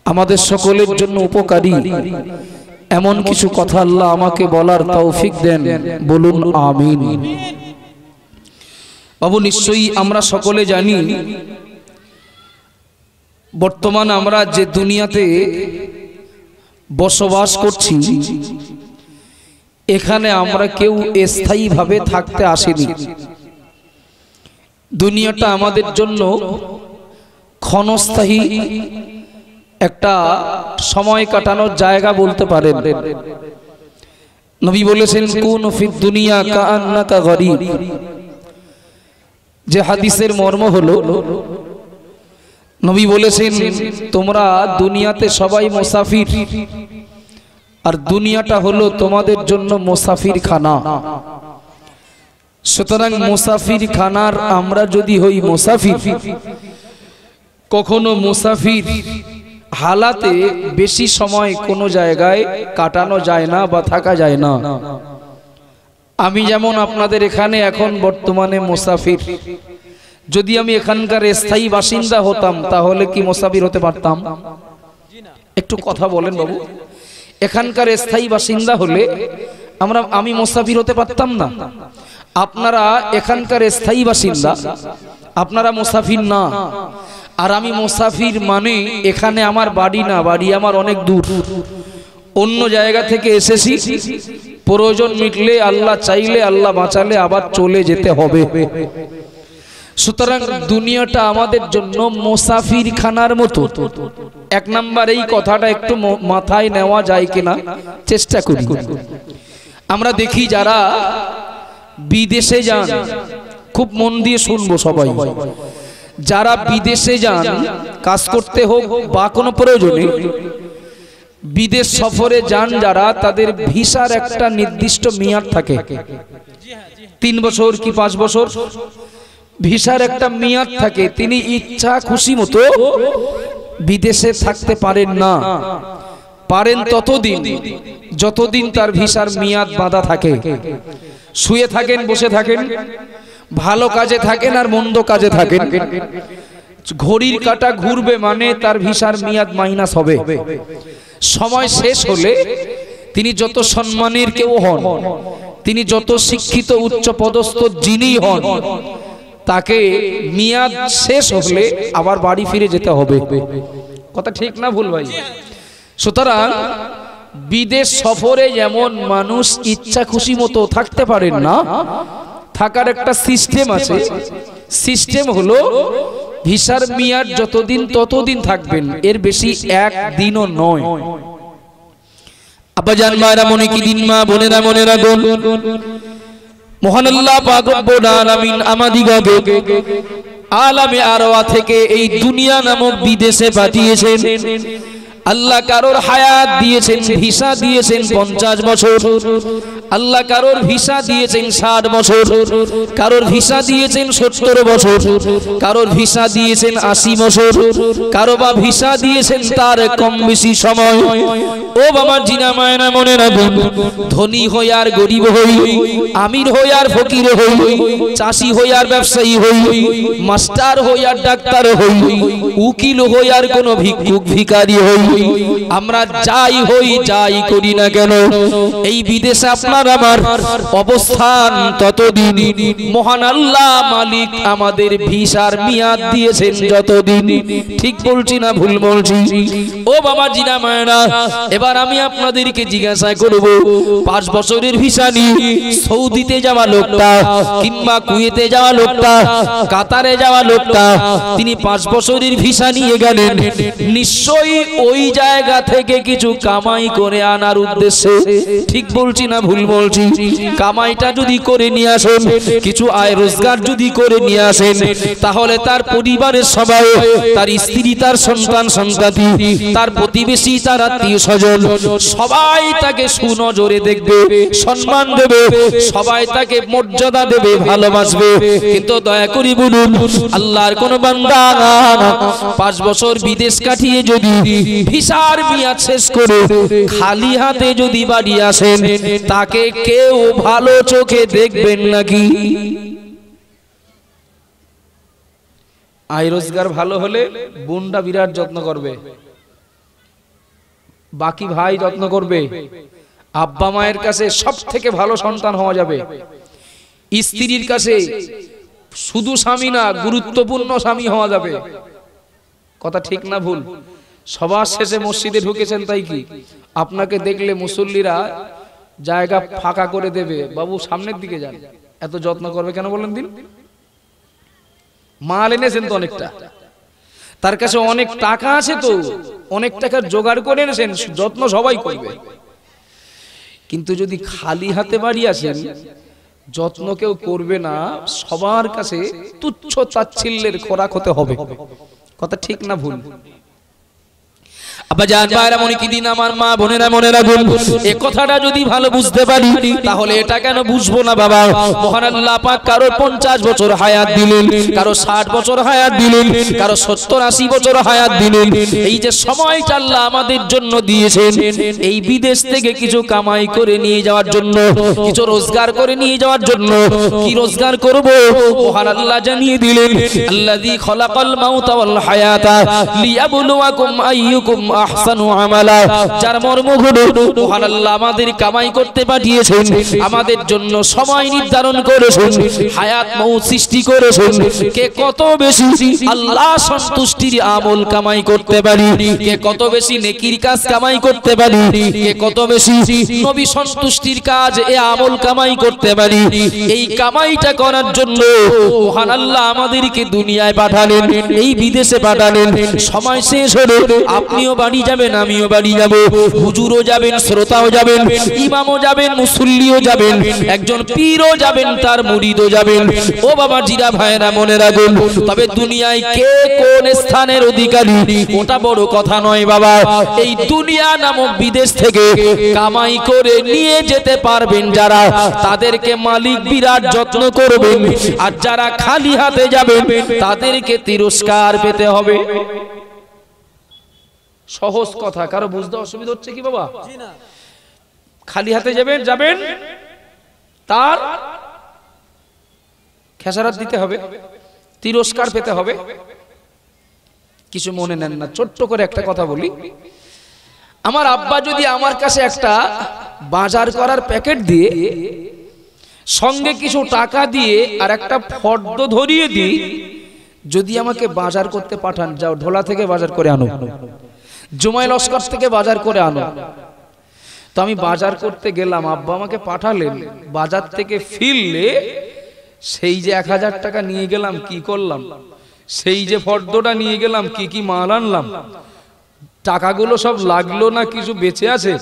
আমাদের সকলের জন্য উপকারী এমন কিছু কথা আল্লাহ আমাকে বলার তৌফিক দেন, বলুন আমিন। বাবু, নিশ্চয়ই আমরা সকলে জানি বর্তমান আমরা যে দুনিয়াতে বসবাস করছি, এখানে আমরা কেউ স্থায়ীভাবে থাকতে আসেনি। দুনিয়াটা আমাদের জন্য ক্ষণস্থায়ী একটা সময় কাটানোর জায়গা বলতে পারেন। নবী বলেছেন, কুন ফিদ দুনিয়া কাআন্নাকা গরীব। যে হাদিসের মর্ম হলো, নবী বলেছেন, তোমরা দুনিয়াতে সবাই মুসাফির, আর দুনিয়াটা হলো তোমাদের জন্য মুসাফির খানা। সুতরাং মুসাফির খানার আমরা যদি হই মুসাফির, কখনো মুসাফির হালাতে বেশি সময় কোনো জায়গায় কাটানো যায় না বা থাকা যায় না। আমি যেমন আপনাদের এখানে এখন বর্তমানে মুসাফির, যদি আমি এখানকার স্থায়ী বাসিন্দা হতাম তাহলে কি মুসাফির হতে পারতাম? একটু কথা বলেন বাবু। এখানকার স্থায়ী বাসিন্দা হলে আমি মুসাফির হতে পারতাম না। আপনারা এখানকার স্থায়ী বাসিন্দা, আপনারা মুসাফির না। আর আমি মুসাফির মানে এখানে আমার বাড়ি না, বাড়ি আমার অনেক দূর, অন্য জায়গা থেকে এসেছি। প্রয়োজন মিটলে, আল্লাহ চাইলে, আল্লাহ বাঁচালে আবার চলে যেতে হবে। সুতরাং দুনিয়াটা আমাদের জন্য মুসাফির খানার মতো। এক নাম্বার এই কথাটা একটু মাথায় নেওয়া যায় কিনা চেষ্টা করি। আমরা দেখি যারা বিদেশে যান, খুব মন দিয়ে শুনবো সবাই, যারা বিদেশে যান কাজ করতে হোক বা কোনো প্রয়োজনে বিদেশ সফরে যান যারা, তাদের ভিসার একটা নির্দিষ্ট মেয়াদ থাকে, 3 বছর কি 5 বছর ভিসার একটা মেয়াদ থাকে। তিনি ইচ্ছা খুশি মতো বিদেশে থাকতে পারেন না। পারেন ততদিন যতদিন তার ভিসার মেয়াদ বাঁধা থাকে। শুয়ে থাকেন, বসে থাকেন, ভালো কাজে থাকেন আর মন্দ কাজে থাকেন, ঘড়ির কাঁটা ঘুরবে মানে তার ভিসার মেয়াদ মাইনাস হবে। সময় শেষ হলে তিনি যত সম্মানের কেউ হন, তিনি যত শিক্ষিত উচ্চ পদস্থ যিনি হন, তাকে মেয়াদ শেষ হলে আবার বাড়ি ফিরে যেতে হবে। কথা ঠিক না ভুল ভাই? সুতরাং বিদেশ সফরে যেমন মানুষ ইচ্ছা খুশি মতো থাকতে পারেন না, থাকার একটা সিস্টেম আছে। সিস্টেম হলো ভিসার মেয়াদ যতদিন ততদিন থাকবেন, এর বেশি একদিনও নয়। আব্বাজান মায়েরা, মনে কি দিন, মা বোনেরা মনে রাখুন, মহান আল্লাহ পাক রব্বুল আলামিন আমাদিগকে আলামে আরওয়া থেকে এই দুনিয়া নামক বিদেশে পাঠিয়েছেন। আল্লাহ কারোর হায়াত দিয়েছেন, ভিসা দিয়েছেন 50 বছর, আল্লাহ কারোর ভিসা দিয়েছেন 60 বছর, কারোর ভিসা দিয়েছেন 70 বছর, কারোর ভিসা দিয়েছেন 80 বছর, কারো বা ভিসা দিয়েছেন তার কম বেশি সময়। ও বাবা জিনা মায়না, মনে রাখুন, ধনী হই আর গরিব হই, আমির হই আর ফকির হই, চাষি হই আর ব্যবসায়ী হই, মাস্টার হই আর ডাক্তার হই, উকিল হই আর কোন ভিক্ষুক ভিখারি হই, আমরা যাই হই যাই করি না কেন, এই বিদেশে আপনার আমার অবস্থান ততদিন মহান আল্লাহ মালিক আমাদের ভিসার মেয়াদ দিয়েছেন যতদিন। ঠিক বলছি না ভুল বলছি? ও বাবা জিনা মায়েরা, এবার আমি আপনাদেরকে জিজ্ঞাসা করব, 5 বছরের ভিসা নিয়ে সৌদিতে যাওয়া লোকটা, কিংবা কুয়েতে যাওয়া লোকটা, কাতারে যাওয়া লোকটা, তিনি 5 বছরের ভিসা নিয়ে গেলেন, নিশ্চয়ই ওই জায়গা থেকে কিছু কামাই করে আনার উদ্দেশ্যে। ঠিক বলছি না ভুল বলছি? কামাইটা যদি করে নিয়ে আসেন, কিছু আয় রোজগার যদি করে নিয়ে আসেন, তাহলে তার পরিবারের সবাই, তার স্ত্রী, তার সন্তান সন্ততি, তার প্রতিবেশী, তার আত্মীয় স্বজন সবাই তাকে সুনজরে দেখবে, সম্মান দেবে, সবাই তাকে মর্যাদা দেবে, ভালোবাসবে। কিন্তু দয়া করে বলুন, আল্লাহর কোন বান্দা 5 বছর বিদেশ কাটিয়ে যদি ভিসার মেয়াদ শেষ করে খালি হাতে যদি বাড়ি আসেন, তাকে কেউ ভালো চোখে দেখবেন নাকি? আয় রোজগার ভালো হলে বোনটা বিরাট যত্ন করবে, বাকি ভাই যত্ন করবে। আব্বা মায়ের কাছে সব থেকে ভালো সন্তান হওয়া যাবে। স্ত্রীর কাছে শুধু স্বামী না, গুরুত্বপূর্ণ স্বামী হওয়া যাবে। কথা ঠিক না ভুল? সবার শেষে মসজিদে ঢুকেছেন তাই কি আপনাকে দেখলে মুসল্লিরা জায়গা ফাঁকা করে দেবে, বাবু সামনের দিকে যান, এত যত্ন করবে কেন বলেন দিন? মাল এনেছেন তো অনেকটা, তার কাছে অনেক টাকা আছে, তো অনেক টাকা জোগাড় করে এনেছেন, যত্ন সবাই করবে। কিন্তু যদি খালি হাতে বাড়ি আসেন, যত্ন কেউ করবে না, সবার কাছে তুচ্ছ তাচ্ছিল্যের খোরাক হতে হবে। কথা ঠিক না ভুল? আব্বাজান ভাইরা মনে কি দিন আমার মা বোনেরা মনে রাখুন, এই কথাটা যদি ভালো বুঝতে পারি তাহলে এটা কেন বুঝবো না বাবা? মহান আল্লাহ পাক কারো 50 বছর হায়াত দিলেন, কারো 60 বছর হায়াত দিলেন, কারো 70-80 বছর হায়াত দিলেন। এই যে সময়টা আল্লাহ আমাদের জন্য দিয়েছেন, এই বিদেশ থেকে কিছু কামাই করে নিয়ে যাওয়ার জন্য, কিছু রোজগার করে নিয়ে যাওয়ার জন্য। কি রোজগার করব? মহান আল্লাহ জানিয়ে দিলেন, আল্লাযী খলাকাল মাউতা ওয়াল হায়াতা লিয়াবলুয়াকুম আইয়ুকুম আহসানু আমালা। যার মর্ম হলো মহান আল্লাহ আমাদের কামাই করতে পাঠিয়েছেন, আমাদের জন্য সময় নির্ধারণ করেছেন, হায়াত মউত সৃষ্টি করেছেন। কে কত বেশি আল্লাহ সন্তুষ্টির আমল কামাই করতে পারি, কে কত বেশি নেকির কাজ কামাই করতে পারি, কে কত বেশি নবী সন্তুষ্টির কাজ এ আমল কামাই করতে পারি, এই কামাইটা করার জন্য মহান আল্লাহ আমাদেরকে দুনিয়ায় পাঠালেন, এই বিদেশে পাঠালেন। সময় শেষ হলো আপনিও বাড়ি যাবেন, আমিও বাড়ি যাব, হুজুরও যাবেন, শ্রোতাও যাবেন, ইমামও যাবেন, মুসল্লিও যাবেন, একজন পীরও যাবেন, তার মুরিদও যাবেন। ও বাবা জিরা ভাইরা মনে রাখুন, তবে দুনিয়ায় কে কোন স্থানের অধিকারী ওটা বড় কথা নয় বাবা। এই দুনিয়া নামক বিদেশ থেকে কামাই করে নিয়ে যেতে পারবেন যারা, তাদেরকে মালিক বিরাট যত্ন করবেন, আর যারা খালি হাতে যাবেন তাদেরকে তিরস্কার পেতে হবে। সহজ কথা, কারো বুঝতে অসুবিধা হচ্ছে কি বাবা? খালি হাতে যাবেন, তার খেসারত দিতে হবে, তিরস্কার পেতে হবে। কিছু মনে নেন না, ছোট্ট করে একটা কথা বলি। আমার আব্বা যদি আমার কাছে একটা বাজার করার প্যাকেট দিয়ে, সঙ্গে কিছু টাকা দিয়ে আর একটা ফর্দ ধরিয়ে দিই, যদি আমাকে বাজার করতে পাঠান, যাও ঢোলা থেকে বাজার করে আনো, জুমাই লস্কর থেকে বাজার করে আনো, তো আমি বাজার করতে গেলাম, আব্বা আমাকে পাঠালেন, বাজার থেকে ফিরলে সেই যে 1000 টাকা নিয়ে গেলাম, কি করলাম, সেই যে ফর্দটা নিয়ে গেলাম, কি কি মাল আনলাম, টাকাগুলো সব লাগলো না কিছু বেঁচে আছে,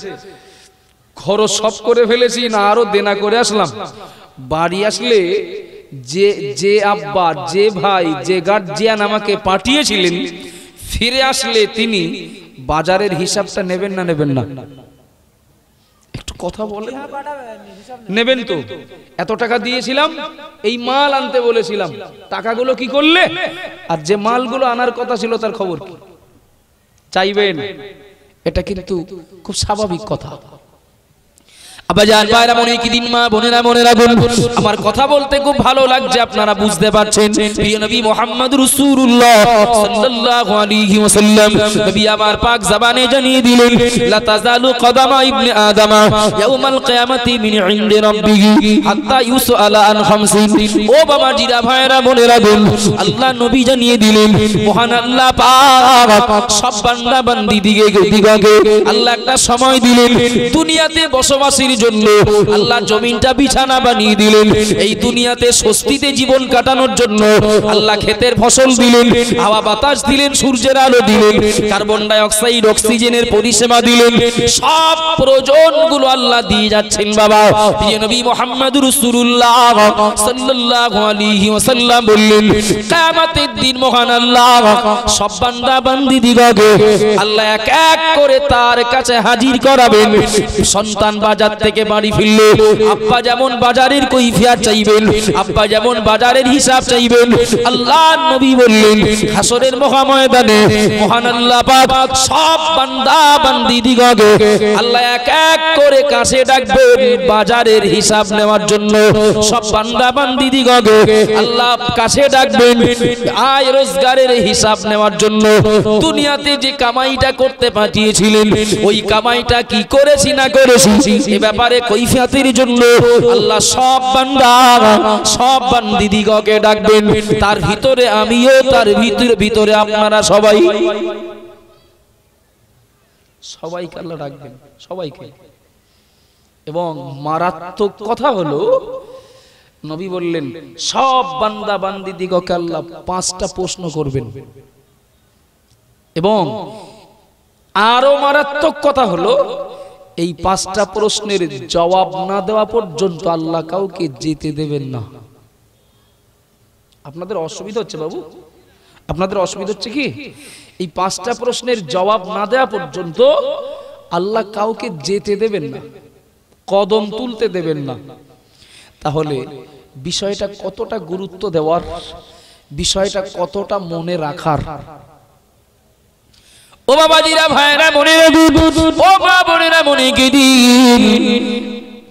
খরচ সব করে ফেলেছি না আরো দেনা করে আসলাম। বাড়ি আসলে যে আব্বা, যে ভাই, যে গার্জিয়ান আমাকে পাঠিয়েছিলেন, ফিরে আসলে তিনি বাজারের হিসাবটা নেবেন না নেবেন না? একটু কথা বলেন। নেবেন তো? এত টাকা দিয়েছিলাম, এই মাল আনতে বলেছিলাম, টাকাগুলো কি করলে? আর যে মালগুলো আনার কথা ছিল তার খবর কি? চাইবেন। এটা কিন্তু খুব স্বাভাবিক কথা। আব্বাজান ভাইরা মনে কি দিন, মা বোনেরা মনে রাখুন, আমার কথা বলতে খুব ভালো লাগছে, আপনারা বুঝতে পারছেন। প্রিয় নবী মুহাম্মদ রাসূলুল্লাহ সাল্লাল্লাহু আলাইহি ওয়াসাল্লাম নবী আমার পাক জবানে জানিয়ে দিলেন, লা তাজালু কদামা ইবনে আদম ইয়াউমাল কিয়ামাতি মিন ইনদি রাব্বিহি হাত্তা ইউসআলা আন খামসিন। ও বাবা জিরা ভাইরা মনে রাখুন, আল্লাহ নবী জানিয়ে দিলেন, মহান আল্লাহ পাক সব বান্দা বান্দি দিগকে আল্লাহ একটা সময় দিলেন, দুনিয়াতে বসবাসের জন্য আল্লাহ জমিনটা বিছানা বানিয়ে দিলেন, এই দুনিয়াতে স্বস্তিতে জীবন কাটানোর জন্য আল্লাহ ক্ষেতের ফসল দিলেন, হাওয়া বাতাস দিলেন, সূর্যের আলো দিলেন, কার্বন ডাই অক্সাইড অক্সিজেনের পরিষেবা দিলেন, সব প্রয়োজনগুলো আল্লাহ দিয়ে যাচ্ছেন বাবা। প্রিয় নবী মুহাম্মদ রাসূলুল্লাহ সাল্লাল্লাহু আলাইহি ওয়াসাল্লাম বললেন, কিয়ামতের দিন মহান আল্লাহ সব বান্দা বান্দি দিগকে আল্লাহ এক এক করে তার কাছে হাজির করাবেন। সন্তান বাজার থেকে থেকে বাড়ি ফিরলে আব্বা যেমন বাজারের কৈফিয়ত চাইবেন, আব্বা যেমন বাজারের হিসাব চাইবেন, আল্লাহর নবী বললেন হাসরের মহাময়দানে মহান আল্লাহ পাক সব বান্দা বান্দীদিগকে আল্লাহ এক এক করে কাছে ডাকবেন বাজারের হিসাব নেওয়ার জন্য। সব বান্দা বান্দীদিগকে আল্লাহ কাছে ডাকবেন আয় রোজগারের হিসাব নেওয়ার জন্য। দুনিয়াতে যে কামাইটা করতে পাঠিয়েছিলেন ওই কামাইটা কি করেছি না করেছি এ ব্যাপারে কৈফিয়তের জন্য আল্লাহ সব বান্দা সব বান্দীদিগকে ডাকবেন। তার ভিতরে আমিও, তার ভিতরে আপনারা সবাইকে আল্লাহ ডাকবেন, সবাইকে। এবং মারাত্মক কথা হলো নবী বললেন সব বান্দা বান্দীদিগকে আল্লাহ 5টা প্রশ্ন করবেন। এবং আরো মারাত্মক কথা হলো এই 5টা প্রশ্নের জবাব না দেওয়া পর্যন্ত আল্লাহ কাউকে যেতে দেবেন না। আপনাদের অসুবিধা হচ্ছে বাবু? আপনাদের অসুবিধা হচ্ছে কি? এই 5টা প্রশ্নের জবাব না দেওয়া পর্যন্ত আল্লাহ কাউকে যেতে দেবেন না, কদম তুলতে দেবেন না। তাহলে বিষয়টা কতটা গুরুত্ব দেওয়ার, বিষয়টা কতটা মনে রাখার। ও বাবাজিরা, ভাইরা, মনে রাখুন, ও মা বোনেরা, মনে গেদিন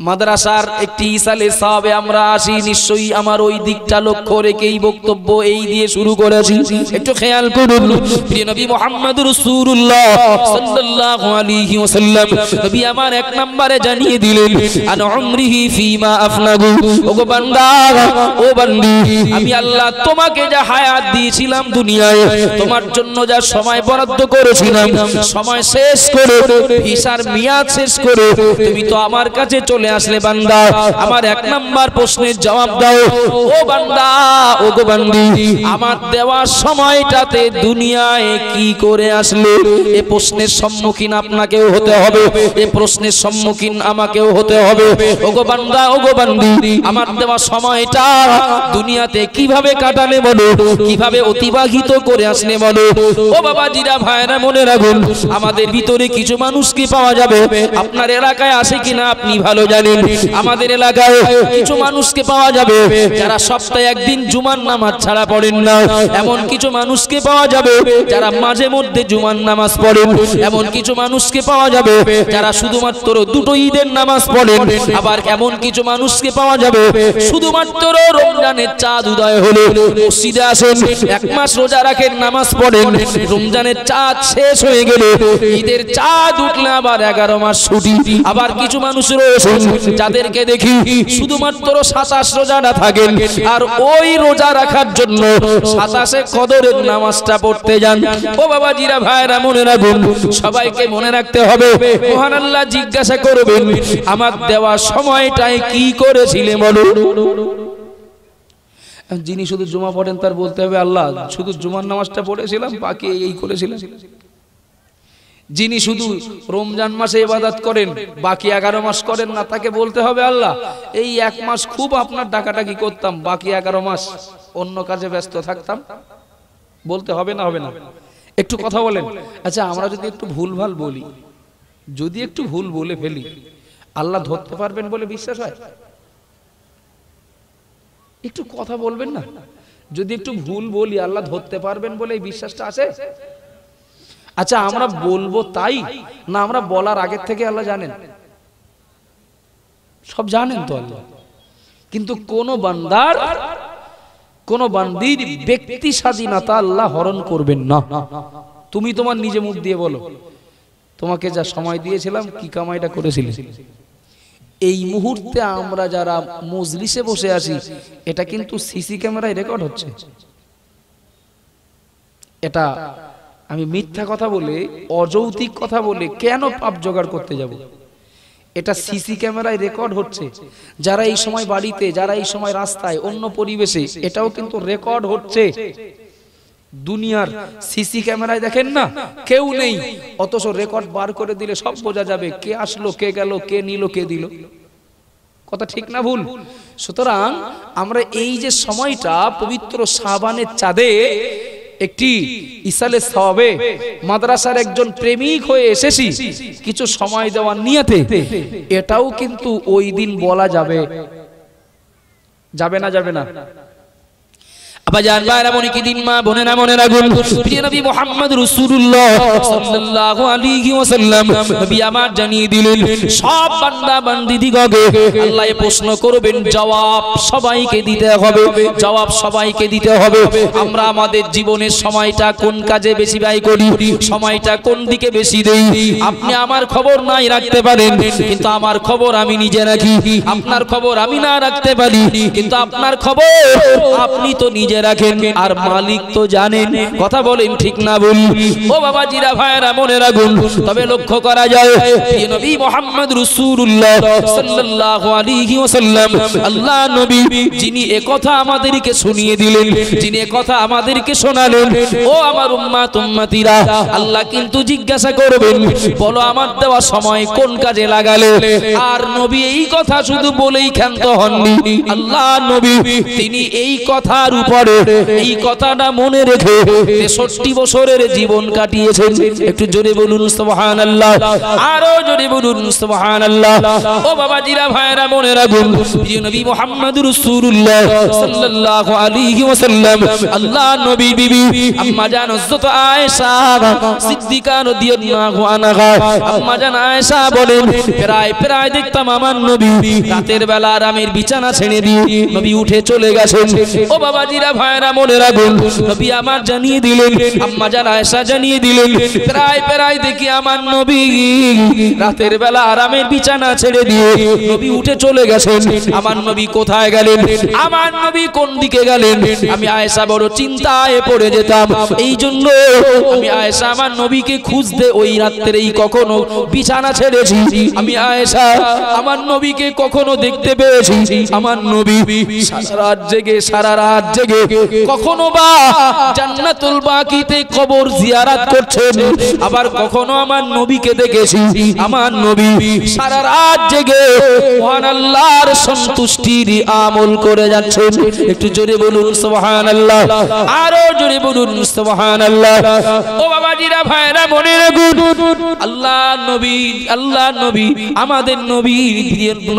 মাদ্রাসার একটি ইসালে সাহাবে আমরা আসি, নিশ্চয়ই আমার ওই দিকটা লক্ষ্য রেখেই বক্তব্য এই দিয়ে শুরু করেছি। একটু খেয়াল করুন, প্রিয় নবী মুহাম্মদুর রাসূলুল্লাহ সাল্লাল্লাহু আলাইহি ওয়াসাল্লাম নবী আমার 1 নম্বরে জানিয়ে দিলেন আন উমরিহি ফিমা আফনাগু। ওগো বান্দা, ও বান্দি, আমি আল্লাহ তোমাকে যা হায়াত দিয়েছিলাম দুনিয়ায়, তোমার জন্য যা সময় বরাদ্দ করেছিলাম, সময় শেষ করে ভিসার মেয়াদ শেষ করে তুমি তো আমার কাছে চলে আসলে বান্দা, আমার 1 নম্বর প্রশ্নের জবাব দাও। ও বান্দা, ও গো বান্দি, আমার দেওয়া সময়টাতে দুনিয়ায় কি করে আসলে? এই প্রশ্নের সম্মুখীন আপনাকেও হতে হবে, এই প্রশ্নের সম্মুখীন আমাকেও হতে হবে। ও গো বান্দা, ও গো বান্দি, আমার দেওয়া সময়টা দুনিয়াতে কিভাবে কাটালে বলো, কিভাবে অতিবাহিত করে আসলে বলো। ও বাবাজিরা, ভাইরা, মনে রাখুন, আমাদের ভিতরে কিছু মানুষকে পাওয়া যাবে, আপনার এলাকায় আসে কিনা আপনি ভালো জানেন। আমাদের এলাকায় কিছু মানুষকে পাওয়া যাবে যারা সপ্তাহে একদিন জুমার নামাজ ছাড়া পড়েন না। এমন কিছু মানুষকে পাওয়া যাবে যারা মাঝে মধ্যে জুমার নামাজ পড়েন। এমন কিছু মানুষকে পাওয়া যাবে যারা শুধুমাত্র 2টো ঈদের নামাজ পড়েন। আবার এমন কিছু মানুষকে পাওয়া যাবে শুধুমাত্র রমজানের চাঁদ উদয় হলে মসজিদে আসেন, 1 মাস রোজা রাখেন, নামাজ পড়েন, রমজানের চাঁদ শেষ হয়ে গেলে ঈদের চাঁদ উঠলে আবার 11 মাস ছুটি। আবার কিছু মানুষ রয়েছে যাদেরকে দেখি শুধুমাত্র 27 রোজাটা থাকেন, আর ওই রোজা রাখার জন্য 27 কদরের নামাজটা পড়তে যান। ও বাবাজিরা, ভাইরা, মনে রাখুন, সবাইকে মনে রাখতে হবে মহান আল্লাহ জিজ্ঞাসা করবেন আমার দেওয়া সময়টায় কি করেছিলে বলো। যিনি শুধু জুমা পড়েন তার বলতে হবে আল্লাহ শুধু জুমার নামাজটা পড়েছিলাম, বাকি এই করেছিলাম। যিনি শুধু রমজান মাসে ইবাদত করেন, বাকি 11 মাস করেন না, তাকে বলতে হবে আল্লাহ এই 1 মাস খুব আপনার ডাকাডাকি করতাম, বাকি 11 মাস অন্য কাজে ব্যস্ত থাকতাম। বলতে হবে না? হবে না? একটু কথা বলেন। আচ্ছা, আমরা যদি একটু ভুলভাল বলি, যদি একটু ভুল বলে ফেলি, আল্লাহ ধরতে পারবেন বলে বিশ্বাস হয়? একটু কথা বলবেন না? যদি একটু ভুল বলি আল্লাহ ধরতে পারবেন বলে এই বিশ্বাসটা আছে? আচ্ছা, আমরা বলবো তাই না আমরা বলার আগে থেকে আল্লাহ জানেন? সব জানেন তো আল্লাহ। কিন্তু কোন বান্দির ব্যক্তি স্বাধীনতা আল্লাহ হরণ করবেন না। তুমি তোমার নিজে মুখ দিয়ে বলো তোমাকে যা সময় দিয়েছিলাম কি কামাইটা করেছিলে। এই মুহূর্তে আমরা যারা মজলিসে বসে আছি এটা কিন্তু সিসি ক্যামেরায় রেকর্ড হচ্ছে। এটা আমি মিথ্যা কথা বলে, অযৌক্তিক কথা বলে কেন পাপ জোগাড় করতে যাব? এটা সিসি ক্যামেরায় রেকর্ড হচ্ছে। যারা এই সময় বাড়িতে, যারা এই সময় রাস্তায়, অন্য পরিবেশে, এটাও কিন্তু রেকর্ড হচ্ছে। দুনিয়ার সিসি ক্যামেরায় দেখেন না কেউ নেই, অথচ রেকর্ড বার করে দিলে সব বোঝা যাবে কে আসলো, কে গেল, কে নিল, কে দিল। কথা ঠিক না ভুল? সুতরাং আমরা এই যে সময়টা পবিত্র শাবানের চাঁদে একটি ইসালে সওয়াবে মাদ্রাসার একজন প্রেমিক হয়ে এসেছি কিছু সময় দেওয়ার নিয়তে, এটাও কিন্তু ওই দিন বলা যাবে, যাবে না? যাবে না? আবাজান ভাইরা মনে কি দিন মা বোনেরা মনে রাখুন, প্রিয় নবী মুহাম্মদ রাসূলুল্লাহ সাল্লাল্লাহু আলাইহি ওয়াসাল্লাম নবী আমার জানিয়ে দিলেন সব বান্দা বান্দীদিগকে আল্লাহ প্রশ্ন করবেন, জবাব সবাইকে দিতে হবে, জবাব সবাইকে দিতে হবে। আমরা আমাদের জীবনের সময়টা কোন কাজে বেশি ব্যয় করি, সময়টা কোন দিকে বেশি দেই? আপনি আমার খবর নাই রাখতে পারেন, কিন্তু আমার খবর আমি নিজে রাখি। আপনার খবর আমি না রাখতে পারি, কিন্তু আপনার খবর আপনি তো নিজে রাখেন, আর মালিক তো জানেন। কথা বলেন ঠিক না ভুল? ও বাবাজিরা ভাইরা মনে রাখুন। তবে লক্ষ্য করা যায় নবী মুহাম্মদ রাসূলুল্লাহ সাল্লাল্লাহু আলাইহি ওয়াসাল্লাম আল্লাহ নবী যিনি একথা আমাদেরকে শুনিয়ে দিলেন, যিনি একথা আমাদেরকে শোনালেন, ও আমার উম্মত উম্মতিরা, আল্লাহ কিন্তু জিজ্ঞাসা করবেন, বলো আমার দেওয়া সময় কোন কাজে লাগালে? আর নবী এই কথা শুধু বলেই ক্ষান্ত হননি। আল্লাহ নবী তিনি এই কথার উপর এই কথাটা মনে রেখে 63 বছরের জীবন কাটিয়েছেন। একটু জোরে বলুন সুবহানাল্লাহ, আরো জোরে বলুন সুবহানাল্লাহ। ও বাবাজিরা ভাইরা মনে রাখুন, প্রিয় নবী মুহাম্মদুর রাসূলুল্লাহ সাল্লাল্লাহু আলাইহি ওয়াসাল্লাম আল্লাহ নবী বিবি আম্মা জান হযরত আয়েশা সিদ্দিকা রাদিয়াল্লাহু আনহা, আম্মা জান আয়েশা বলেন, প্রায় দেখতাম আমার নবী রাতের বেলা আরামের বিছানা ছেড়ে দিয়ে নবী উঠে চলে গেছেন। ও বাবাজিরা ভাইরা মনে রাখুন, নবী আমার জানিয়ে দিলেন, আম্মা জান আয়েশা জানিয়ে দিলেন, প্রায় দেখি আমার নবী রাতের বেলা আরামের বিছানা ছেড়ে দিয়ে নবী উঠে চলে গেছেন। আমার নবী কোথায় গেলেন? আমার নবী কোন দিকে গেলেন? আমি আয়েশা বড় চিন্তায় পড়ে যেতাম। এই জন্য আমি আয়েশা আমার নবীকে খুঁজতে ওই রাত্রেই কখনো বিছানা ছেড়েছি। আমি আয়েশা আমার নবীকে কখনো দেখতে পেয়েছি আমার নবী সারা রাত জেগে কখনো বা জান্নাতুল বাকিতে কবর জিয়ারত করছেন, আবার কখনো আমার নবীকে দেখেছি আমার নবী সারা রাত জেগে মহান আল্লাহর সন্তুষ্টির আমল করে যাচ্ছেন। একটু জোরে বলুন সুবহানাল্লাহ, আরো জোরে বলুন সুবহানাল্লাহ। ও বাবাজিরা ভাইরা মনে রাখুন, আল্লাহ নবী আমাদের নবী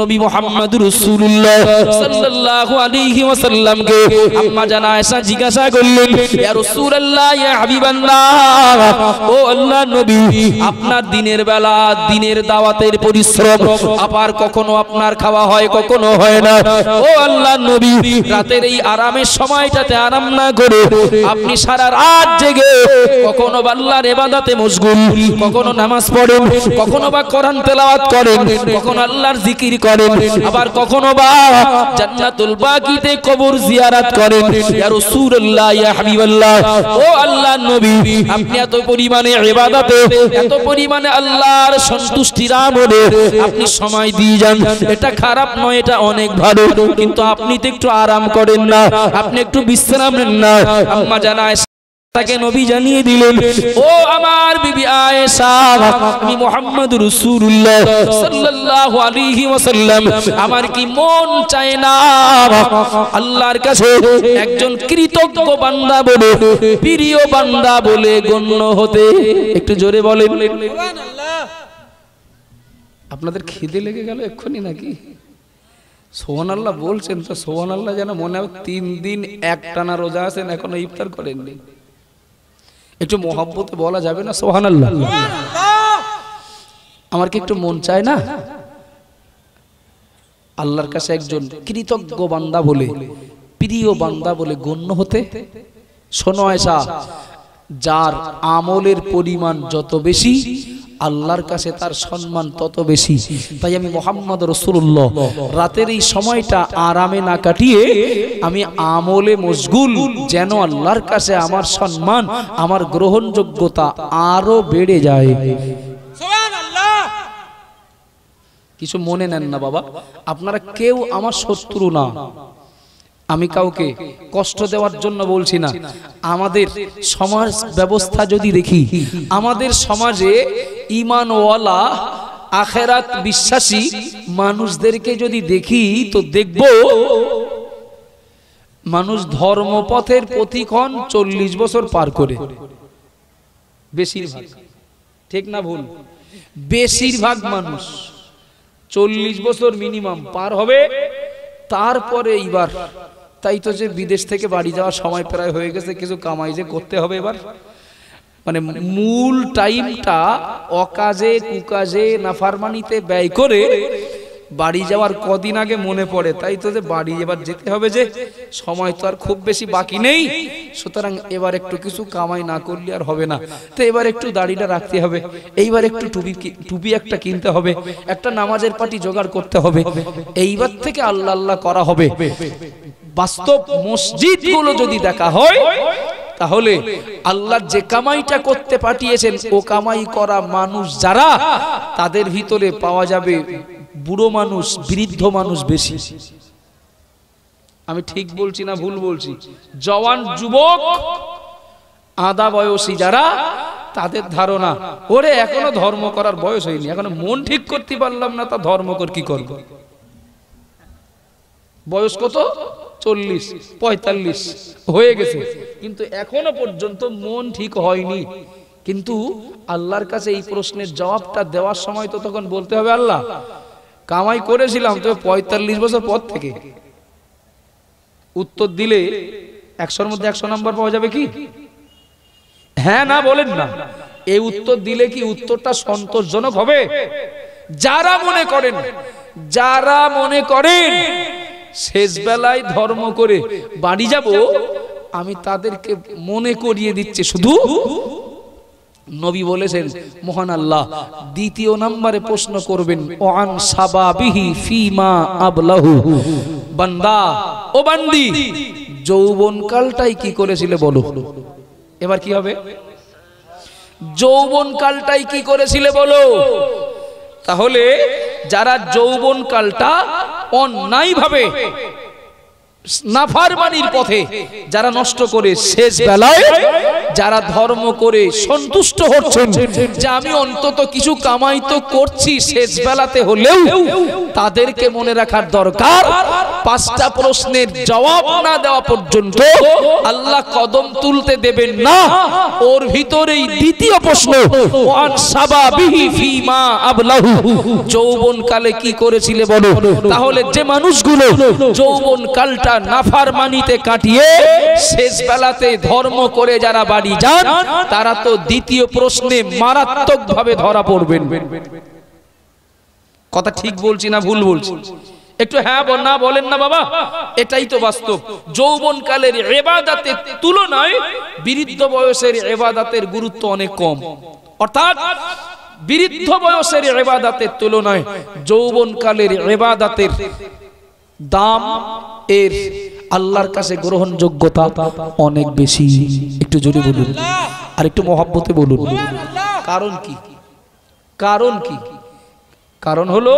নবী মুহাম্মদুর রাসূলুল্লাহ সাল্লাল্লাহু আলাইহি ওয়াসাল্লামকে আম্মা জান আয়েশা জিজ্ঞাসা করলেন, ইয়া রাসূলুল্লাহ, ইয়া হাবিবাল্লাহ, ও আল্লাহ নবী, আপনার দিনের বেলা দিনের দাওয়াতের পরিশ্রম, আবার কখনো আপনার খাওয়া হয় কখনো হয় না। ও আল্লাহ নবী, রাতের এই আরামের সময়টাতে আরাম না করে আপনি সারা রাত জেগে কখনো আল্লাহর ইবাদতে মশগুল, কখনো নামাজ পড়েন, কখনো বা কোরআন তেলাওয়াত করেন, কখনো আল্লাহর জিকির করেন, আবার কখনো বা জান্নাতুল বাকিতে কবর জিয়ারত করেন। ইয়া রাসূলুল্লাহ, ইয়া হাবিবাল্লাহ, ও আল্লাহর নবী, আপনি এত পরিমাণে ইবাদতে, এত পরিমাণে আল্লাহর সন্তুষ্টির আমলে আপনি সময় দিয়ে যান, এটা খারাপ নয়, এটা অনেক ভালো, কিন্তু আপনি তো একটু আরাম করেন না, আপনি একটু বিশ্রাম নেন না। আম্মা জান আয়েশা তাকে নবী জানিয়ে দিলেন, ও আমার বিবি আয়েশা, আমি মুহাম্মদুর রাসূলুল্লাহ সাল্লাল্লাহু আলাইহি ওয়াসাল্লাম আমার কি মন চায় না আল্লাহর কাছে একজন কৃতজ্ঞ বান্দা বলে, প্রিয় বান্দা বলে গণ্য হতে? একটু জোরে বলেন সুবহানাল্লাহ। আপনাদের খিদে লেগে গেল এক্ষুনি নাকি? সুবহানাল্লাহ বলছেন তো সুবহানাল্লাহ যেন মনে হয় 3 দিন একটানা রোজা আছেন, এখনো ইফতার করেননি। একটু মহব্বতে বলা যাবে না সুবহানাল্লাহ? আমার কি একটু মন চায় না আল্লাহর কাছে একজন কৃতজ্ঞ বান্দা বলে, প্রিয় বান্দা বলে গণ্য হতে? শোনো আয়েশা, যার আমলের পরিমাণ যত বেশি আল্লাহর কাছে তার সম্মান তত বেশি। তাই আমি মুহাম্মদ রাসূলুল্লাহ রাতের এই সময়টা আরামে না কাটিয়ে আমি আমলে মশগুল, যেন আল্লাহর কাছে আমার সম্মান, আমার গ্রহণযোগ্যতা আরো বেড়ে যায়। সুবহানাল্লাহ। কিছু মনে নেন না বাবা, আপনারা কেউ আমার শত্রু না, আমি কাউকে কষ্ট দেওয়ার জন্য বলছি না। আমাদের সমাজ ব্যবস্থা যদি দেখি, আমাদের সমাজে ঈমানওয়ালা আখিরাত বিশ্বাসী মানুষদেরকে যদি দেখি, তো দেখব মানুষ ধর্মপথের প্রতিক্ষণ 40 বছর পার করে, বেশিরভাগ, ঠিক না ভুল? বেশিরভাগ মানুষ 40 বছর মিনিমাম পার হবে, তারপরে এইবার তাই তো যে বিদেশ থেকে বাড়ি যাওয়ার সময় প্রায় হয়ে গেছে, কিছু কামাই যে করতে হবে এবার, মানে মূল টাইমটা অকাজে কুকাজে নাফরমানিতে ব্যয় করে বাড়ি যাওয়ার কদিন আগে মনে পড়ে তাই তো যে বাড়ি এবার যেতে হবে, যে সময় তো আর খুব বেশি বাকি নেই, সুতরাং এবার একটু কিছু কামাই না করলে আর হবে না, তো এবার একটু দাড়িটা রাখতে হবে, এইবার একটু টুপি একটা কিনতে হবে, একটা নামাজের পাটি জোগাড় করতে হবে, এইবার থেকে আল্লাহ আল্লাহ করা হবে। বাস্তব মসজিদগুলো যদি দেখা হয় তাহলে আল্লাহ যে কামাইটা করতে পাঠিয়েছেন ও কামাই করা মানুষ যারা, তাদের ভিতরে পাওয়া যাবে বুড়ো মানুষ, বৃদ্ধ মানুষ বেশি। আমি ঠিক বলছি না ভুল বলছি? জওয়ান যুবক আধা বয়সী যারা, তাদের ধারণা ওরে এখনো ধর্ম করার বয়স হয়নি, এখনো মন ঠিক করতে পারলাম না, তা ধর্ম কর কি করব? বয়স কত? 40-45 হয়ে গেছে, কিন্তু এখনো পর্যন্ত মন ঠিক হয়নি। কিন্তু আল্লাহর কাছে এই প্রশ্নের জবাবটা দেওয়ার সময় তো তখন বলতে হবে, আল্লাহ কামাই করেছিলাম তো 45 বছর পর থেকে। উত্তর দিলে 100-র মধ্যে 100 নাম্বার পাওয়া যাবে কি? হ্যাঁ না বলেন না? এই উত্তর দিলে কি উত্তরটা সন্তোষজনক হবে? যারা মনে করেন শেষ বেলায় ধর্ম করে বাড়ি যাব, আমি তাদেরকে মনে করিয়ে দিচ্ছি, শুধু নবী বলেছেন মহান আল্লাহ দ্বিতীয় নম্বরে প্রশ্ন করবেন, ওয়ান সাবাবিহি ফিমা আবলাহু, বান্দা ও বান্দি যৌবনকালটাই কি করেছিলে বলো। এবার কি হবে? যৌবনকালটাই কি করেছিলে বলো। তাহলে যারা যৌবনকালটা অন্যায় ভাবে নাফরমানির পথে যারা নষ্ট করে, শেষ বেলায় যারা ধর্ম করে সন্তুষ্ট হচ্ছেন যে আমি অন্তত কিছু কামাই তো করছি শেষ বেলাতে হলেও, তাদেরকে মনে রাখার দরকার 5টা প্রশ্নের জবাব না দেওয়া পর্যন্ত আল্লাহ কদম তুলতে দেবেন না। ওর ভিতরেই দ্বিতীয় প্রশ্ন, ওয়ান সাবাবিহি ফিমা আবলাহু, যৌবনকালে কি করেছিলে বলো। তাহলে যে মানুষগুলো যৌবনকালটা নাফরমানিতে কাটিয়ে শেষ বেলাতে ধর্ম করে যারা বাড়ি যান, তারা তো দ্বিতীয় প্রশ্নে মারাত্মকভাবে ধরা পড়বেন। কথা ঠিক বলছি না ভুল বলছি? একটু হ্যাঁ না বলেন না বাবা, এটাই তো বাস্তব। যৌবনকালের ইবাদতের তুলনায় বৃদ্ধ বয়সের ইবাদতের গুরুত্ব অনেক কম, অর্থাৎ বৃদ্ধ বয়সের ইবাদতের তুলনায় যৌবনকালের ইবাদতের দাম, এর আল্লাহর কাছে গ্রহণযোগ্যতা অনেক বেশি। একটু জোরে বলুন আর একটু মহব্বতে বলুন। কারণ কি? কারণ হলো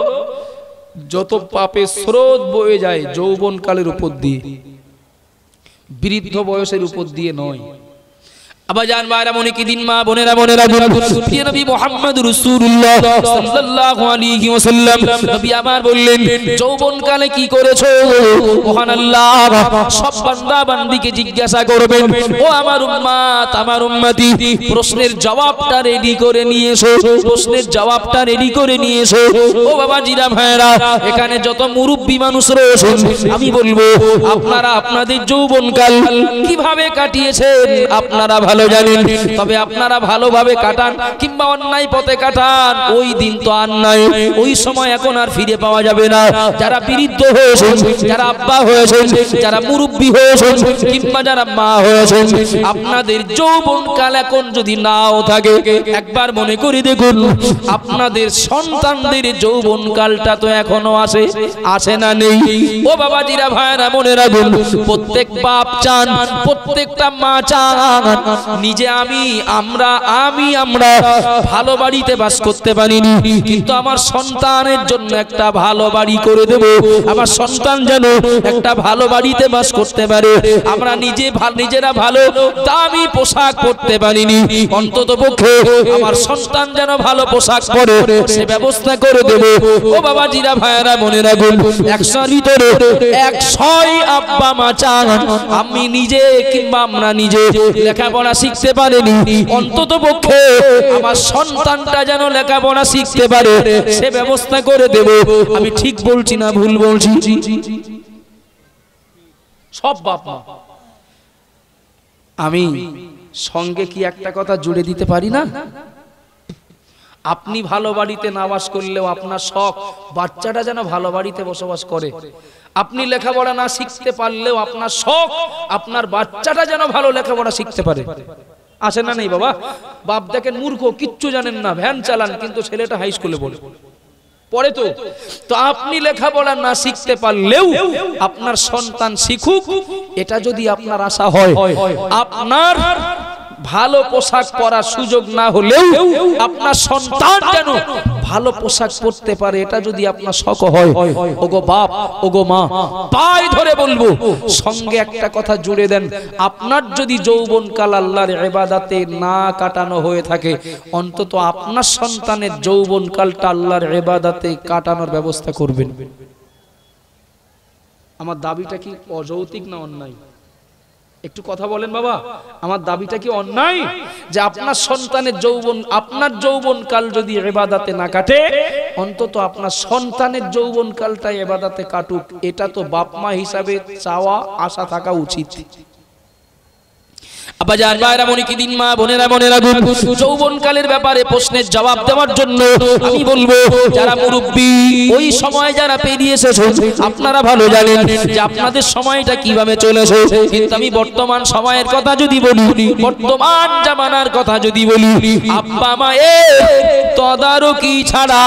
যত পাপের স্রোত বয়ে যায় যৌবনকালের উপর দিয়ে, বৃদ্ধ বয়সের উপর দিয়ে নয়। আবাজান মায়েরা মনে কি দিন, মা বোনেরা প্রিয় নবী মুহাম্মদ রাসূলুল্লাহ সাল্লাল্লাহু আলাইহি ওয়াসাল্লাম নবী আমার বললেন, যৌবনকালে কি করেছো? মহান আল্লাহ সব বান্দা বান্দিকে জিজ্ঞাসা করবেন, ও আমার উম্মত, আমার উম্মতি, প্রশ্নের জবাবটা রেডি করে নিয়ে এসো। ও বাবা জিরা ভাইরা, এখানে যত মুরব্বী মানুষ রয়েছেন, আমি বলবো আপনারা আপনাদের যৌবনকাল কিভাবে কাটিয়েছেন আপনারা ভালো জানেন। তবে আপনারা ভালোভাবে কাটান কিংবা অন্যায় পথে কাটান, ওই দিন তো আর নাই, ওই সময় এখন আর ফিরে পাওয়া যাবে না। যারা বৃদ্ধ হয়েছেন, যারা আব্বা হয়েছেন, যারা মুরব্বী হয়েছেন কিংবা যারা মা হয়েছেন, আপনাদের যৌবনকাল এখন যদি নাও থাকে, একবার মনে করে দেখুন আপনাদের সন্তানদের যৌবনকালটা তো এখনো আছে না নেই? ও বাবাজিরা ভাইরা মনে রাখুন, প্রত্যেক বাপ চান, প্রত্যেকটা মা চান নিজে আমরা ভালো বাড়িতে বাস করতে পারিনি, কিন্তু আমার সন্তানের জন্য একটা ভালো বাড়ি করে দেব, আমার সন্তান যেন একটা ভালো বাড়িতে বাস করতে পারে। আমরা নিজেরা ভালো দামি পোশাক পরতে পারিনি, অন্তত পক্ষে আমার সন্তান যেন ভালো পোশাক পরে সে ব্যবস্থা করে দেব। ও বাবা জিরা ভাইরা মনে রাখুন, 100 ভিতরে 100ই আব্বা মা চান আমি নিজে কিংবা আমরা নিজে লেখাপড়া শিখতে পারিনি, অন্তত পক্ষে আমার সন্তানটা যেন লেখাপড়া শিখতে পারে সে ব্যবস্থা করে দেব। আমি ঠিক বলছি না ভুল বলছি? সব বাপ মা। আমি সঙ্গে কি একটা কথা জুড়ে দিতে পারি না? আপনি ভালো বাড়িতে না বাস করলেও আপনার শখ বাচ্চাটা যেন ভালো বাড়িতে বসবাস করে। আপনি লেখাপড়া না শিখতে পারলেও আপনার শখ আপনার বাচ্চাটা যেন ভালো লেখাপড়া শিখতে পারে। আছে না নেই বাবা? বাপ দেখেন মূর্খ, কিচ্ছু জানেন না, ভ্যান চালান, কিন্তু ছেলেটা হাই স্কুলে পড়ে তো আপনি লেখাপড়া না শিখতে পারলেও আপনার সন্তান শিখুক, এটা যদি আপনার আশা হয়, আপনার ভালো পোশাক পরার সুযোগ না হলেও আপনার সন্তান যেন ভালো পোশাক পরতে পারে, এটা যদি আপনার শখ হয়, ওগো বাপ ওগো মা পায়ে ধরে বলবো, সঙ্গে একটা কথা জুড়ে দেন, আপনার যদি যৌবনকাল আল্লাহর ইবাদতে না কাটানো হয়ে থাকে, অন্তত আপনার সন্তানের যৌবনকালটা আল্লাহর ইবাদতে কাটানোর ব্যবস্থা করবেন। আমার দাবিটা কি অযৌক্তিক না অন্যায়? একটু কথা বলেন বাবা, আমার দাবিটা কি অন্যায় যে আপনার সন্তানের আপনার যৌবনকাল যদি ইবাদতে না কাটে, অন্তত আপনার সন্তানের যৌবনকালটা ইবাদতে কাটুক, এটা তো বাপ মা হিসাবে চাওয়া আশা থাকা উচিত। আব্বাজান ভাইরা মনে কি দিন, মা বোনেরা মনে রাখুন, যৌবনকালের ব্যাপারে প্রশ্নের জবাব দেওয়ার জন্য আমি বলবো, যারা মুরব্বী ওই সময় যারা পেরিয়ে এসেছে আপনারা ভালো জানেন যে আপনাদের সময়টা কিভাবে চলেছে, কিন্তু আমি বর্তমান সময়ের কথা যদি বলি, বর্তমান জামানার কথা যদি বলি, আব্বা মায়ের তদারকি ছাড়া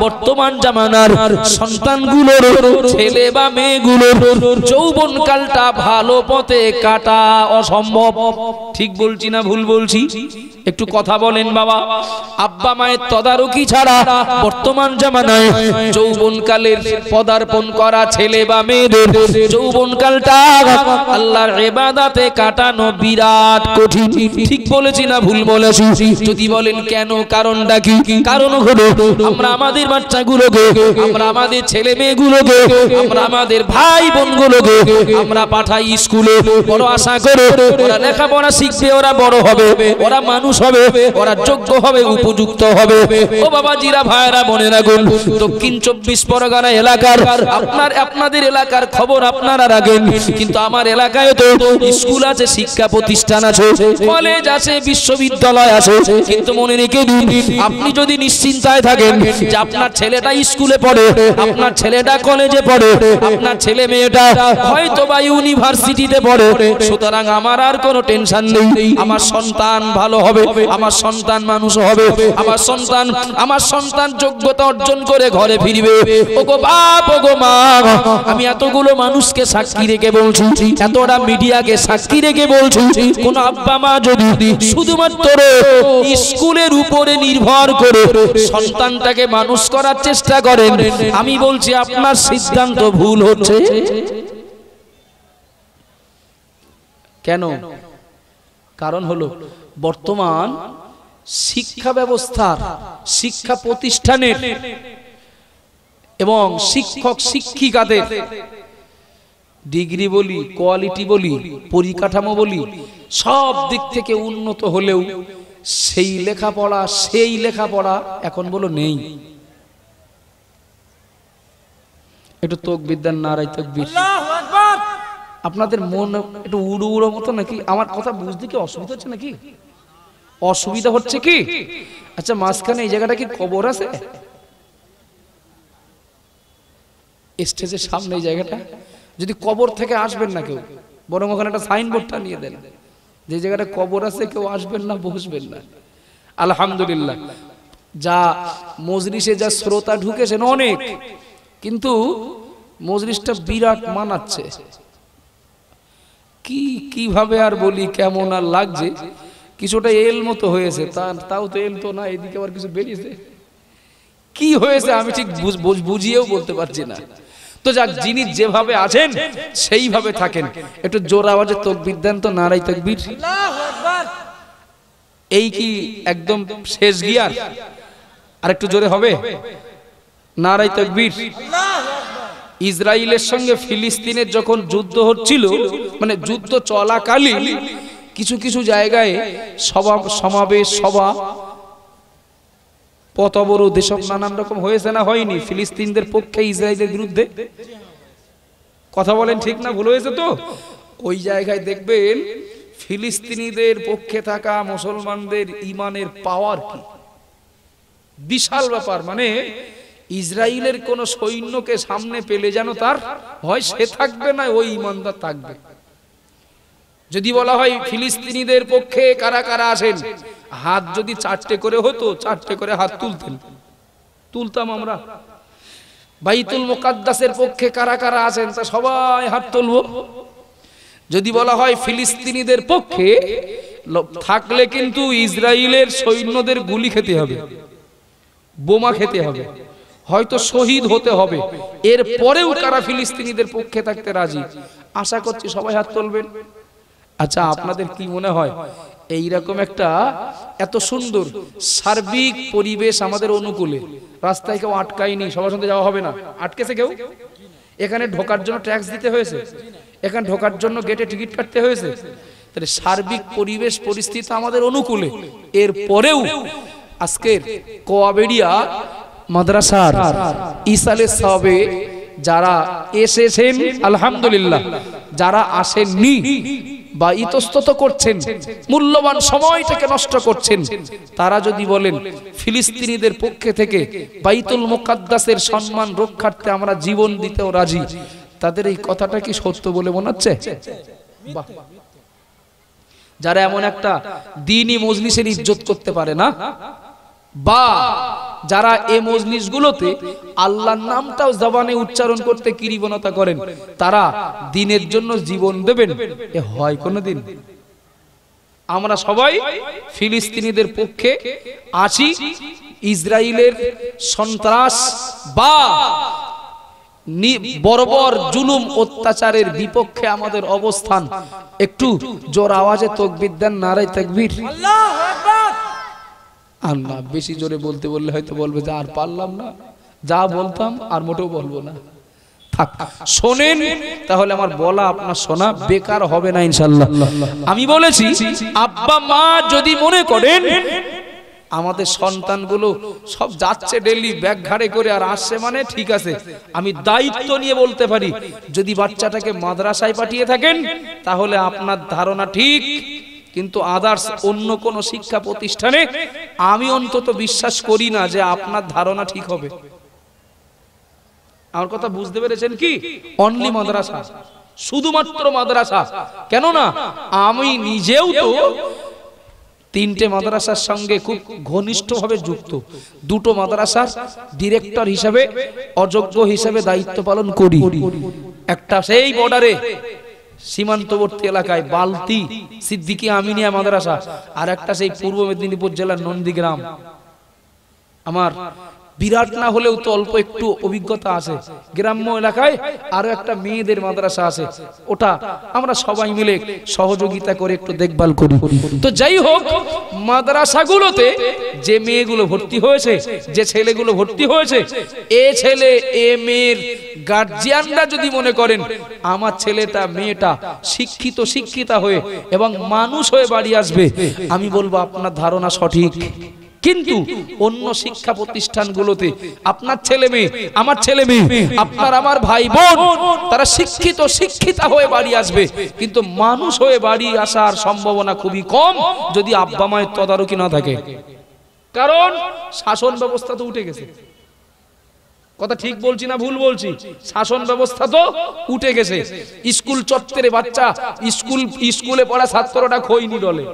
বর্তমান জামানার সন্তানগুলোর, ছেলে বা মেয়েগুলোর যৌবনকালটা ভালো পথে কাটা অসম্ভব। ঠিক বলছি না ভুল বলছি? একটু কথা বলেন বাবা। আব্বা মায়ের তদারকি ছাড়া বর্তমান জামানায় যৌবনকালের পদার্পণ করা ছেলে বা মেয়েদের যৌবনকালটা আল্লাহর ইবাদতে কাটানো বিরাট কঠিন। ঠিক বলেছি না ভুল বলেছি? যদি বলেন কেন, কারণটা কি? কারণ হলো আমরা আমাদের বাচ্চাগুলোকে, আমরা আমাদের ছেলে মেয়েগুলোকে, আমরা আমাদের ভাই বোনগুলোকে আমরা পাঠাই স্কুলে, বড় আশা করে ওরা লেখাপড়া শিখবে, ওরা বড় হবে, ওরা মানুষ হবে, ওরা যোগ্য হবে, উপযুক্ত হবে। ও বাবা জিরা ভাইরা মনে রাখুন, দক্ষিণ 24 পরগনা এলাকার আপনাদের এলাকার খবর আপনারা রাখেন, কিন্তু আমার এলাকায় তো স্কুল আছে, শিক্ষা প্রতিষ্ঠান আছে, কলেজ আছে, বিশ্ববিদ্যালয় আছে, কিন্তু মনে রেখে দিন, আপনি যদি নিশ্চিন্তায় থাকেন যে আপনার ছেলেটা স্কুলে পড়ে, আপনার ছেলেটা কলেজে পড়ে, আপনার ছেলে মেয়েটা হয়তো বা ইউনিভার্সিটিতে পড়ে, সুতরাং আমার আর কোনো টেনশন নেই, আমার সন্তান ভালো হবে, আমার সন্তান মানুষ হবে, আমার সন্তান যোগ্যতা অর্জন করে ঘরে ফিরবে। ওগো বাপ ওগো মা, আমি এতগুলো মানুষকে সাক্ষী রেখে বলছি, এতটা মিডিয়াকে সাক্ষী রেখে বলছি, কোন আব্বা মা যদি শুধুমাত্র স্কুলের উপরে নির্ভর করে সন্তানটাকে মানুষ করার চেষ্টা করেন, আমি বলছি আপনার সিদ্ধান্ত ভুল হচ্ছে। কেন? কারণ হলো বর্তমান শিক্ষা ব্যবস্থার, শিক্ষা প্রতিষ্ঠানের এবং শিক্ষক শিক্ষিকাদের ডিগ্রি বলি, কোয়ালিটি বলি, পরিকাঠামো বলি, সব দিক থেকে উন্নত হলেও সেই লেখাপড়া এখন বলো নেই। একটু তাকবীর দেন, নারায়ে তাকবীর। আল্লাহু আকবার। আপনাদের মন একটু উড়ো উড়ো মতো নাকি? আমার কথা বুঝতে কি অসুবিধা হচ্ছে নাকি? অসুবিধা হচ্ছে কি? আচ্ছা, মাঝখানে এই জায়গাটা কি কবর আছে? স্টেজের সামনে এই জায়গাটা, যদি কবর থেকে আসবেন না কেউ, বরং ওখানে একটা সাইনবোর্ডটা নিয়ে দেন যে জায়গাটা কবর আছে, কেউ আসবেন না, বসবেন না। আলহামদুলিল্লাহ, যা মজলিসে যা শ্রোতা ঢুকেছেন অনেক, কিন্তু মজলিসটা বিরাট মানাচ্ছে। কিভাবে আর বলি, কেমন আর লাগছে, কিছুটা এল মতো হয়েছে, তাও তো এল তো না, এদিকে আবার কিছু বেরিয়েছে, কি হয়েছে আমি ঠিক বুঝিয়েও বলতে পারছি না। তো যাক, যিনি যেভাবে আছেন সেইভাবে থাকেন। একটু জোর আওয়াজে তাকবীর দেন তো, নারায়ে তাকবীর। আল্লাহু আকবার। এই কি একদম শেষ গিয়ার? আর একটু জোরে হবে, নারায়ে তাকবীর। আল্লাহু আকবার। ইসরায়েলের সঙ্গে ফিলিস্তিনের যখন যুদ্ধ হচ্ছিল, মানে যুদ্ধ চলাকালীন কিছু কিছু জায়গায় সমাবেশ, সভা, পথ অবরোধ এসব নানান রকম হয়েছে না হয়নি? ফিলিস্তিনদের পক্ষে, ইসরায়েলের বিরুদ্ধে। কথা বলেন ঠিক না ভুল হয়েছে তো? ওই জায়গায় দেখবেন ফিলিস্তিনিদের পক্ষে থাকা মুসলমানদের ইমানের পাওয়ার কি বিশাল ব্যাপার। মানে ইসরায়েলের কোন সৈন্যকে সামনে পেলে যেন তার হয় সে থাকবে না, ওই ইমানদার থাকবে। যদি বলা হয় ফিলিস্তিনিদের পক্ষে কারা কারা আছেন, হাত যদি 4টে করে হতো, 4টে করে হাত তুলতাম আমরা। বাইতুল মুকাদ্দাসের পক্ষে কারা কারা আছেন, তা সবাই হাত তুলবো। যদি বলা হয় ফিলিস্তিনিদের পক্ষে থাকলে কিন্তু ইসরায়েলের সৈন্যদের গুলি খেতে হবে, বোমা খেতে হবে, হয়তো শহীদ হতে হবে, এর পরেও কারা ফিলিস্তিনিদের পক্ষে থাকতে রাজি? আশা করছি সবাই হাত তুলবেন। আচ্ছা, আপনাদের কি মনে হয় এইরকম একটা এত সুন্দর সার্বিক পরিবেশ আমাদের অনুকূলে, রাস্তায় কেউ আটকায়নি, সবার সঙ্গে যাওয়া হবে না, আটকেছে কেউ? এখানে ঢোকার জন্য ট্যাক্স দিতে হয়েছে, এখানে ঢোকার জন্য গেটে টিকিট কাটতে হয়েছে, তাহলে সার্বিক পরিবেশ পরিস্থিতি আমাদের অনুকূলে, এর পরেও আজকের কোয়াবেড়িয়া মাদ্রাসার ইসালের সবে যারা এসেছেন আলহামদুলিল্লাহ, যারা আসেননি বা ইতস্তত করছেন, মূল্যবান সময়টাকে নষ্ট করছেন, তারা যদি বলেন ফিলিস্তিনিদের পক্ষে থেকে বাইতুল মুকাদ্দাসের সম্মান রক্ষার্থে আমরা জীবন দিতেও রাজি, তাদের এই কথাটা কি সত্য বলে মনে হচ্ছে? বাহ, যারা এমন একটা দ্বীনি মজলিসের ইজ্জত করতে পারে না, বা যারা এই মজলিসগুলোতে আল্লাহর নামটাও জবানে উচ্চারণ করতে কৃপণতা করেন, তারা দ্বীনের জন্য জীবন দেবেন, এ হয় কোনোদিন? আমরা সবাই ফিলিস্তিনিদের পক্ষে আছি, ইসরায়েলের সন্ত্রাস বা বর্বর জুলুম অত্যাচারের বিপক্ষে আমাদের অবস্থান। একটু জোর আওয়াজে তাকবীর দেন, নারায়ে তাকবীর। আল্লাহু আকবার। আল্লাহ, বেশি জোরে বলতে বললে হয়তো বলবে যে আর পারলাম না, যা বলতাম আর মোটেও বলবো না। থাক, শোনেন তাহলে আমার বলা আপনার শোনা বেকার হবে না ইনশাআল্লাহ। আমি বলেছি, আব্বা মা যদি মনে করেন আমাদের সন্তানগুলো সব যাচ্ছে ডেইলি ব্যাগ ঘাড়ে করে আর আসছে, মানে ঠিক আছে, আমি দায়িত্ব নিয়ে বলতে পারি, যদি বাচ্চাটাকে মাদ্রাসায় পাঠিয়ে থাকেন তাহলে আপনার ধারণা ঠিক, কিন্তু আদার্স অন্য কোন শিক্ষা প্রতিষ্ঠানে আমি অন্তত বিশ্বাস করি না যে আপনার ধারণা ঠিক হবে। আমার কথা বুঝতে পেরেছেন কি? অনলি মাদ্রাসা, শুধুমাত্র মাদ্রাসা। কেননা আমি নিজেও তো 3টে মাদ্রাসার সঙ্গে খুব ঘনিষ্ঠভাবে যুক্ত, 2টো মাদ্রাসার ডিরেক্টর হিসেবে, অযোগ্য হিসেবে দায়িত্ব পালন করি। একটা সেই বর্ডারে সীমান্তবর্তী এলাকায় বালতি সিদ্দিকী আমিনিয়া মাদ্রাসা, আর একটা সেই পূর্ব মেদিনীপুর জেলার নন্দীগ্রাম। আমার বিরাট না হলেও তো অল্প একটু অভিজ্ঞতা আছে, গ্রাম্য এলাকায় আরো একটা মেয়েদের মাদ্রাসা আছে, ওটা আমরা সবাই মিলে সহযোগিতা করে একটু দেখভাল করি। তো যাই হোক, মাদ্রাসাগুলোতে যে মেয়েগুলো ভর্তি হয়েছে, যে ছেলেগুলো ভর্তি হয়েছে, এ ছেলে এ মেয়ের গার্জিয়ানরা যদি মনে করেন আমার ছেলেটা মেয়েটা শিক্ষিত শিক্ষিতা হয়ে এবং মানুষ হয়ে বাড়ি আসবে, আমি বলবো আপনার ধারণা সঠিক। কিন্তু অন্য শিক্ষা প্রতিষ্ঠানগুলোতে আপনার ছেলে মেয়ে, আমার ছেলে মেয়ে, আপনার আমার ভাই বোন, তারা শিক্ষিত শিক্ষিতা হয়ে বাড়ি আসবে, কিন্তু মানুষ হয়ে বাড়ি আসার সম্ভাবনা খুবই কম যদি আব্বা মায়ের তদারকি না থাকে। কারণ শাসন ব্যবস্থা তো উঠে গেছে। কথা ঠিক বলছি না ভুল বলছি? শাসন ব্যবস্থা তো উঠে গেছে। স্কুল চত্বরে বাচ্চা স্কুলে পড়া ছাত্রটা খৈনি ডলে,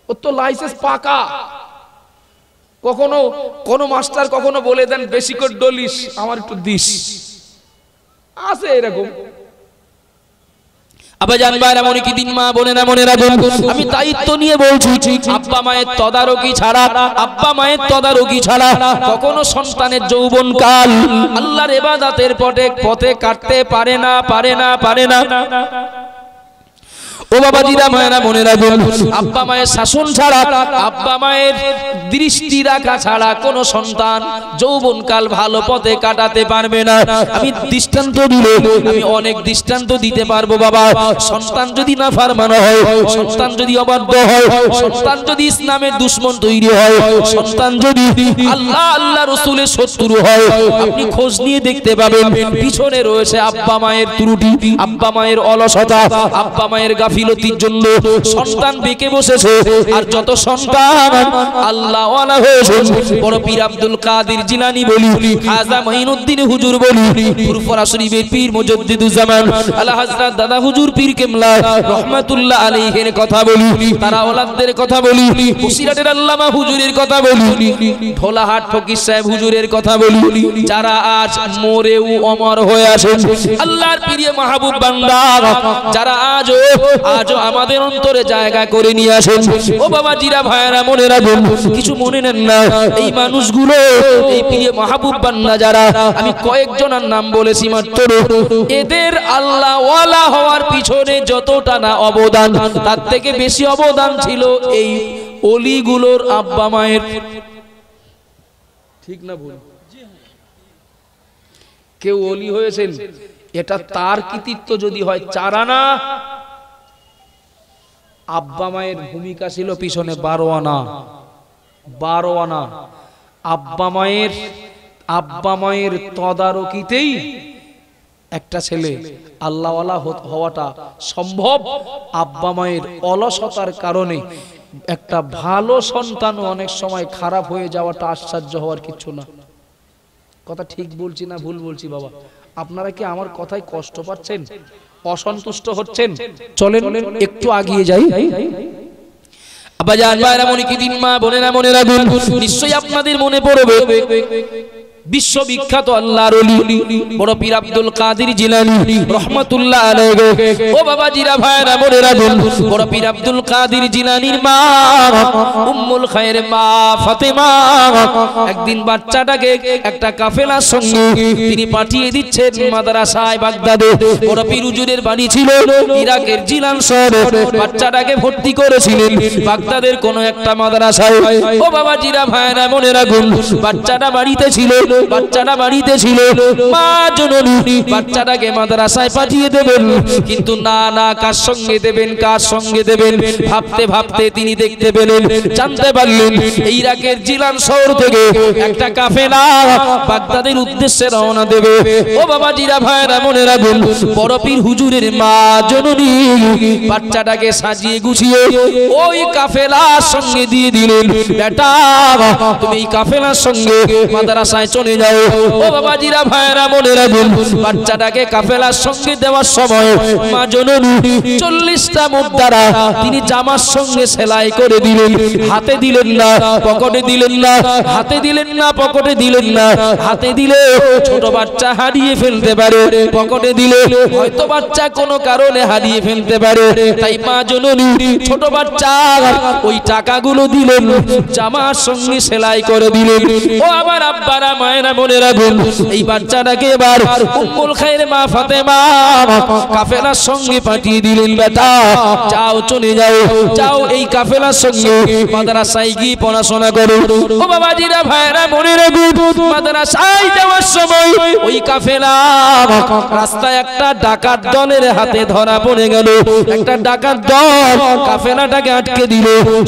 ওর তো লাইসেন্স পাকা। কখনো কোন মাস্টার কখনো বলে দেন বেশি করে ডলিস, আমার একটু দিস, আছে এরকম। আবার জানবার এমন কি দিন মা বোনেরা মনে রাখুন, আমি দায়িত্ব নিয়ে বলছি, আব্বা মায়ের তদারকি ছাড়া কখনো সন্তানের যৌবনকাল আল্লাহর ইবাদতের পথে কাটতে পারে না। ও বাবাজিরা মায়েরা মনে রাখুন, আব্বা মায়ের শাসন ছাড়া, আব্বা মায়ের দৃষ্টি রাখা ছাড়া কোন সন্তান যৌবনকাল ভালো পথে কাটাতে পারবে না। আমি দৃষ্টান্ত দিলে আমি অনেক দৃষ্টান্ত দিতে পারবো বাবা। সন্তান যদি নাফরমান হয়, সন্তান যদি অবাধ্য হয়, সন্তান যদি ইসলামের দুশমন তৈরি হয়, সন্তান যদি আল্লাহ রাসূলের শত্রু হয়, আপনি খোঁজ নিয়ে দেখতে পাবেন পিছনে রয়েছে আব্বা মায়ের ত্রুটি, আব্বা মায়ের অলসতা, আব্বা মায়ের গাফিলতির জন্য সন্তান বেঁকে বসেছে। আর যত সন্তান আল্লাহ ওয়ালা হয়েছে, বড় পীর আব্দুল কাদের জিলানী বলি, খাজা মঈনুদ্দিন হুজুর বলি, ফুরফুরা শরীফের পীর মুজাদ্দিদুজ্জামান আলা হযরত দাদা হুজুর পীর কেবলা রাহমাতুল্লাহ আলাইহির কথা বলি, তারা ওলাদদের কথা বলি, বসিরহাটের আল্লামা হুজুরের কথা বলি, ঢোলাহাট ফকির সাহেব হুজুরের কথা বলি, যারা আজ মরেও অমর হয়ে আছেন, আল্লাহর প্রিয় মাহবুব বান্দা, যারা আজও আমাদের অন্তরে জায়গা করে নিয়ে আসেন। ও বাবা জিরা ভাইরা মনে রাখুন, কিছু মনে নেন না, এই মানুষগুলো, এই প্রিয় মাহবুব বান্দা যারা, আমি কয়েকজনের নাম বলেছি মাত্র, এদের আল্লাহ ওয়ালা হওয়ার পিছনে যতটা না অবদান, তার থেকে বেশি অবদান ছিল এই ওলিগুলোর আব্বা মায়ের। ঠিক না ভুল? কেউ ওলি হয়েছেন, এটা তার কৃতিত্ব যদি হয়, চারানা আব্বা মায়ের ভূমিকা ছিল পিছনে 12 আনা। আব্বা মায়ের তদারকিতেই একটা ছেলে আল্লাহওয়ালা হওয়াটা সম্ভব। আব্বা মায়ের অলসতার কারণে একটা ভালো সন্তান অনেক সময় খারাপ হয়ে যাওয়াটা আশ্চর্য হওয়ার কিছু না। কথা ঠিক বলছি না ভুল বলছি বাবা? আপনারা কি আমার কথায় কষ্ট পাচ্ছেন, অসন্তুষ্ট হচ্ছেন? চলেন একটু আগিয়ে যাই। আব্বাজান ভাইরা মনে কি দিন মা বোনেরা মনে রাখুন, নিশ্চয়ই আপনাদের মনে পড়বে বিশ্ববিখ্যাত আল্লাহর ওলি বড় পীর আব্দুল কাদের জিলানী রাহমাতুল্লাহ আলাইহি। ও বাবা জিরা ভাইরা মনে রাখুন, বড় পীর আব্দুল কাদের জিলানীর মা উম্মুল খায়ের মা ফাতেমা একদিন বাচ্চাটাকে একটা কাফেলার সঙ্গে তিনি পাঠিয়ে দিচ্ছেন মাদ্রাসায় বাগদাদে। বড় পীর হুজুরের বাড়ি ছিল ইরাকের জিলান শহরে, বাচ্চাটাকে ভর্তি করেছিলেন বাগদাদের কোন একটা মাদ্রাসায়। ও বাবা জিরা ভাইরা মনে রাখুন, বাচ্চাটা বাড়িতে ছিল, মা জননী বাচ্চাটাকে মাদ্রাসায় পাঠিয়ে দেবেন, কিন্তু না কার সঙ্গে দেবেন ভাবতে ভাবতে তিনি দেখতে পেলেন, জানতে পারলেন ইরাকের জিলান শহর থেকে একটা কাফেলা বাগদাদের উদ্দেশ্যে রওনা দেবে। ও বাবা জিরা ভাইরা মনে রাখুন, বড় পীর হুজুরের মা জননী বাচ্চাটাকে সাজিয়ে গুছিয়ে ওই কাফেলার সঙ্গে দিয়ে দিলেন, বেটা তুমি এই কাফেলার সঙ্গে মাদ্রাসায় চলে যাও। ও বাবা জিরা ভাইরা মনে রাখুন, বাচ্চাটাকে কাফেলার সঙ্গে দেওয়ার সময় মা জননী 40টা মুদ্রা তিনি জামার সঙ্গে সেলাই করে দিলেন। হাতে দিলেন না, পকেটে দিলেন না, হাতে দিলেন না, পকেটে দিলেন না। হাতে দিলে ছোট বাচ্চা হারিয়ে ফেলতে পারে, পকেটে দিলে হয়তো বাচ্চা কোনো কারণে হারিয়ে ফেলতে পারে, তাই মা জননী ছোট বাচ্চা ওই টাকাগুলো দিলেন, জামার সঙ্গে সেলাই করে দিলেন। ও আমার আব্বারা মায়েরা মনে রাখুন, এই বাচ্চাটাকে এবার উম্মুল খায়ের মা ফাতেমা কাফেলার সঙ্গে পাঠিয়ে দিলেন, বেটা যাও চলে যাও এই কাফেলার সঙ্গে মাদ্রাসায় গিয়ে পড়াশোনা করো। ও বাবাজিরা ভাইরা মনে রাখুন, মাদ্রাসায় যাওয়ার সময় ওই কাফেলা রাস্তায় একটা ডাকাত দলের হাতে ধরা পড়ে গেল। একটা ডাকাত দল কাফেলাটাকে আটকে দিল,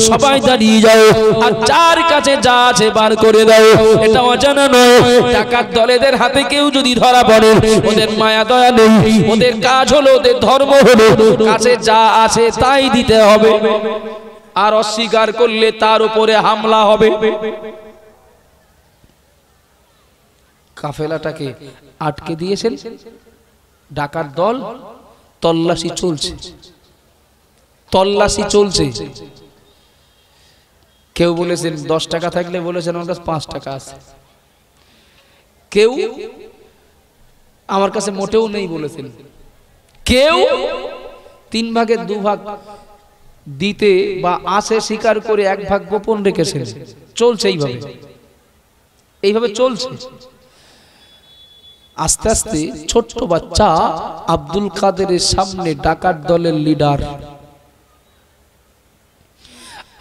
সবাই দাঁড়িয়ে যাও আর যার কাছে যা আছে বার করে দাও। এটা অজানা নয়, ডাকাত দলেদের হাতে কেউ যদি ধরা পড়ে, ওদের মায়া দয়া নেই, ওদের কাজ হলো, ওদের ধর্ম হলো কাছে যা আছে তাই দিতে হবে, আর অস্বীকার করলে তার উপরে হামলা হবে। কাফেলাটাকে আটকে দিয়েছেন ডাকাত দল, তল্লাশি চলছে। কেউ বলেছেন 10 টাকা থাকলে বলেছেন আমার কাছে 5 টাকা আছে, কেউ আমার কাছে মোটেও নেই বলেছেন, কেউ 3 ভাগের 2 ভাগ দিতে বা আসে স্বীকার করে 1 ভাগ গোপন রেখেছেন। চলছে এইভাবে চলছে। আস্তে আস্তে ছোট্ট বাচ্চা আব্দুল কাদেরের সামনে ডাকাত দলের লিডার,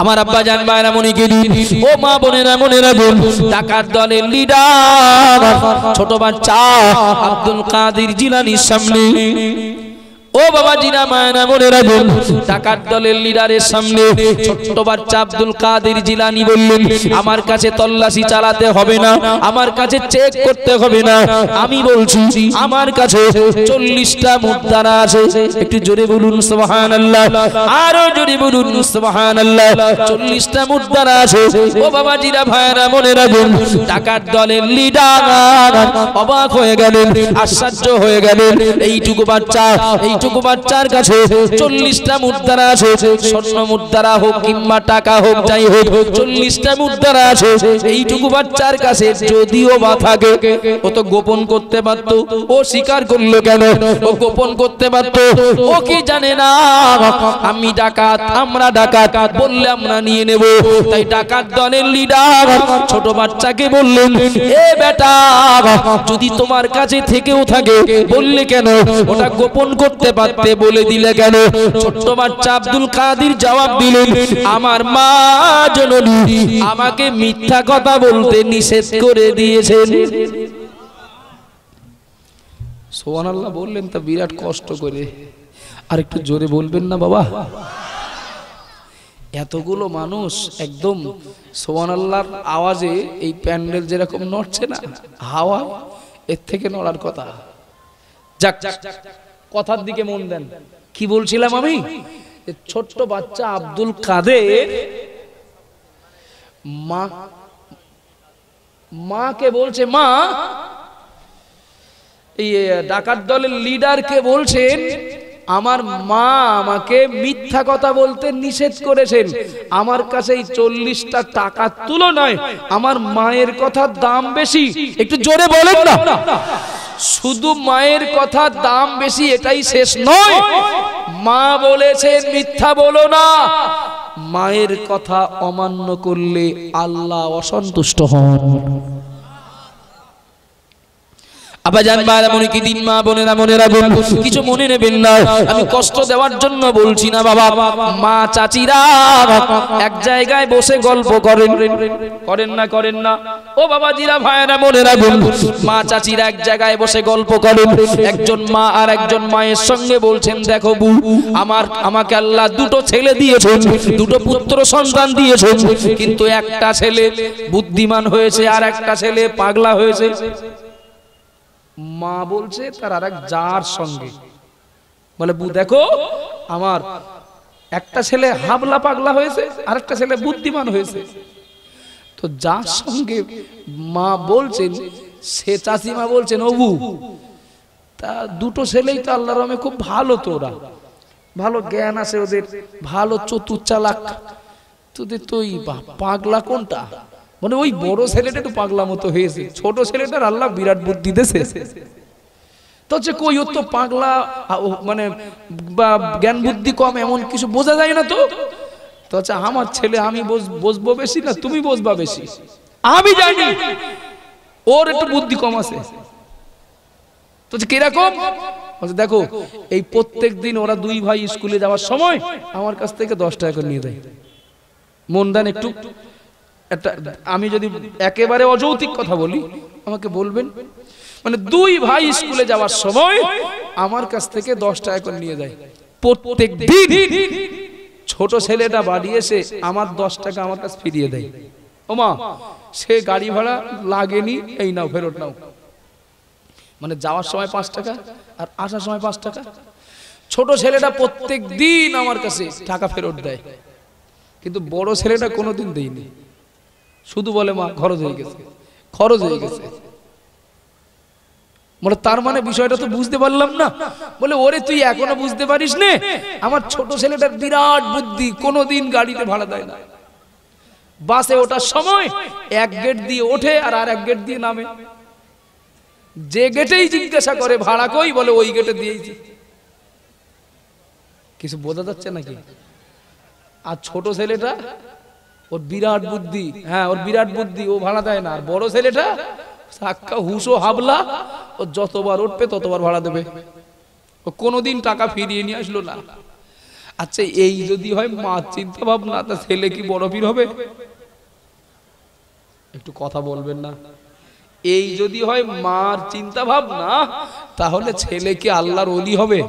আমার আব্বা জান ভাইরা মনিকে ও মা বোনেরা মনে রাখুন, ডাকাত দলের লিডার ছোট বাচ্চা আব্দুল কাদের জিলানীর সামনে, ও বাবা জিনা মায়না মনে রাখুন, ডাকাত দলের লিডারের সামনে ছোট্ট বাচ্চা আব্দুল কাদের জিলানী বললেন, আমার কাছে তল্লাশি চালাতে হবে না, আমার কাছে চেক করতে হবে না, আমি বলছি আমার কাছে 40টা মুদ্রা আছে। একটু জোরে বলুন সুবহানাল্লাহ, আরো জোরে বলুন সুবহানাল্লাহ। 40টা মুদ্রা আছে। ও বাবা জিনা ভাইরা মনে রাখুন, ডাকাত দলের লিডার অবাক হয়ে গেলেন, আশ্চর্য হয়ে গেলেন। এইটুকু বাচ্চার কাছে 40টা মুদ্রা আছে, স্বর্ণ মুদ্রা হোক কিংবা টাকা হোক যাই হোক, 40টা মুদ্রা আছে এইটুকু বাচ্চার কাছে। যদিও বা থাকে ও তো গোপন করতে পারত, ও স্বীকার করলো কেন? ও গোপন করতে পারত, ও কি জানে না আমি ডাকাত, আমরা ডাকাত, বললে আমরা নিয়ে নেব। তাই ডাকাত দলের লিডার ছোট বাচ্চাকে বললেন, এ বেটা যদি তোমার কাছে থেকেও থাকে বললে কেন? ওটা গোপন করতে পারতে বলে দিলে কেন? ছোট্ট বাচ্চা আব্দুল কাদের জবাব দিলেন, আমার মা জননী আমাকে মিথ্যা কথা বলতে নিষেধ করে দিয়েছেন। সুবহানাল্লাহ বললেন তা বিরাট কষ্ট করে, আর একটু জোরে বলবেন না বাবা? এতগুলো মানুষ একদম সুবহানাল্লাহর আওয়াজে এই প্যান্ডেল যেরকম নড়ছে না, হাওয়া এর থেকে নড়ার কথা। যাক, কথার দিকে মন দেন। কি বলছিলাম আমি? ছোট্ট বাচ্চা আব্দুল কাদের মাকে বলছে, মা, এই ডাকাত দলের লিডারকে বলছেন আমার মা আমাকে মিথ্যা কথা বলতে নিষেধ করেছেন, আমার কাছে এই 40টা টাকার তুলনায় আমার মায়ের কথার দাম বেশি। একটু জোরে বলেন না। শুধু মায়ের কথা দাম বেশি এটাই শেষ নয়, মা বলেছেন মিথ্যা বলো না, মায়ের কথা অমান্য করলে আল্লাহ অসন্তুষ্ট হন। আবাজান ভাইরা মনে কি দিন, মা বোনেরা মনে রাখুন, কিছু মনে নেবেন না, আমি কষ্ট দেওয়ার জন্য বলছি না বাবা। মা চাচিরা এক জায়গায় বসে গল্প করেন না? ও বাবাজিরা ভাইরা মনে রাখুন, মা চাচিরা এক জায়গায় বসে গল্প করেন। একজন মা আর একজন মায়ের সঙ্গে বলছেন, দেখো বউ, আমাকে আল্লাহ 2টো ছেলে দিয়েছেন, 2টো পুত্র সন্তান দিয়েছেন, কিন্তু একটা ছেলে বুদ্ধিমান হয়েছে আর একটা ছেলে পাগলা হয়েছে। মা বলছে তার আরেক জার সঙ্গে, বলে বউ দেখো, আমার একটা ছেলে হাবলা পাগলা হয়েছে আর একটা ছেলে বুদ্ধিমান হয়েছে। তো যার সঙ্গে মা বলছেন সে চাচিমা বলছেন, ও বউ, তা 2টো ছেলেই তো আল্লাহর রহমতে খুব ভালো, তো ওরা ভালো জ্ঞান আছে ওদের, ভালো চতুর চালাক, তোদের তো পাগলা কোনটা? মানে ওই বড় ছেলেটা একটু পাগলা মতো হয়েছে, ছোট ছেলেটার আল্লাহ বিরাট বুদ্ধি দিয়েছে। তো হচ্ছে কই, ওর তো পাগলা মানে বা জ্ঞান বুদ্ধি কম এমন কিছু বোঝা যায় না। তো হচ্ছে আমার ছেলে আমি বসবো বেশি না তুমি বসবা বেশি, আমি জানি ওর একটু বুদ্ধি কম আছে। তো কিরকম? দেখো, এই প্রত্যেক দিন ওরা 2 ভাই স্কুলে যাওয়ার সময় আমার কাছ থেকে 10 টাকা করে নিয়ে দেয়। মন দেন একটু। আমি যদি একেবারে অযৌক্তিক কথা বলি আমাকে বলবেন, মানে 2 ভাই স্কুলে যাওয়ার সময় আমার কাছ থেকে 10 টাকা করে নিয়ে যায় প্রত্যেক দিন। ছোট ছেলেটা বাড়ি এসে আমার 10 টাকা আমার কাছে ফিরিয়ে দেয়, ও মা, সে গাড়ি ভাড়া লাগেনি, এই নাও ফেরত নাও। মানে যাওয়ার সময় 5 টাকা আর আসার সময় 5 টাকা। ছোট ছেলেটা প্রত্যেক দিন আমার কাছে টাকা ফেরত দেয়, কিন্তু বড় ছেলেটা কোনোদিন দেয়নি, শুধু বলে মা খরচ হয়ে গেছে, খরচ হয়ে গেছে। বলে তার মানে বিষয়টা তো বুঝতে পারলাম না। বলে ওরে তুই এখনো বুঝতে পারিস নে, আমার ছোট ছেলেটার বিরাট বুদ্ধি, কোনোদিন গাড়িতে ভাড়া দেয় না, বাসে ওঠার সময় 1 গেট দিয়ে ওঠে আর 1 গেট দিয়ে নামে, যে গেটেই জিজ্ঞাসা করে ভাড়া কই, বলে ওই গেটে দিয়েছি। কিছু বোঝা যাচ্ছে নাকি? আর ছোট ছেলেটা ওর বিরাট বুদ্ধি, হ্যাঁ ওর বিরাট বুদ্ধি, ও ভাড়া দেয় না। আর বড় ছেলেটা সাক্কা হুশো হাবলা, ও যতবার উঠবে ততবার ভাড়া দেবে, ও কোনোদিন টাকা ফিরিয়ে নিয়ে আসলো না। আচ্ছা এই যদি হয় মার চিন্তা ভাবনা, তা ছেলে কি বড় পীর হবে? একটু কথা বলবেন না? এই যদি হয় মার চিন্তা ভাবনা, তাহলে ছেলে কি আল্লাহর ওলি হবে?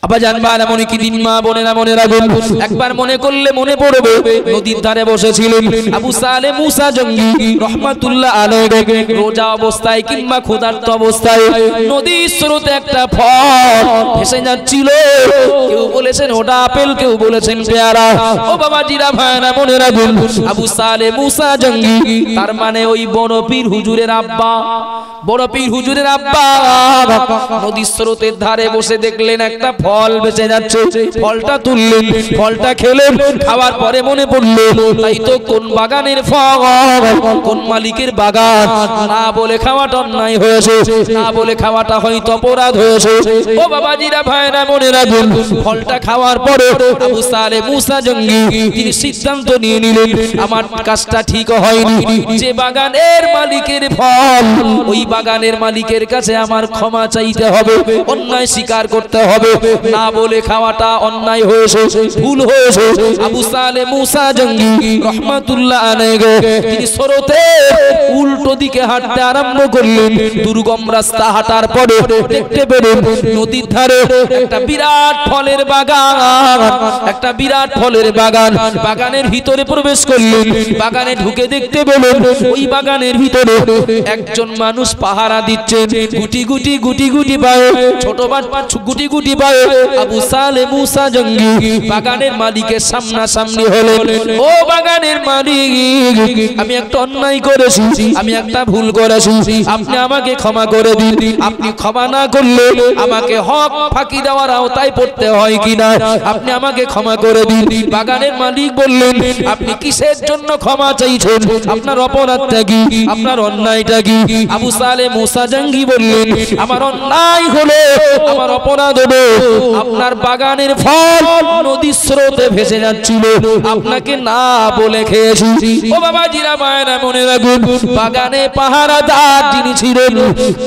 আবার জানবার এমন কি দিন মা বোনেরা মনে রাখুন, একবার মনে করলে মনে পড়বে নদীর ধারে বসেছিলেন আবু সালে মুসা জঙ্গি রহমাতুল্লাহ আলাইহি, রোজা অবস্থায় কিংবা ক্ষুধার্ত অবস্থায় নদীর স্রোতে একটা ফল ভেসে যাচ্ছিল। কেউ বলেছেন ওটা আপেল, কেউ বলেছেন পেয়ারা। ও বাবাজিরা ভাইরা মনে রাখুন, আবু সালে মুসা জঙ্গি তার মানে ওই বড় পীর হুজুরের আব্বা, বড় পীর হুজুরের আব্বা নদীর স্রোতের ধারে বসে দেখলেন একটা ফল বেঁচে যাচ্ছে। ফলটা তুললেন, ফলটা খেলেন, খাওয়ার পরে মনে পড়লো তাই তো কোন বাগানের ফল, কোন মালিকের বাগান, না বলে খাওয়াটা অন্যায় হয়েছে, না বলে খাওয়াটা হয়তো অপরাধ হয়েছে। ও বাবাজিরা ভাইরা মনে রাখুন, ফলটা খাওয়ার পরে আবু সালে মুসা জঙ্গি তিনি সিদ্ধান্ত নিয়ে নিলেন আমার কাজটা ঠিক হয়নি, যে বাগানের মালিকের ফল ওই বাগানের মালিকের কাছে আমার ক্ষমা চাইতে হবে, অন্যায় স্বীকার করতে হবে, না বলে খাওয়াটা অন্যায় হয়েছে, ভুল হয়েছে। আবু সালে মুসা জঙ্গি রহমাতুল্লাহ আলাইহি তিনি স্রোতে উল্টো দিকে হাঁটতে আরম্ভ করলেন। দুর্গম রাস্তা হাঁটার পরে দেখতে পেলেন নদীর ধারে একটা বিরাট ফলের বাগান, একটা বিরাট ফলের বাগান। বাগানের ভিতরে প্রবেশ করলেন, বাগানে ঢুকে দেখতে পেলেন ওই বাগানের ভিতরে একজন মানুষ পাহারা দিচ্ছেন, গুটি গুটি গুটি গুটি পায়ে, ছোট বাচ্চা গুটি গুটি পায়ে আবু সালে মুসা জঙ্গি বাগানের মালিকের সামনাসামনি হলেন। ও বাগানের মালিক, আমি একটা অন্যায় করেছি, আমি একটা ভুল করেছি, আপনি আমাকে ক্ষমা করে দিন। আপনি ক্ষমা না করলে আমাকে হক ফাঁকি দেওয়ার আওতায় পড়তে হয় কিনা, আপনি আমাকে ক্ষমা করে দিন। বাগানের মালিক বললেন আপনি কিসের জন্য ক্ষমা চাইছেন, আপনার অপরাধটা কি, আপনার অন্যায়টা কি? আবু সালে মুসা জঙ্গি বললেন আমার অন্যায় হলো, আমার অপরাধ হলো আপনার বাগানের ফল নদীর স্রোতে ভেসে যাচ্ছিল, আপনাকে না বলে খেয়েছি। ও বাবাজিরা মায়েরা মনে রাখুন, বাগানে পাহারাদার যিনি ছিলেন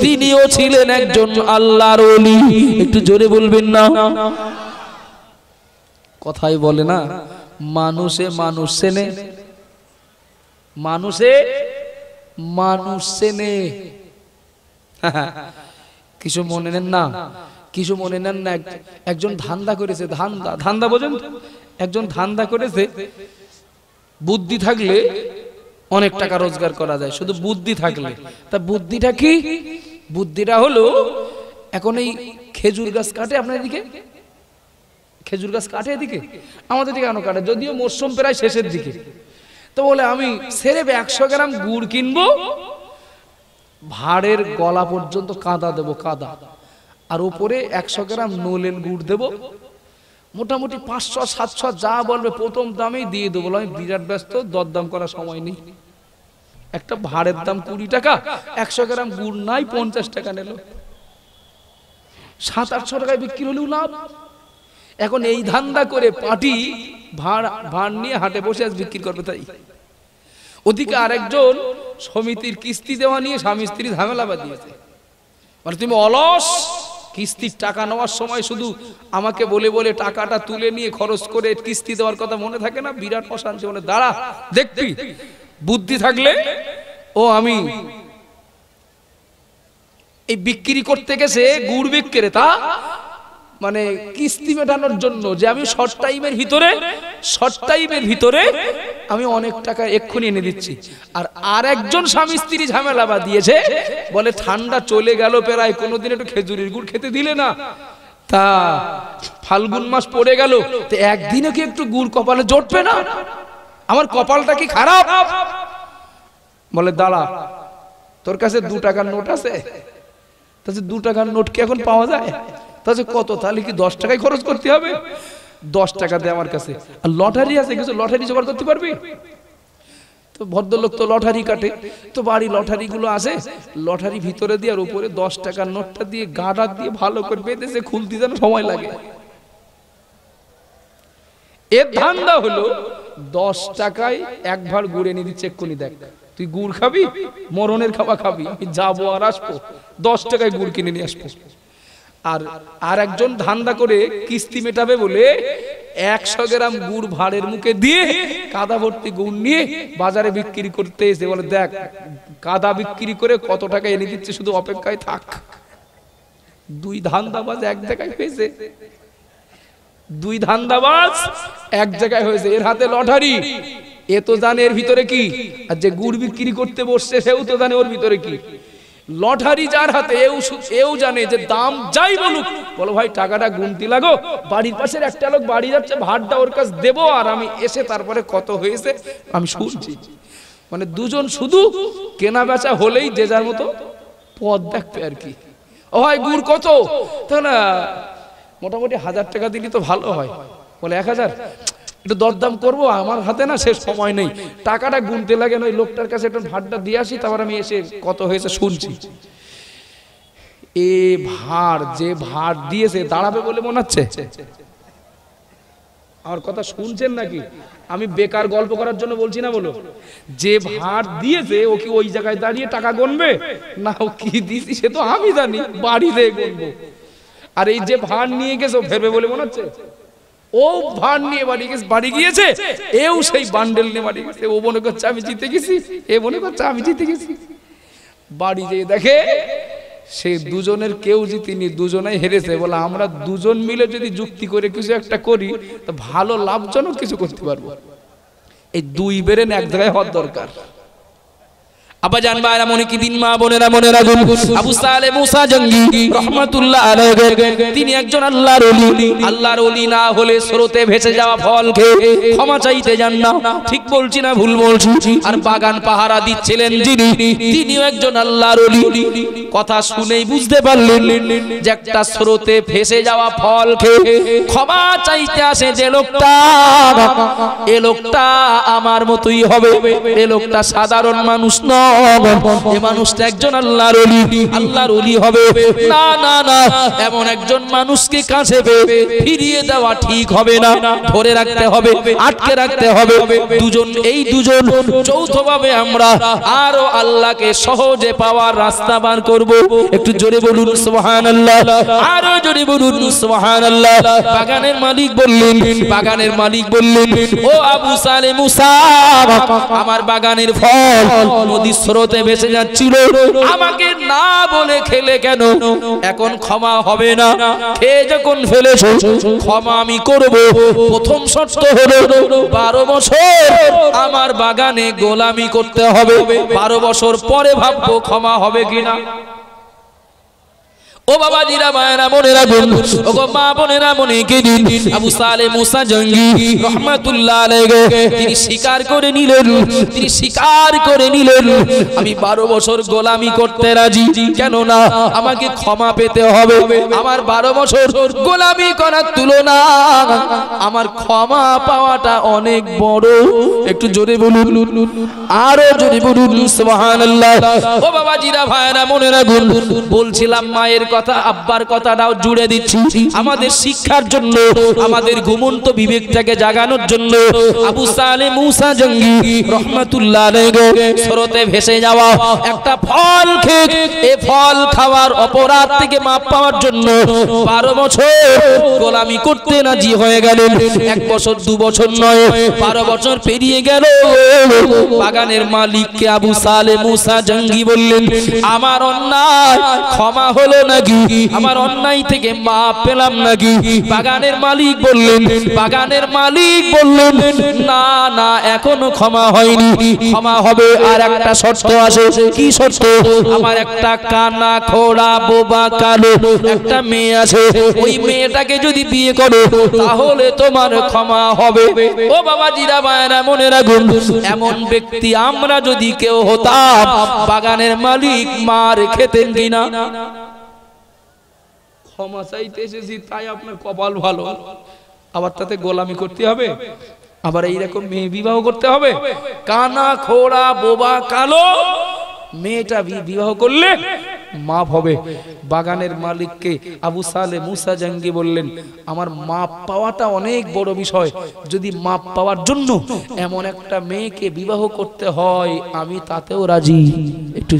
তিনিও ছিলেন একজন আল্লাহর ওলি। একটু জোরে বলবেন না? কথাই বলে না মানুষে মানুষ চেনে, মানুষে মানুষ চেনে। কিছু মনে নেন না, কিছু মনে নেন না। একজন ধান্দা করেছে, ধান্দা, ধান্দা বোঝেন? একজন ধান্দা করেছে, বুদ্ধি থাকলে অনেক টাকা রোজগার করা যায়, শুধু বুদ্ধি থাকলে। তা বুদ্ধিটা কি? বুদ্ধিটা হলো এখন এই খেজুর গাছ কাটে, আপনার এদিকে খেজুর গাছ কাটে, এদিকে আমাদের দিকে কেন কাটে, যদিও মরশুম প্রায় শেষের দিকে। তো বলে আমি সেরেপ 100 গ্রাম গুড় কিনবো, ভাড়ের গলা পর্যন্ত কাদা দেবো, কাদা, আর উপরে 100 গ্রাম নলেন গুড় দেবো, মোটামুটি 500-700 যা বলবে প্রথম দামেই দিয়ে দেবো। আমি বিরাট ব্যস্ত, দরদাম করার সময় নেই। একটা ভাড়ের দাম 20 টাকা, 100 গ্রাম গুড় নাই 50 টাকা নিল, 700-800 টাকায় বিক্রি হলেও লাভ। এখন এই ধান্দা করে পার্টি ভাড় নিয়ে হাটে বসে আজ বিক্রি করবে। তাই ওদিকে আরেকজন সমিতির কিস্তি দেওয়া নিয়ে স্বামী স্ত্রী ঝামেলা বাঁধিয়েছে। মানে তুমি অলস, কিস্তির টাকা নেওয়ার সময় শুধু আমাকে বলে বলে টাকাটা তুলে নিয়ে খরচ করে কিস্তি দেওয়ার কথা মনে থাকে না, বিরাট অশান্তি। মানে দাঁড়া দেখবি, বুদ্ধি থাকলে ও আমি এই বিক্রি করতে গেছে গুড় বিক্রেতা, মানে কিস্তি মেটানোর জন্য, যে আমি শর্ট টাইমের ভিতরে আমি অনেক টাকা এক্ষুনি এনে দিচ্ছি। আর একজন স্বামী স্ত্রী ঝামেলা বাঁধিয়েছে, বলে ঠান্ডা চলে গেল প্রায়, কোনোদিন একটু খেজুরের গুড় খেতে দিলে না, তা ফাল্গুন মাস পড়ে গেল, তো একদিনে কি একটু গুড় কপালে জোটবে না? আমার কপালটা কি খারাপ? বলে দাঁড়া, তোর কাছে 2 টাকার নোট আছে? তাহলে 2 টাকার নোট কি এখন পাওয়া যায়? তাহলে কত, তাহলে কি 10 টাকায় খরচ করতে হবে? 10 টাকা দে আমার কাছে। আর লটারি আছে, কিছু লটারি জোগাড় করতে পারবি? তো ভদ্রলোক তো লটারি কাটে, তো বাড়ি লটারিগুলো আসে, লটারি ভিতরে দিয়ে আর উপরে 10 টাকার নোটটা দিয়ে গাঁডা দিয়ে ভালো করে বেঁধেছে, খুলতে যেন সময় লাগে। এর ধান্দা হলো 10 টাকায় এক ভার গুড় এনে দিচ্ছে, এক্ষুনি দেখ তুই গুড় খাবি, মরণের খাওয়া খাবি, আমি যাবো আর আসবো, 10 টাকায় গুড় কিনে নিয়ে আসবো। আর একজন ধান্দা করে কিস্তি মেটাবে বলে 100 গ্রাম গুড় ভাড়ের মুখে দিয়ে কাদা ভর্তি গুড় নিয়ে বাজারে বিক্রি করতে এসে বলে দেখ কাদা বিক্রি করে কত টাকা এনে দিচ্ছে, শুধু অপেক্ষায় থাক। দুই ধান্দাবাজ এক জায়গায় হয়েছে, দুই ধান্দাবাজ এক জায়গায় হয়েছে। এর হাতে লটারি, এ তো জানে এর ভিতরে কি, আর যে গুড় বিক্রি করতে বসছে সেও তো জানে ওর ভিতরে কি। লটারি যার হাতে এও জানে যে দাম যাই বলুক, বলো ভাই টাকাটা গুনতি লাগো, বাড়ির পাশের একটা লোক বাড়ি যাচ্ছে, ভাতটা ওর কাছে দেবো আর আমি এসে তারপরে কত হয়েছে আমি শুনছি। মানে দুজন শুধু কেনা বেচা হলেই যে যার মতো পথ দেখবে আর কি। ও ভাই গুড় কত, তা না মোটামুটি 1000 টাকা দিলি তো ভালো হয়। বলে 1000, একটু দরদাম করবো, আমার হাতে না সে সময় নেই, টাকাটা গুনতে লাগে না, ওই লোকটার কাছে একটু ভাতটা দিয়ে আসি, তারপর আমি এসে কত হয়েছে শুনছি। এ ভার যে ভার দিয়েছে দাঁড়াবে বলে মনে হচ্ছে? আমার কথা শুনছেন নাকি? আমি বেকার গল্প করার জন্য বলছি না, বলো যে ভার দিয়েছে ও কি ওই জায়গায় দাঁড়িয়ে টাকা গুনবে না, ও কি দিয়েছি সে তো আমি জানি, বাড়িতে গুনবো। আর এই যে ভার নিয়ে গেছে ও ফেরবে বলে মনে হচ্ছে? ও ভার নিয়ে বাড়ি গিয়েছে, এও সেই বান্ডেল নিয়ে বাড়ি গেছে, ও মনে করছে আমি জিতে গেছি, এ মনে করছে আমি জিতে গেছি। বাড়ি যেয়ে দেখে সে দুজনের কেউ জিতেনি, দুজনেই হেরেছে। বলে আমরা দুজন মিলে যদি যুক্তি করে কিছু একটা করি তো ভালো লাভজনক কিছু করতে পারবো। এই দুই বেরেন এক জায়গায় হওয়ার দরকার। আব্বা জান ভাইরা মনে কি দিন, মা বোনেরা মনে রাখুন, আবু সালেহ মুসা জঙ্গি রাহমাতুল্লাহ আলাইহি তিনি একজন আল্লাহর ওলি। আল্লাহর ওলি না হলে স্রোতে ভেসে যাওয়া ফল খেয়ে ক্ষমা চাইতে যান না, ঠিক বলছি না ভুল বলছি? আর বাগান পাহারা দিচ্ছিলেন যিনি, তিনিও একজন আল্লাহর ওলি। কথা শুনেই বুঝতে পারলেন যে একটা স্রোতে ভেসে যাওয়া ফল খেয়ে ক্ষমা চাইতে আসে যে লোকটা, এ লোকটা আমার মতোই হবে, এ লোকটা সাধারণ মানুষ নয়, এই মানুষটা একজন আল্লাহর ওলি, আল্লাহর ওলি হবে। না না না, এমন একজন মানুষকে কাছে পেয়ে ফিরিয়ে দেওয়া ঠিক হবে না, ধরে রাখতে হবে, আটকে রাখতে হবে। এই দুজন যৌথভাবে আমরা আরো আল্লাহকে সহজে পাওয়ার রাস্তা বার করব। একটু জোরে বলুন সুবহানাল্লাহ, আরো জোরে বলুন সুবহানাল্লাহ। বাগানের মালিক বললেন ও আবু সালেহ মুসা, আমার বাগানের ফল নদী স্রোতে ভেসে যাচ্ছিল, আমাকে না বলে খেলে কেন? এখন ক্ষমা হবে না, খেয়ে যখন ফেলেছো ক্ষমা আমি করব। প্রথম শর্ত হলো 12 বছর আমার বাগানে গোলামি করতে হবে, 12 বছর পরে ভাববো ক্ষমা হবে কিনা। ও বাবা জিরা মায়েরা মনে রাখুন, ও গো মা বোনেরা মনে কে দিন, আবু সালেহ মুসা জঙ্গি রাহমাতুল্লাহ আলাইহি তিনি স্বীকার করে নিলেন আমি 12 বছর গোলামি করতে রাজি, কেন না আমাকে ক্ষমা পেতে হবে। আমার 12 বছর গোলামি করার তুলনা আমার ক্ষমা পাওয়াটা অনেক বড়। একটু জোরে বলুন, আরো জোরে বলুন সুবহানাল্লাহ। ও বাবা জিরা ভাইরা মনে রাখুন, বলছিলাম মায়ের কথা আব্বার কথাটাও জুড়ে দিচ্ছি আমাদের শিক্ষার জন্য, আমাদের ঘুমন্ত বিবেকটাকে জাগানোর জন্য। আবু সালেহ মুসা জঙ্গি রাহমাতুল্লাহ আলাইহি স্রোতে ভেসে যাওয়া একটা ফল খেয়ে এই ফল খাওয়ার অপরাধ থেকে মাপ পাওয়ার জন্য 12 বছর গোলামি করতে রাজি হয়ে গেলেন। 1 বছর 2 বছর নয়, 12 বছর পেরিয়ে গেল। বাগানের মালিককে আবু সালেহ মুসা জঙ্গি বললেন আমার অন্যায় ক্ষমা হলো নাকি, আমার অন্যায় থেকে মাপ পেলাম নাকি? বাগানের মালিক বললেন না না, এখনো ক্ষমা হয়নি, ক্ষমা হবে। আর একটা শর্ত আছে। কি শর্ত? আমার একটা কানা খোড়া বোবা কালো একটা মেয়ে আছে, ওই মেয়েটাকে যদি বিয়ে করো তাহলে তোমার ক্ষমা হবে। ও বাবা জিরা ভাইরা মনে রাখুন, এমন ব্যক্তি আমরা যদি কেউ হতাম, বাগানের মালিক মার খেতেন কিনা? ক্ষমা চাইতে এসেছি তাই আপনার কপাল ভালো, আবার তাতে গোলামি করতে হবে? আবার এইরকম মেয়ে বিবাহ করতে হবে? কানা খোড়া বোবা কালো মেয়েটা বিবাহ করলে মাপ হবে। বাগানের মালিককে আবু সালে মুসা জঙ্গি বললেন, আমার মাপ পাওয়াটা অনেক বড় বিষয়, যদি মাপ পাওয়ার জন্য এমন একটা মেয়েকে বিবাহ করতে হয় আমি তাতেও রাজি। একটু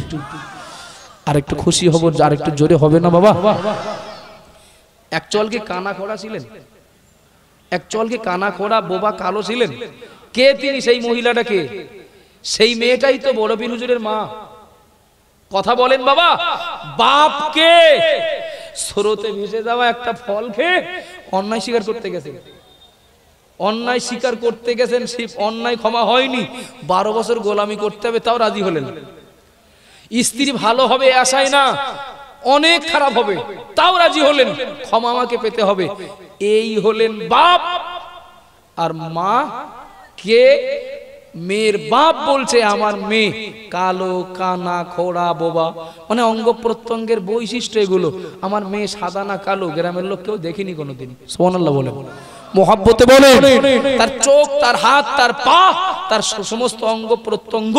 আর একটু খুশি হব, আর একটু জোরে হবে না বাবা? এক চলকে কানা খোড়া ছিলেন, এক চলকে কানা খোড়া বোবা কালো ছিলেন। কে তিনি? সেই মহিলাটা কে? সেই মেয়েটাই তো বড় পীর হুজুরের মা। কথা বলেন বাবা। বাপকে স্রোতে ভেসে যাওয়া একটা ফল খেয়ে অন্যায় স্বীকার করতে গেছেন, অন্যায় স্বীকার করতে গেছেন, সেই অন্যায় ক্ষমা হয়নি, 12 বছর গোলামি করতে হবে তাও রাজি হলেন। স্ত্রী ভালো হবে আশায় না, অনেক খারাপ হবে তাও রাজি হলেন, ক্ষমা আমাকে পেতে হবে। এই হলেন বাপ। আর মা কে? মেয়ের বাপ বলছে আমার মেয়ে কালো কানা খোড়া বোবা, মানে অঙ্গ প্রত্যঙ্গের বৈশিষ্ট্য এগুলো। আমার মেয়ে সাদা না কালো, গ্রামের লোক কেউ দেখেনি কোনোদিন। সুবহানাল্লাহ বলে, মোহাব্বতে বলে। তার চোখ, তার হাত, তার পা, তার সমস্ত অঙ্গ প্রত্যঙ্গ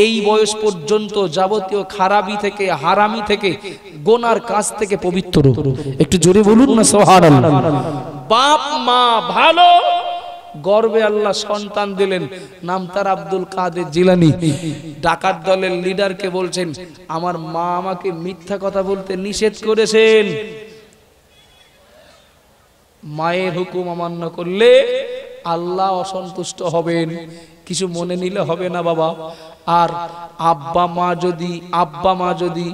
এই বয়স পর্যন্ত যাবতীয় খারাপি থেকে, হারামি থেকে, গোনার কাজ থেকে পবিত্র। একটু জোরে বলুন না সুবহানাল্লাহ। বাপ মা ভালো, গর্বে আল্লাহ সন্তান দিলেন, নাম তার আব্দুল কাদের জিলানী। ডাকাত দলের লিডারকে বলছেন, আমার মা আমাকে মিথ্যা কথা বলতে নিষেধ করেছেন, মায়ের হুকুম অমান্য করলে আল্লাহ অসন্তুষ্ট হবেন, কিছু মনে নিলে হবে না বাবা। আর আব্বা মা যদি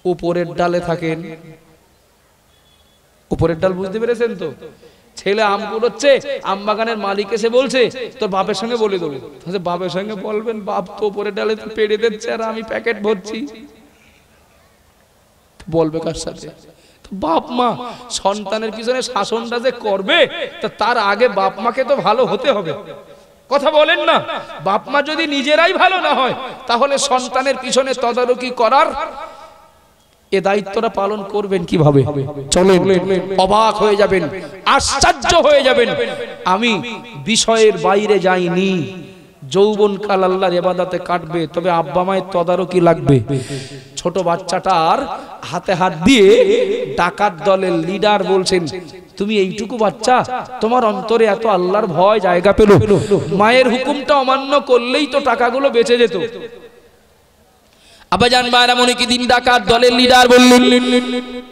উপরের ডালে থাকেন, উপরের ডাল বুঝতে পেরেছেন তো? ছেলে আম কুড়োচ্ছে, আম বাগানের মালিক এসে বলছে তোর বাপের সঙ্গে বলে দেবো। বাপের সঙ্গে বলবেন, বাপ তো উপরের ডালে পেড়ে দিচ্ছে আর আমি প্যাকেট ভরছি, বলবে কার সাথে? বাপ মা সন্তানের পিছনে শাসনটা যে করবে, তার আগে বাপ মাকে তো ভালো হতে হবে। কথা বলেন না? বাপ মা যদি নিজেরাই ভালো না হয় তাহলে সন্তানের পিছনে তদারকি করার এ দায়িত্বটা পালন করবেন কিভাবে? চলেন, অবাক হয়ে যাবেন, আশ্চর্য হয়ে যাবেন। আমি বিষয়ের বাইরে যাইনি। যৌবনকাল আল্লাহর ইবাদতে কাটবে, তবে আব্বা মায়ের তদারকি লাগবে। ছোট বাচ্চাটার হাতে হাত দিয়ে ডাকাত দলের লিডার বলছেন, তুমি এইটুকু বাচ্চা, তোমার অন্তরে এত আল্লাহর ভয় জায়গা পেল? মায়ের হুকুমটা অমান্য করলেই তো টাকাগুলো বেঁচে যেত। আব্বাজান মায়েরা মনে কি দিন ডাকাত দলের লিডার বললেন,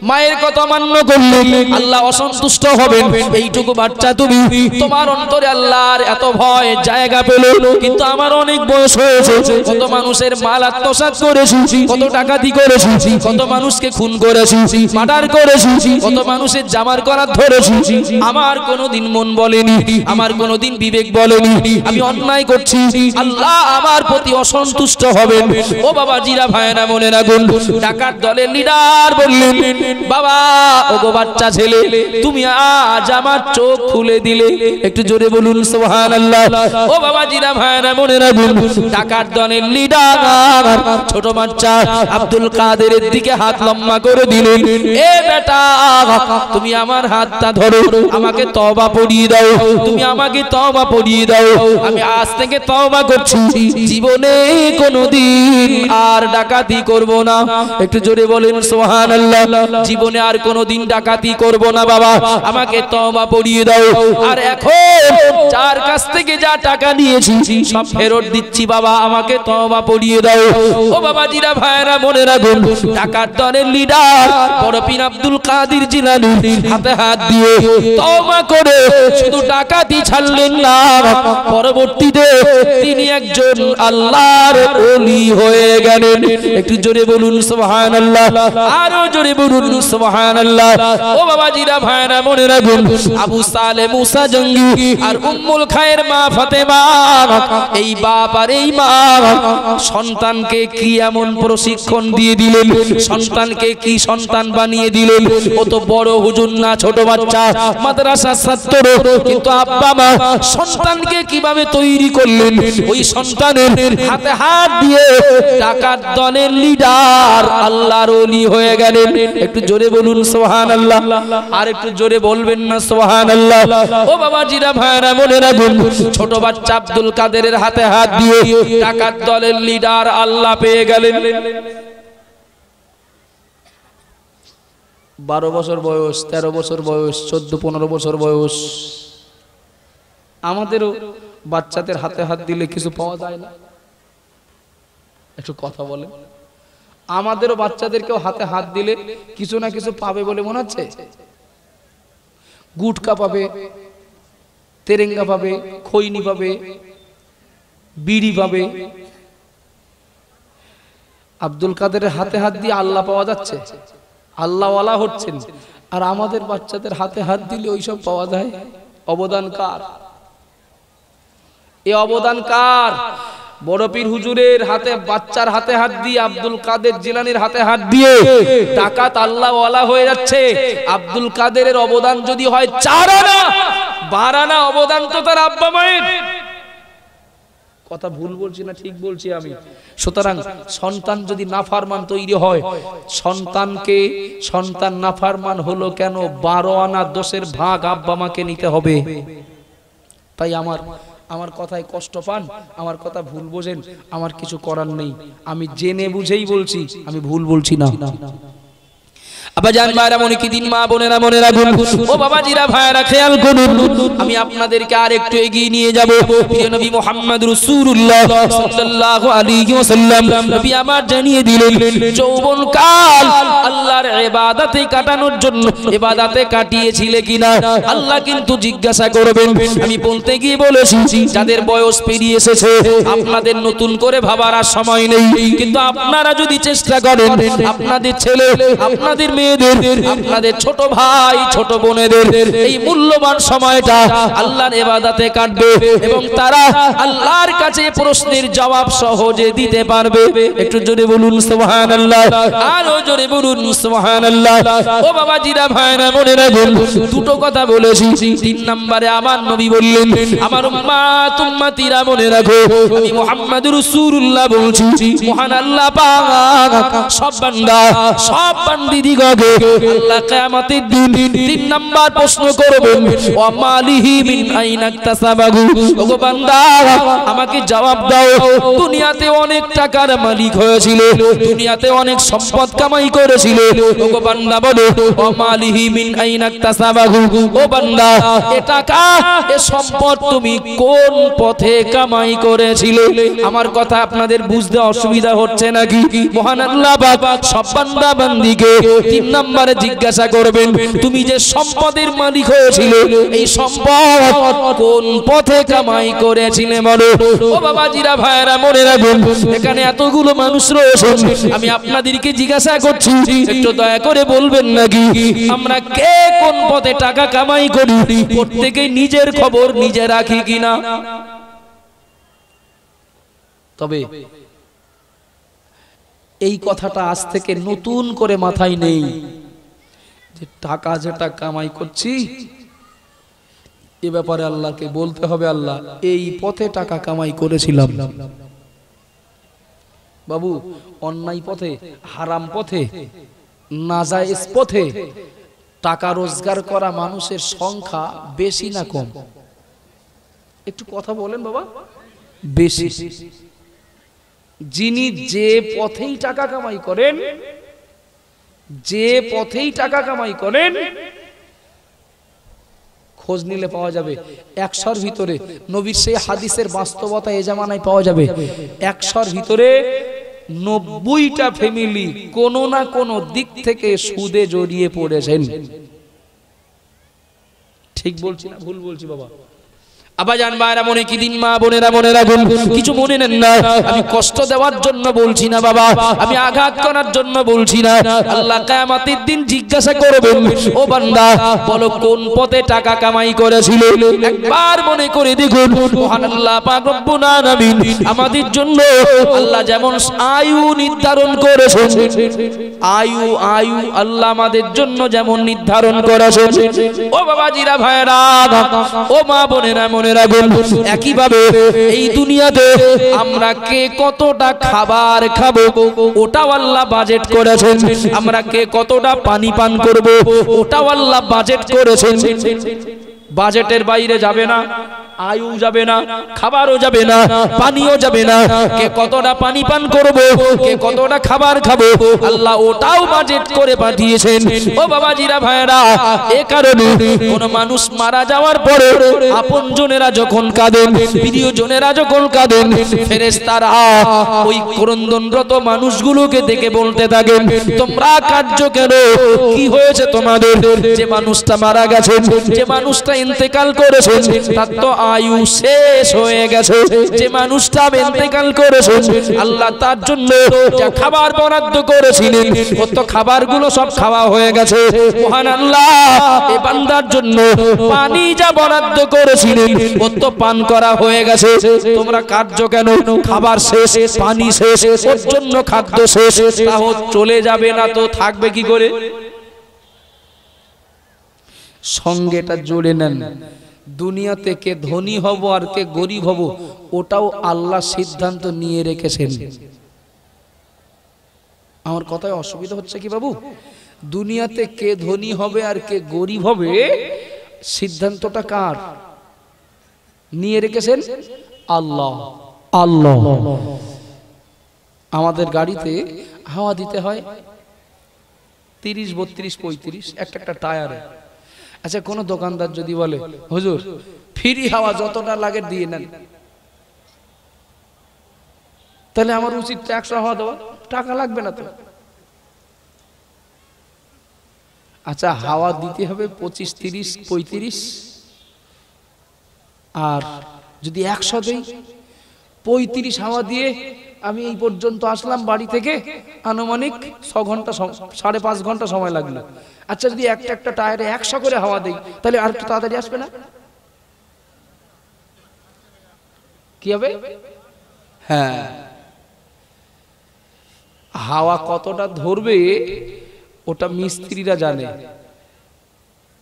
মায়ের কথা মান্য করলে আল্লাহ অসন্তুষ্ট হবেন। এইটুকু বাচ্চা তুমি, তোমার অন্তরে আল্লাহর এত ভয় জায়গা পেল, কিন্তু আমার অনেক বয়স হয়েছে, কত মানুষের মাল আত্মসাৎ করেছি, কত ডাকাতি করেছি, কত মানুষকে খুন করেছি, মার্ডার করেছি, কত মানুষের জামার করার ধরেছি, আমার কোনোদিন মন বলেনি, আমার কোনোদিন বিবেক বলেনি আমি অন্যায় করছি, আল্লাহ আমার প্রতি অসন্তুষ্ট হবেন। ও বাবা জিরা ভাইরা মনে রাখুন, ডাকাত দলের লিডার বললেন, বাবা ওগো বাচ্চা ছেলে, তুমি আজ আমার চোখ খুলে দিলে। একটু জোরে বলুন সুবহানাল্লাহ। ও বাবা জিরা ভাইরা মনে রাখুন, ডাকাত দলের লিডার ছোট বাচ্চা আব্দুল কাদেরের দিকে হাত লম্বা করে দিলেন, এ বেটা তুমি আমার হাতটা ধরো, আমাকে তওবা পড়িয়ে দাও, তুমি আমাকে তওবা পড়িয়ে দাও, আমি আজ থেকে তওবা করছি, জীবনে কোনোদিন আর ডাকাতি করব না। একটু জোরে বলেন সুবহানাল্লাহ। জীবনে আর কোনোদিন ডাকাতি করব না বাবা, আমাকে তওবা পড়িয়ে দাও। আর এখন যার কাছ থেকে যা টাকা নিয়েছি সব ফেরত দিচ্ছি বাবা, আমাকে তওবা পড়িয়ে দাও। ও বাবা জিরা ভাইরা মনে রাখুন, ডাকাত দলের লিডার বড় পীর আব্দুল কাদের জিলানী হাতে হাত দিয়ে তওবা করে শুধু ডাকাতি ছাড়লেন না, পরবর্তীতে তিনি একজন আল্লাহর ওলি হয়ে গেলেন। একটু জোরে বলুন সুবহানাল্লাহ, আরো জোরে বলুন সুবহানাল্লাহ। ও বাবা জিরা ভাইরা মনে রাখুন, আবু সালে মুসা জঙ্গি আর উম্মুল খায়ের মা ফাতেমা, এই বাপ আর এই মা সন্তানকে কি এমন প্রশিক্ষণ দিয়ে দিলেন, সন্তানকে কি সন্তান বানিয়ে দিলেন। ও তো বড় হুজুর না, ছোট বাচ্চা, মাদ্রাসার ছাত্র, কিন্তু আব্বা মা সন্তানকে কিভাবে তৈরি করলেন। ওই সন্তানের হাতে হাত দিয়ে ডাকাত দলের লিডার আল্লাহর ওলি হয়ে গেলেন। একটু জোরে বলুন সুবহানাল্লাহ। আর একটু জোরে বলবেন না সুবহানাল্লাহ। ও বাবাজিরা ভাইরা মনে রাখুন, ছোট বাচ্চা আব্দুল কাদেরের হাতে হাত দিয়ে টাকার দলের লিডার আল্লাহ পেয়ে গেলেন। 12 বছর বয়স, 13 বছর বয়স, 14-15 বছর বয়স। আমাদেরও বাচ্চাদের হাতে হাত দিলে কিছু পাওয়া যায় না? একটু কথা বলে। আমাদেরও বাচ্চাদেরকেও হাতে হাত দিলে কিছু না কিছু পাবে বলে মনে হচ্ছে। গুটকা পাবে, তেরেঙ্গা পাবে, খৈনি পাবে, বিড়ি পাবে। আব্দুল কাদেরের হাতে হাত দিয়ে আল্লাহ পাওয়া যাচ্ছে, আল্লাহওয়ালা হচ্ছেন। আর আমাদের বাচ্চাদের হাতে হাত দিলে ওইসব পাওয়া যায়। অবদান কার? এ অবদান কার? বড় পীর হুজুরের হাতে, বাচ্চার হাতে হাত দিয়ে, আব্দুল কাদের জিলানীর হাতে হাত দিয়ে ডাকাত আল্লাহওয়ালা হয়ে যাচ্ছে। আব্দুল কাদেরের অবদান যদি হয় 4 আনা 12 আনা অবদান তো তার আব্বা মায়ের। কথা ভুল বলছি না ঠিক বলছি আমি? সুতরাং সন্তান যদি নাফরমান তৈরি হয়, সন্তান নাফরমান হলো কেন? 12 আনা দোষের ভাগ আব্বা মাকে নিতে হবে। তাই আমার কথায় কষ্ট পান, আমার কথা ভুল বোঝেন, আমার কিছু করার নেই। আমি জেনে বুঝেই বলছি, আমি ভুল বলছি না। আবাজান ভাইরা মনে কি দিন, মা বোনেরা মনে রাখুন। ও বাবাজিরা ভাইরা খেয়াল করুন, আমি আপনাদেরকে আর একটু এগিয়ে নিয়ে যাব। প্রিয় নবী মুহাম্মদ রাসূলুল্লাহ সাল্লাল্লাহু আলাইহি ওয়াসাল্লাম নবী আমার জানিয়ে দিলেন, যৌবন কাল আল্লাহর ইবাদতে কাটানোর জন্য ইবাদতে কাটিয়েছিলে কিনা আল্লাহ কিন্তু জিজ্ঞাসা করবেন। আমি বলতে গিয়ে বলেছি, যাদের বয়স পেরিয়ে এসেছে আপনাদের নতুন করে ভাবার আর সময় নেই। কিন্তু আপনারা যদি চেষ্টা করেন, আপনাদের ছেলে, আপনাদের মেয়েদের, আপনাদের ছোট ভাই ছোট বোনেদের এই মূল্যবান সময়টা আল্লাহর ইবাদতে কাটবে এবং তারা আল্লাহর কাছে প্রশ্নের জবাব সহজে দিতে পারবে। একটু জোরে বলুন সুবহানাল্লাহ, আরো জোরে বলুন সুবহানাল্লাহ। ও বাবাজিরা ভাইরা মনে রাখুন, দুটো কথা বলেছি। 3 নম্বরে আমার নবী বললেন, আমার উম্মত উম্মতিরা মনে রাখো, আমি মুহাম্মদুর রাসূলুল্লাহ বলছি, মহান আল্লাহ পাক সব বান্দা, সব বান্দিদিগণ আল্লাহ কিয়ামতের দিন 3 নাম্বার প্রশ্ন করবেন, ওয়া মালিহি মিন আইনা ইকতাসাবাহু। ওগো বান্দা আমাকে জবাব দাও, দুনিয়াতে অনেক টাকার মালিক হয়েছিল, দুনিয়াতে অনেক সম্পদ কামাই করেছিল। ওগো বান্দা বলো, ওয়া মালিহি মিন আইনা ইকতাসাবাহু। ও বান্দা এ টাকা, এ সম্পদ তুমি কোন পথে কামাই করেছিলে? আমার কথা আপনাদের বুঝতে অসুবিধা হচ্ছে নাকি? মহান আল্লাহ পাক সব বান্দা বান্দিকে 3 নম্বরে জিজ্ঞাসা করবেন, তুমি যে সম্পদের মালিক হয়েছিলে এই সম্পদ কোন পথে কামাই করেছিলে বলো। ও বাবাজিরা ভাইরা মনে রাখুন, এখানে এতগুলো মানুষ রয়েছে, আমি আপনাদেরকে জিজ্ঞাসা করছি, একটু দয়া করে বলবেন নাকি আমরা কে কোন পথে টাকা কামাই করি? প্রত্যেকেই নিজের খবর নিজে রাখি কিনা? তবে এই কথাটা আজ থেকে নতুন করে মাথায় নেই যে টাকা যেটা কামাই করছি এ ব্যাপারে আল্লাহকে বলতে হবে, আল্লাহ এই পথে টাকা কামাই করেছিলাম। বাবু, অন্যায় পথে, হারাম পথে, নাজায়েজ পথে টাকা রোজগার করা মানুষের সংখ্যা বেশি না কম? একটু কথা বলেন বাবা। বেশি। যিনি যে পথেই টাকা কামাই করেন, যে পথেই টাকা কামাই করেন, খোঁজ নিলে পাওয়া যাবে 100-র ভিতরে, নবীর সেই হাদিসের বাস্তবতা এ জামানায় পাওয়া যাবে, 100-র ভিতরে 90টা ফ্যামিলি কোনো না কোনো দিক থেকে সুদে জড়িয়ে পড়েছেন। ঠিক বলছি না ভুল বলছি বাবা? আবাজান ভাইরা মনে কি দিন, মা বোনেরা মনে রাখুন, কিছু মনে নেন না, আমি কষ্ট দেওয়ার জন্য বলছি না বাবা, আমি আঘাত করার জন্য বলছি না। আল্লাহ কিয়ামতের দিন জিজ্ঞাসা করবেন, ও বান্দা বলো কোন পথে টাকা কামাই করেছিল? একবার মনে করে দেখুন, মহান আল্লাহ পাক রব্বুল আলামিন আমাদের জন্য আল্লাহ যেমন আয়ু নির্ধারণ করেছেন, আয়ু আল্লাহ আমাদের জন্য যেমন নির্ধারণ করেছেন, ও বাবাজিরা ভাইরা, ও মা বোনেরা মনে রাখুন একইভাবে এই দুনিয়াতে আমরা কে কতটা খাবার খাবো ওটাও আল্লাহ বাজেট করেছেন, আমরা কে কতটা পানি পান করব ওটাও আল্লাহ বাজেট করেছেন। বাজেটের বাইরে যাবে না, আয়ু যাবে না, খাবারও যাবে না, পানিও যাবে না। কে কতটা পানি পান করব, কে কতটা খাবার খাবো আল্লাহ ওটাও বাজেট করে পাঠিয়েছেন। ও বাবাজিরা ভাইরা, এ কারণে কোন মানুষ মারা যাওয়ার পরে আপনজনেরা যখন কাঁদেন, প্রিয়জনেরা যখন কাঁদেন, ফেরেশতারা ওই ক্রন্দনরত মানুষগুলোকে দেখে বলতে থাকেন, তোমরা কাঁদছো কেন? কি হয়েছে তোমাদের? যে মানুষটা মারা গেছেন, যে মানুষটা ইন্তেকাল করেছেন, তার তো আয়ু শেষ হয়ে গেছে। যে মানুষটা ইন্তেকাল করেছেন আল্লাহ তার জন্য যা খাবার বরাদ্দ করেছিলেন ও তো খাবারগুলো সব খাওয়া হয়ে গেছে। মহান আল্লাহ এই বান্দার জন্য পানি যা বরাদ্দ করেছিলেন ও তো পান করা হয়ে গেছে। তোমরা কাঁদছো কেন? খাবার শেষ, পানি শেষ, ওর জন্য খাদ্য শেষ। তাও চলে যাবে না তো থাকবে কি করে? সঙ্গেটা জুড়ে নেন। দুনিয়াতে কে ধনী হব আর কে গরিব হব ওটাও আল্লাহ সিদ্ধান্ত নিয়ে রেখেছেন। আমার কথায় অসুবিধা হচ্ছে কি বাবু? দুনিয়াতে কে ধনী হবে আর কে গরিব হবে সিদ্ধান্তটা কার নিয়ে রেখেছেন? আল্লাহ। আল্লাহ। আমাদের গাড়িতে হাওয়া দিতে হয় 30, 32, 35 একটা টায়ারে। আচ্ছা, কোন দোকানদার যদি বলে হুজুর ফ্রি হাওয়া যতটা লাগে দিয়ে নেন, তাহলে আমার উচিত 100 হাওয়া দেওয়া, টাকা লাগবে না তো। আচ্ছা, হাওয়া দিতে হবে 25, 30, 35, আর যদি 100 দেই, 35 হাওয়া দিয়ে আমি এই পর্যন্ত আসলাম বাড়ি থেকে, আনুমানিক 6 ঘন্টা 5.5 ঘন্টা সময় লাগলো। আচ্ছা, যদি একটা টায়ারে 100 করে হাওয়া দেই তাহলে আর একটু তাড়াতাড়ি আসবে না? কি হবে? হ্যাঁ, হাওয়া কতটা ধরবে ওটা মিস্ত্রিরা জানে,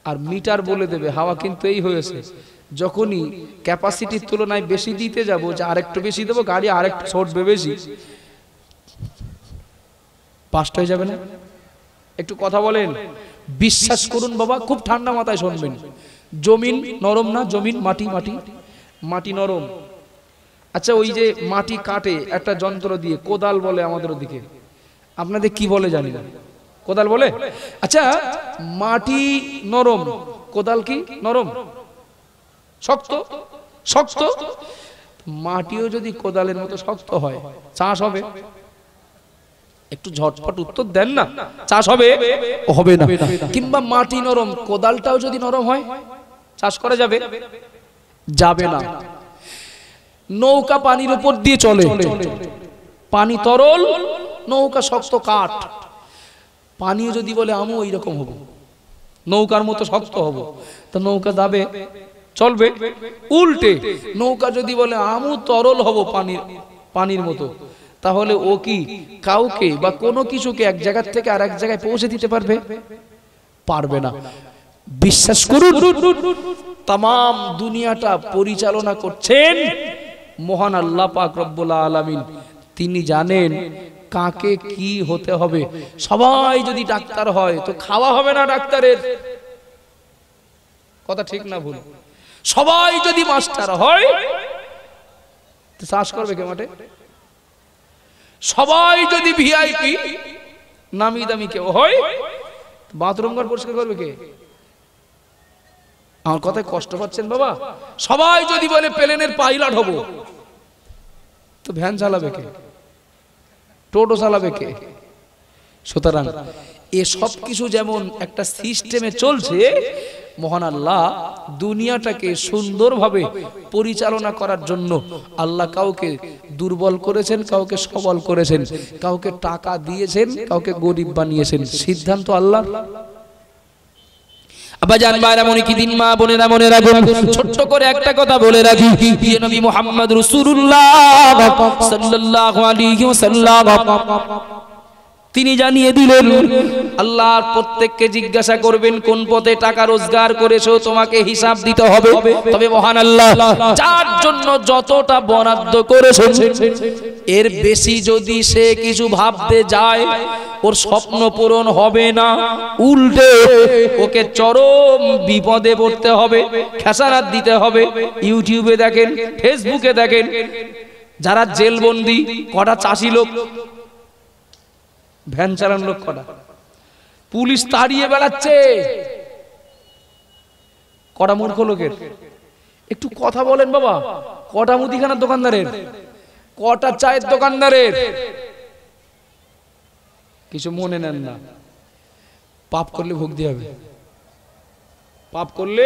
আর মিটার বলে দেবে হাওয়া কিন্তু এই হয়েছে। যখনই ক্যাপাসিটির তুলনায় বেশি দিতে যাব, যে আরেকটু বেশি দেবো, গাড়ি আরেকটু ছড়বে বেশি, পাস্ট হয়ে যাবে না? একটু কথা বলেন, বিশ্বাস করুন বাবা, খুব ঠান্ডা মাথায় শুনবেন। জমিন নরম না? জমিন মাটি মাটি মাটি নরম। আচ্ছা, ওই যে মাটি কাটে একটা যন্ত্র দিয়ে, কোদাল বলে আমাদের ওদিকে, আপনাদের কি বলে জানি না, কোদাল বলে। আচ্ছা, মাটি নরম, কোদাল কি নরম? শক্ত। শক্ত মাটিও যদি কোদালের মতো শক্ত হয়, চাষ হবে? একটু ঝটপট উত্তর দেন না, চাষ হবে? হবে না। কিংবা মাটি নরম, কোদালটাও যদি নরম হয়, চাষ করা যাবে? যাবে না। নৌকা পানির উপর দিয়ে চলে, পানি তরল, নৌকা শক্ত কাঠ। পানিও যদি বলে আমু ওই রকম হব, নৌকার মতো শক্ত হব, তো নৌকা যাবে? চলবে? উল্টে নৌকা যদি বলে আমু তরল হব পানির মতো, তাহলে ও কি কাউকে বা কোনো কিছুকে এক জায়গা থেকে আর এক জায়গায় পৌঁছে দিতে পারবে? পারবে না। বিশ্বাস করুন, তাম দুনিয়াটা পরিচালনা করছেন মহান আল্লাহ পাক রব্বুল আলামিন। তিনি জানেন কাকে কি হতে হবে। সবাই যদি ডাক্তার হয় তো খাওয়া হবে না ডাক্তারের, কথা ঠিক না ভুল? সবাই যদি মাস্টার হয় তো চাষ করবে কে মাঠে? সবাই যদি ভিআইপি নামি দামি কেউ হয়, বাথরুম ঘর পরিষ্কার করবে কে? আমার কথায় কষ্ট পাচ্ছেন বাবা? সবাই যদি বলে প্লেনের পাইলট হব, তো ভ্যান চালাবে কে? টোটো চালাবে কে? সুতরাং এ সব কিছু যেমন একটা সিস্টেমে চলছে, মহান আল্লাহ দুনিয়াটাকে সুন্দরভাবে পরিচালনা করার জন্য আল্লাহ কাউকে দুর্বল করেছেন, কাউকে সবল করেছেন, কাউকে টাকা দিয়েছেন, কাউকে গরিব বানিয়েছেন। সিদ্ধান্ত আল্লাহ। আবাজান ভাইরা, মনে কি দিন, মা বোনেরা মনে রাখুন, ছোট্ট করে একটা কথা বলে রাখি, প্রিয় নবী মুহাম্মদ রাসূলুল্লাহ সাল্লাল্লাহু আলাইহি ওয়াসাল্লাম তিনি জানিয়ে দিলেন আল্লাহ প্রত্যেককে জিজ্ঞাসা করবেন কোন পথে টাকা রোজগার করেছো, তোমাকে হিসাব দিতে হবে। তবে মহান আল্লাহ যার জন্য যতটা বরাদ্দ করেছেন এর বেশি যদি সে কিছু ভাবতে যায় ওর স্বপ্ন পূরণ হবে না, উল্টে ওকে চরম বিপদে পড়তে হবে, খেসারাত দিতে হবে। ইউটিউবে দেখেন, ফেসবুকে দেখেন, যারা জেলবন্দি কটা চাষি লোক, ভ্যান চালান লোক কটা, পুলিশ তাড়িয়ে বেড়াচ্ছে কটা মূর্খ লোকের। একটু কথা বলেন বাবা, কটা মুদিখানার দোকানদারের, কটা চায়ের দোকানদারের, কিছু মনে নেন না। পাপ করলে ভুগতে হবে, পাপ করলে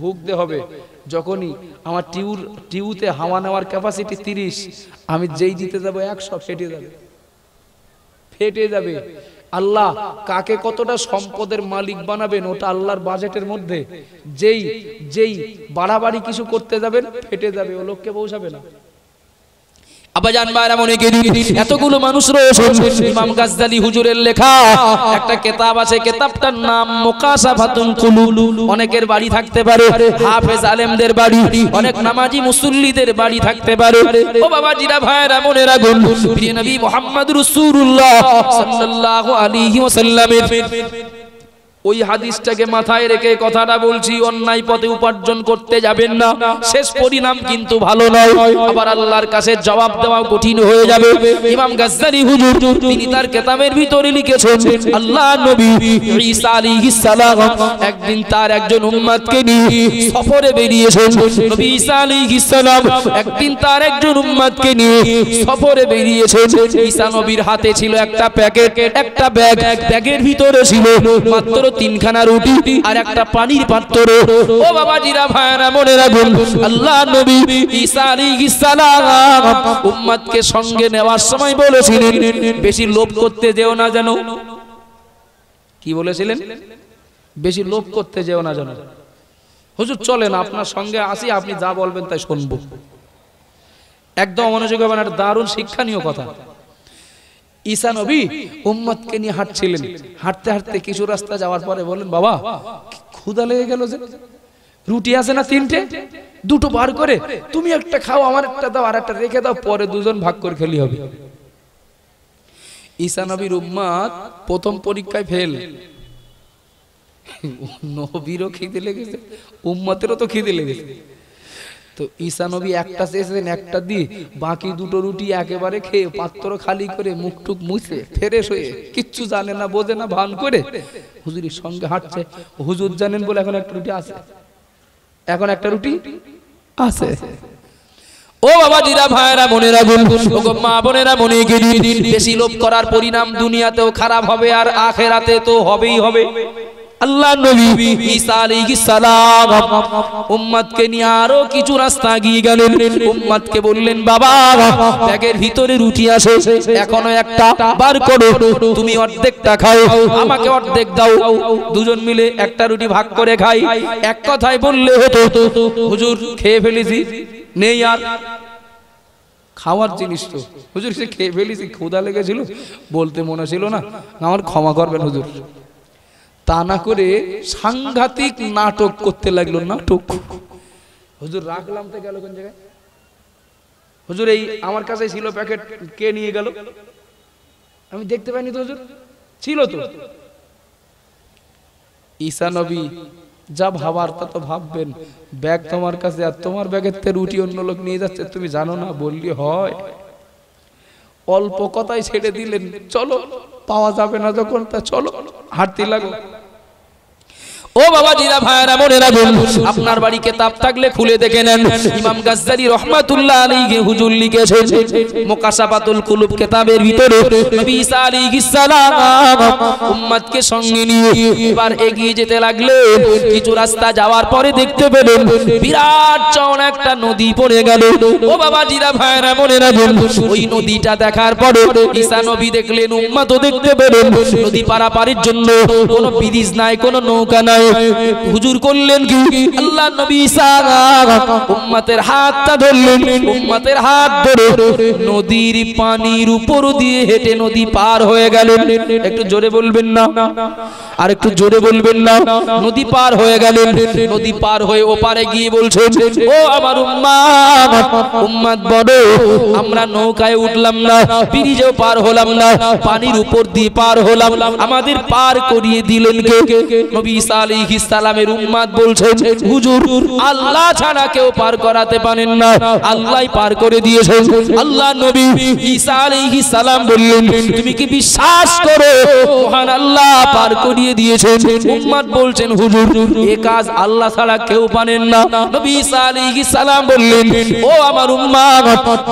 ভুগতে হবে। যখনই আমার টিউতে হাওয়া নেওয়ার ক্যাপাসিটি 30, আমি যেই দিতে যাবো 100 ফেটে যাবে, ফেটে যাবে। আল্লাহ কাকে কতটা সম্পদের মালিক বানাবেন ওটা আল্লাহর বাজেটের মধ্যে। যেই বাড়াবাড়ি কিছু করতে যাবেন ফেটে যাবে, ও লোককে পৌঁছাবে না। আবাজান বাইরা মনে করি এতগুলো মানুষ রয়েছে। ইমাম গাজ্জালি হুজুরের লেখা একটা কিতাব আছে, কিতাবটার নাম মুকাশাফাতুল কুলুব। অনেকের বাড়ি থাকতে পারে, হাফেজ আলেমদের বাড়ি, অনেক নামাজি মুসল্লিদের বাড়ি থাকতে পারে। ও বাবাজিরা ভাইরা মনে রাখুন, প্রিয় নবী মুহাম্মদ রাসূলুল্লাহ সাল্লাল্লাহু আলাইহি ওয়াসাল্লামের ওই হাদিসটাকে মাথায় রেখে কথাটা বলছি, অন্যায় পথে উপার্জন করতে যাবেন না, শেষ পরিণাম কিন্তু ভালো নয়। আবার আল্লাহর কাছে জবাব দেওয়া কঠিন হয়ে যাবে। ইমাম গাজ্জালি হুজুর তিনি তার কিতাবের ভিতরে লিখেছেন, আল্লাহর নবী ঈসা আলাইহিস সালাম একদিন তার একজন উম্মতকে নিয়ে সফরে বেরিয়েছেন। নবী ঈসা আলাইহিস সালাম একদিন তার একজন উম্মতকে নিয়ে সফরে বেরিয়েছেন। ঈসা নবীর হাতে ছিল একটা প্যাকেট, একটা ব্যাগ, ব্যাগের ভিতরে ছিল মাত্র 3খানা রুটি আর একটা পানির পাত্র। ও বাবাজিরা ভাইরা মনে রাখুন, আল্লাহর নবী ঈসা আলাইহিস সালাম উম্মতকে সঙ্গে নেওয়ার সময় বলেছিলেন বেশি লোভ করতে যেও না যেন। কি বলেছিলেন? বেশি লোভ করতে যেও না যেন। হুজুর চলেন আপনার সঙ্গে আসি, আপনি যা বলবেন তাই শুনবো। একদম মনোযোগী হবেন, একটা দারুণ শিক্ষণীয় কথা। ঈসা নবী উম্মতকে নিয়ে হাঁটছিলেন, হাঁটতে হাঁটতে কিছু রাস্তা যাওয়ার পরে বলেন, বাবা ক্ষুধা লেগে গেল যে, রুটি আছে না 3টে, 2টো বার করে তুমি একটা খাও, আমার একটা দাও, আর একটা রেখে দাও, পরে দুজন ভাগ করে খেলি হবে। ঈসা নবীর উম্মত প্রথম পরীক্ষায় ফেল। নবীরও খিদে লেগেছে, উম্মতেরও তো খিদে লেগেছে। তো ঈসা নবী একটা চেয়েছেন, একটা দিয়ে বাকি 2টো রুটি একেবারে খেয়ে পাত্র খালি করে মুখটুক মুছে ফ্রেশ হয়ে কিচ্ছু জানে না বোঝে না ভান করে হুজুরের সঙ্গে হাঁটছে। হুজুর জানেন বলে এখন একটা রুটি আছে, এখন একটা রুটি আছে। ও বাবাজিরা ভাইরা মনে রাখুন, ওগো মা বোনেরা মনে গেলি, বেশি লোভ করার পরিণাম দুনিয়াতেও খারাপ হবে আর আখিরাতে তো হবেই হবে। আল্লাহ নবী ঈসা আলাইহিস সালাম উম্মতকে নিয়ে আরো কিছু রাস্তা গিয়ে গেলেন। উম্মতকে বললেন, বাবা ব্যাগের ভিতরে রুটি আছে, এখনো একটা বার করো, তুমি অর্ধেকটা খাও, আমাকে অর্ধেক দাও, দুজন মিলে একটা রুটি ভাগ করে খাই। এক কথায় বললে হতো, হুজুর খেয়ে ফেলেছি, নেই আর খাওয়ার জিনিস, তো হুজুর সে খেয়ে ফেলেছি, ক্ষুধা লেগেছিল, বলতে মনে ছিল না, আমার ক্ষমা করবেন হুজুর। তা না করে সাংঘাতিক নাটক করতে লাগলো, নাটক। হুজুর রাখলাম তো গেল কোন জায়গায়? হুজুর এই আমার কাছে ছিল প্যাকেট, কে নিয়ে গেল? আমি দেখতে পাইনি তো হুজুর, ছিল তো। ঈসা নবী যা ভাবার তা তো ভাববেন, ব্যাগ তোমার কাছে আর তোমার ব্যাগের তে রুটি অন্য লোক নিয়ে যাচ্ছে, তুমি জানো না? বললি হয়? অল্প কথাই ছেড়ে দিলেন, চলো পাওয়া যাবে না যখন, তা চলো হাঁটতে লাগো। ও বাবাজিরা ভাইরা মনে রাখুন, আপনার বাড়ি কিতাব থাকলে খুলে দেখে নেন। ইমাম গাজ্জালি রাহমাতুল্লাহ আলাইহি হুজুর লিখেছেন মুকাশাফাতুল কুলুব কিতাবের ভিতরে, নবী ঈসা আলাইহিস সালাম উম্মতকে সঙ্গে নিয়ে এবার এগিয়ে যেতে লাগলেন। কিছু রাস্তা যাওয়ার পরে দেখতে পেলেন বিরাট চওড়া একটা নদী পড়ে গেল। ও বাবাজিরা ভাইরা মনে রাখুন, ওই নদীটা দেখার পরে ঈসা নবী দেখলেন, উম্মতও দেখতে পেলেন, নদী পারাপারের জন্য কোনো ব্রিজ নাই, কোনো নৌকা নাই, নয়। হুজুর করলেন কি, আল্লাহ নবী ঈসা উম্মতের হাতটা ধরলেন, উম্মতের হাত ধরে নদীর পানির উপর দিয়ে হেঁটে নদী পার হয়ে গেলেন। একটু জোরে বলবেন না, আর একটু জোরে বলবেন না। নদী পার হয়ে গেলেন, নদী পার হয়ে ওপারে গিয়ে বলছেন, ও আমার উম্মত, উম্মত বড়, আমরা নৌকায় উঠলাম না, ব্রিজেও পার হলাম না, পানির উপর দিয়ে পার হলাম, আমাদের পার করিয়ে দিলেন কে? নবী ঈসা আলাইহিস সালামের উম্মত বলছেন, হুজুর আল্লাহ ছাড়া কেউ পার করাতে পারেন না, আল্লাহই পার করে দিয়েছেন। আল্লাহ নবী ঈসা আলাইহিস সালাম বললেন, তুমি কি বিশ্বাস করো মহান আল্লাহ পার করিয়ে দিয়েছেন? উম্মত বলছেন, হুজুর এই কাজ আল্লাহ ছাড়া কেউ পারেন না। নবী ঈসা আলাইহিস সালাম বললেন, ও আমার উম্মত,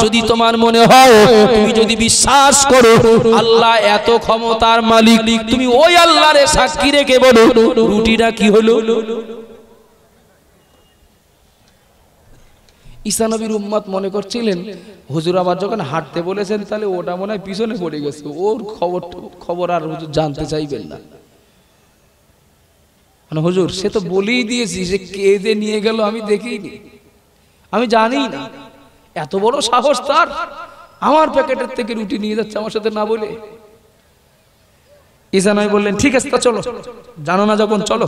যদি তোমার মনে হয়, তুমি যদি বিশ্বাস করো আল্লাহ এত ক্ষমতার মালিক, তুমি ওই আল্লাহরে সাক্ষী রেখে বলো রুটিটা কি হলো। ঈসা নবীর উম্মত মনে করছিলেন হুজুর আবার যখন হাঁটতে বলেছেন তাহলে ওটা মনে হয় পিছনে পড়ে গেছে, ওর খবর আর হুজুর জানতে চাইবেন না। মানে হুজুর সে তো বলেই দিয়েছি, যে কে যে নিয়ে গেল আমি দেখিনি, আমি জানি না। এত বড় সাহস তার, আমার প্যাকেটের থেকে রুটি নিয়ে যাচ্ছে আমার সাথে না বলে। ঈসা নবী বললেন, ঠিক আছে তা চলো, জানো না যখন চলো।